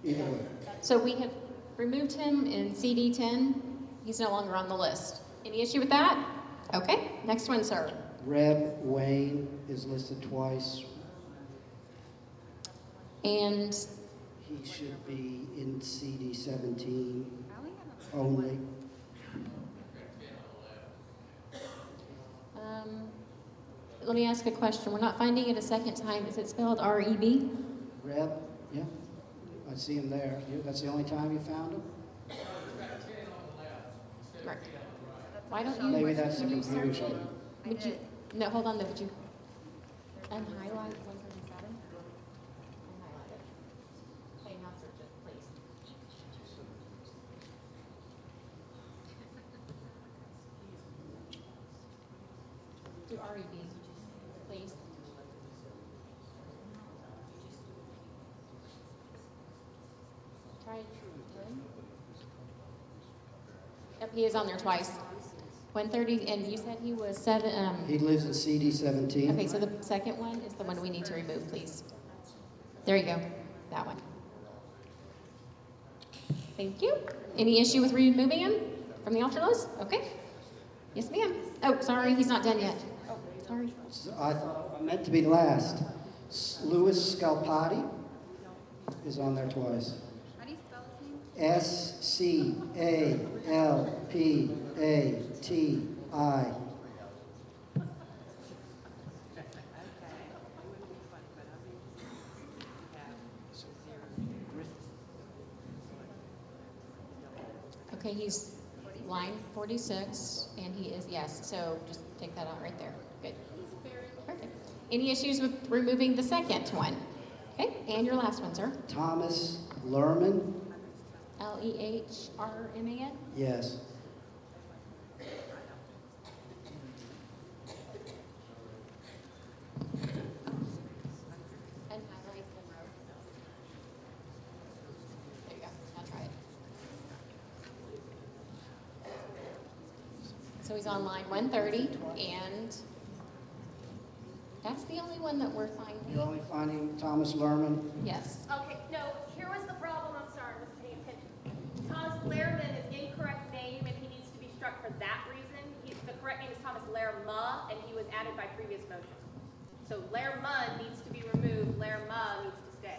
Either way. So we have removed him in CD 10. He's no longer on the list. Any issue with that? Okay. Next one, sir. Reb Wayne is listed twice. And he should be in CD 17 only. Let me ask a question. We're not finding it a second time. Is it spelled R-E-B? Reb, yeah. I see him there. That's the only time you found him? Right. Why don't you? Maybe that's the can you search confusion. it? Would you? No, hold on. Though, would you unhighlight 137? Unhighlight it. Okay, now search it, please. Do REB, please. Try it. Yep, he is on there twice. 130, and you said he was 7. He lives in CD 17. Okay, so the second one is the one we need to remove, please. There you go, that one. Thank you. Any issue with removing him from the alternate list? Okay. Yes, ma'am. Oh, sorry, he's not done yet. Oh, sorry. I meant to be last. Louis Scalpati is on there twice. How do you spell his name? Scalpati. Okay, he's line 46, and he is, yes, so just take that out right there. Good. Perfect. Any issues with removing the second one? Okay, and your last one, sir. Thomas Lerman. L-E-H-R-M-A-N? Yes. And highlight the row. There you go. Now try it. So So he's on line 130, and that's the only one that we're finding. You're only finding Thomas Lerman? Yes. Okay, no, here was the problem, I'm sorry, I wasn't paying attention. Thomas Lehrman is incorrect name, and he needs to be struck for that reason. The correct name is Thomas Lerma, and he was added by previous motion. So Lerma needs to be removed, Lerma needs to stay.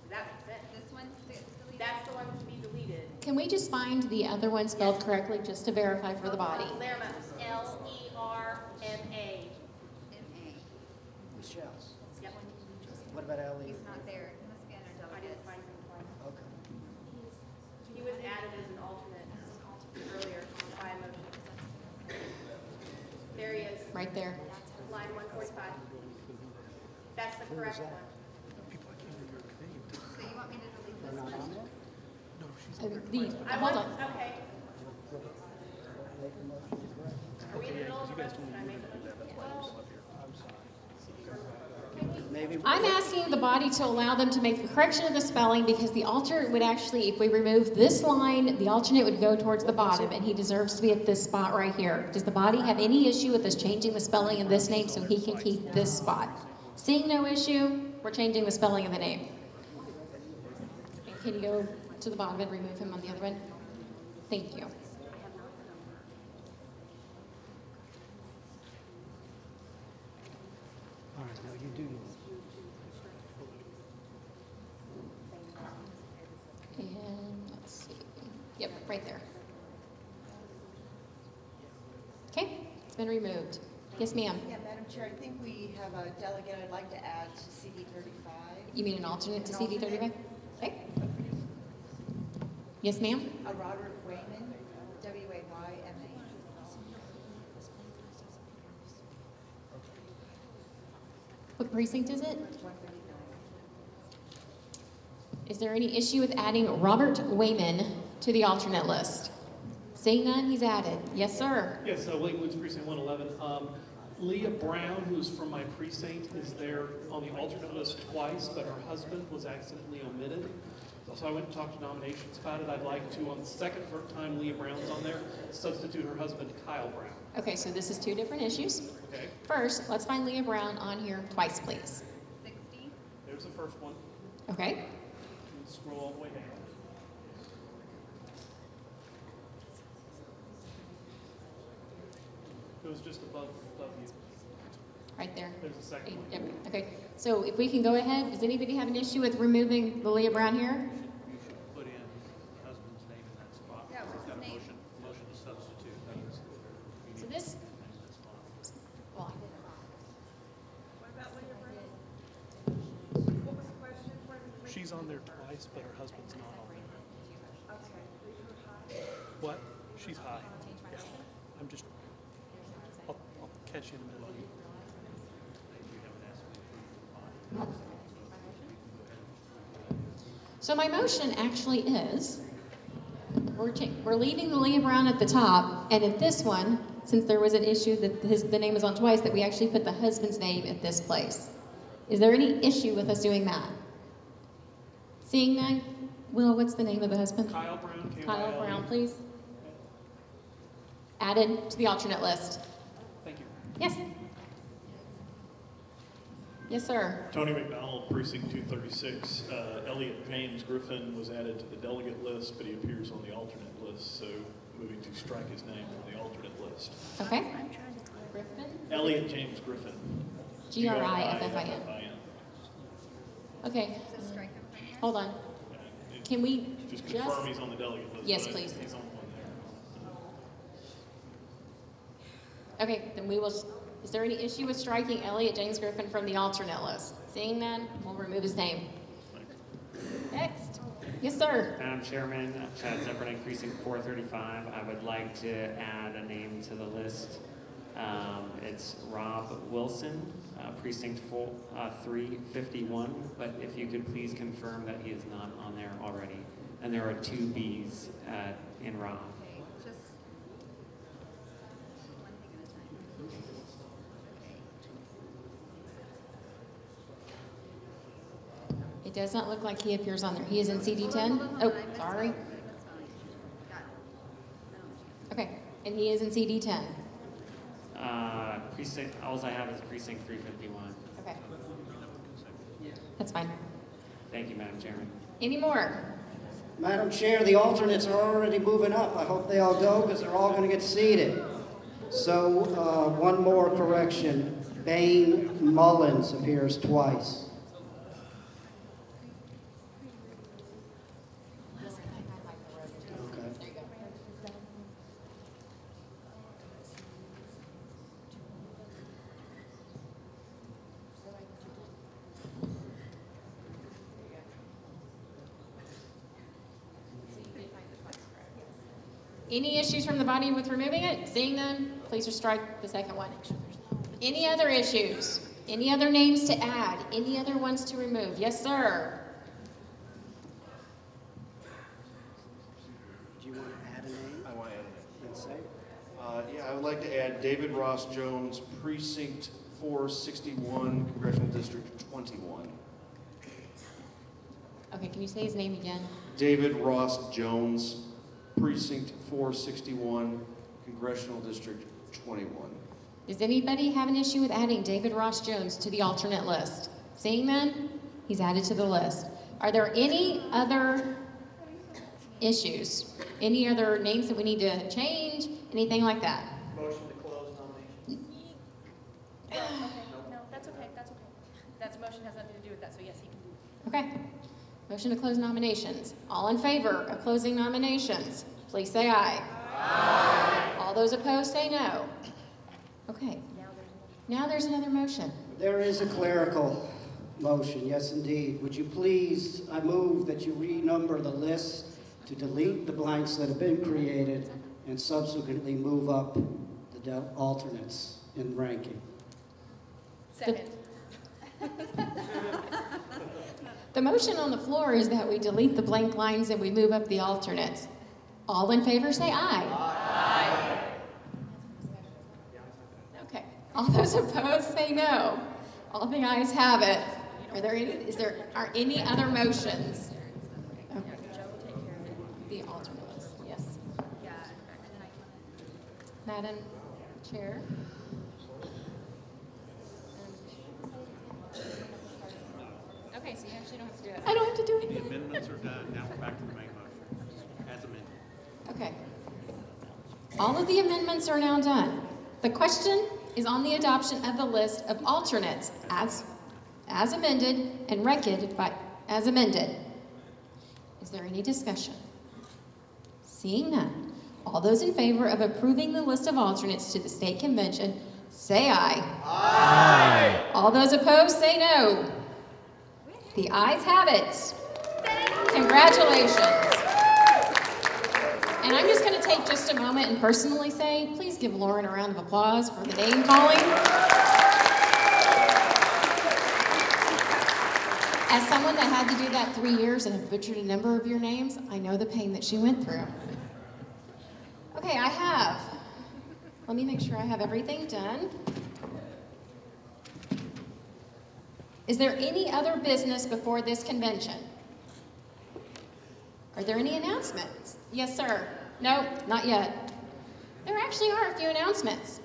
Does that make sense? This one gets deleted. That's the one to be deleted. Can we just find the other one spelled correctly just to verify for the body? Lerma, L-E-R-M-A. M-A. Michelle. Yep. What about Ellie? He's not there. He must be under I delegates. didn't find him twice. Okay. He was added as an alternate earlier by a motion. There he is. Right there. Line 145. That's the correct one. So you want me to delete They're this not one? on there? Hold on. Okay. Are we in the middle of the motion? Can I make the motion? Maybe. I'm asking the body to allow them to make the correction of the spelling because the alternate would actually, if we remove this line, the alternate would go towards the bottom, and he deserves to be at this spot right here. Does the body have any issue with us changing the spelling of this name so he can keep this spot? Seeing no issue, we're changing the spelling of the name. And can you go to the bottom and remove him on the other one? Thank you. All right, now you do. And let's see. Yep, right there. Okay, it's been removed. Yes, ma'am. Yeah, Madam Chair, I think we have a delegate I'd like to add to CD 35. You mean an alternate to An CD 35? Okay. Yes, ma'am. Roderick Wayman, W-A-Y-M-A. What precinct is it? 139. Is there any issue with adding Robert Wayman to the alternate list? Seeing none, he's added. Yes, sir. Yes, William Woods, Precinct 111. Leah Brown, who's from my precinct, is there on the alternate list twice, but her husband was accidentally omitted. So I went and talked to nominations about it. I'd like to, on the second time Leah Brown's on there, substitute her husband, Kyle Brown. Okay, so this is two different issues. Okay. First, let's find Leah Brown on here twice, please. 60. There's the first one. Okay. Scroll all the way down. It was just above you. Right there. There's a second one. Yep. Okay, so if we can go ahead, does anybody have an issue with removing the Leah Brown here? You should put in husband's name in that spot. Yeah, what's his name? Motion to substitute. So this, well, What about Leah Brown? What was the question? She's on there twice, but her husband's not on there. Okay, leave her high. What? She's high. Yeah. I'm just, I'll catch you in a minute. so my motion actually is, we're leaving the Leah Brown at the top, and at this one, since there was an issue that the name is on twice, that we actually put the husband's name at this place. Is there any issue with us doing that? Seeing none, Will, what's the name of the husband? Kyle Brown. Kyle Brown, please. Added to the alternate list. Thank you. Yes. Yes, sir. Tony McDonald, Precinct 236. Elliot James Griffin was added to the delegate list, but he appears on the alternate list, so moving to strike his name from the alternate list. Okay. Griffin? Elliot James Griffin. Griffin. Okay. Hold on. Can we Just confirm he's on the delegate list. Yes, but please. He's on one there. Okay, then we will, is there any issue with striking Elliot James Griffin from the alternate list? Seeing none, we'll remove his name. Next. Yes, sir. Madam Chairman, Chad Zeppernick, Precinct 435. I would like to add a name to the list. It's Rob Wilson, Precinct 351. But if you could please confirm that he is not on there already. And there are 2 Bs in Rob. Okay, just one thing at a time. Okay. It does not look like he appears on there. He is in CD10. Hold on, Oh, I missed sorry. it. That's fine. Got it. Okay, and he is in CD10. precinct, all I have is precinct 351. Okay. That's fine. Thank you, Madam Chairman. Any more? Madam Chair, the alternates are already moving up. I hope they all go because they're all going to get seated. So one more correction. Bain Mullins appears twice. Any issues from the body with removing it? Seeing none, please strike the second one. Any other issues? Any other names to add? Any other ones to remove? Yes, sir. Do you want to add a name? I want to add a name. Let's say. Yeah, I would like to add David Ross Jones, Precinct 461, Congressional District 21. Okay, can you say his name again? David Ross Jones, Precinct 461, Congressional District 21. Does anybody have an issue with adding David Ross Jones to the alternate list? Seeing none, he's added to the list. Are there any other issues? Any other names that we need to change? Anything like that? Motion to close nominations. No, that's okay, that's okay. That motion has nothing to do with that, so yes, he can do it. Okay. Motion to close nominations. All in favor of closing nominations, please say aye. Aye. All those opposed say no. Okay. Now there's another motion. There is a clerical motion, yes indeed. Would you please, I move that you renumber the list to delete the blanks that have been created and subsequently move up the alternates in ranking. Second. The motion on the floor is that we delete the blank lines and we move up the alternates. All in favor say aye. Aye. Okay. All those opposed say no. All the ayes have it. Are there any other motions? Okay. The alternates, yes. Madam Chair. Okay, so you actually don't have to do it. I don't have to do it. The amendments are done. Now we're back to the main motion, as amended. Okay. All of the amendments are now done. The question is on the adoption of the list of alternates as amended and reckoned by as amended. Is there any discussion? Seeing none, all those in favor of approving the list of alternates to the state convention, say aye. Aye. All those opposed, say no. The ayes have it. Congratulations. And I'm just going to take just a moment and personally say, please give Lauren a round of applause for the name calling. As someone that had to do that 3 years and have butchered a number of your names, I know the pain that she went through. Okay, let me make sure I have everything done. Is there any other business before this convention? Are there any announcements? Yes, sir. No, not yet. There actually are a few announcements.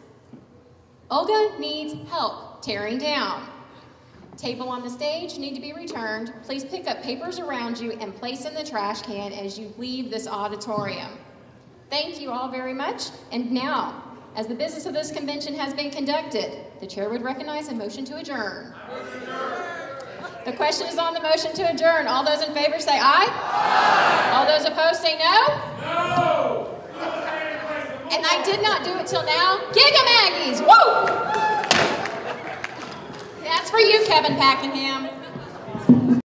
Olga needs help tearing down. Table on the stage need to be returned. Please pick up papers around you and place in the trash can as you leave this auditorium. Thank you all very much. And now, as the business of this convention has been conducted, the chair would recognize a motion to adjourn. The question is on the motion to adjourn. All those in favor say aye. Aye. All those opposed say no. No. And I did not do it till now. Giga Maggies, woo! That's for you, Kevin Packenham.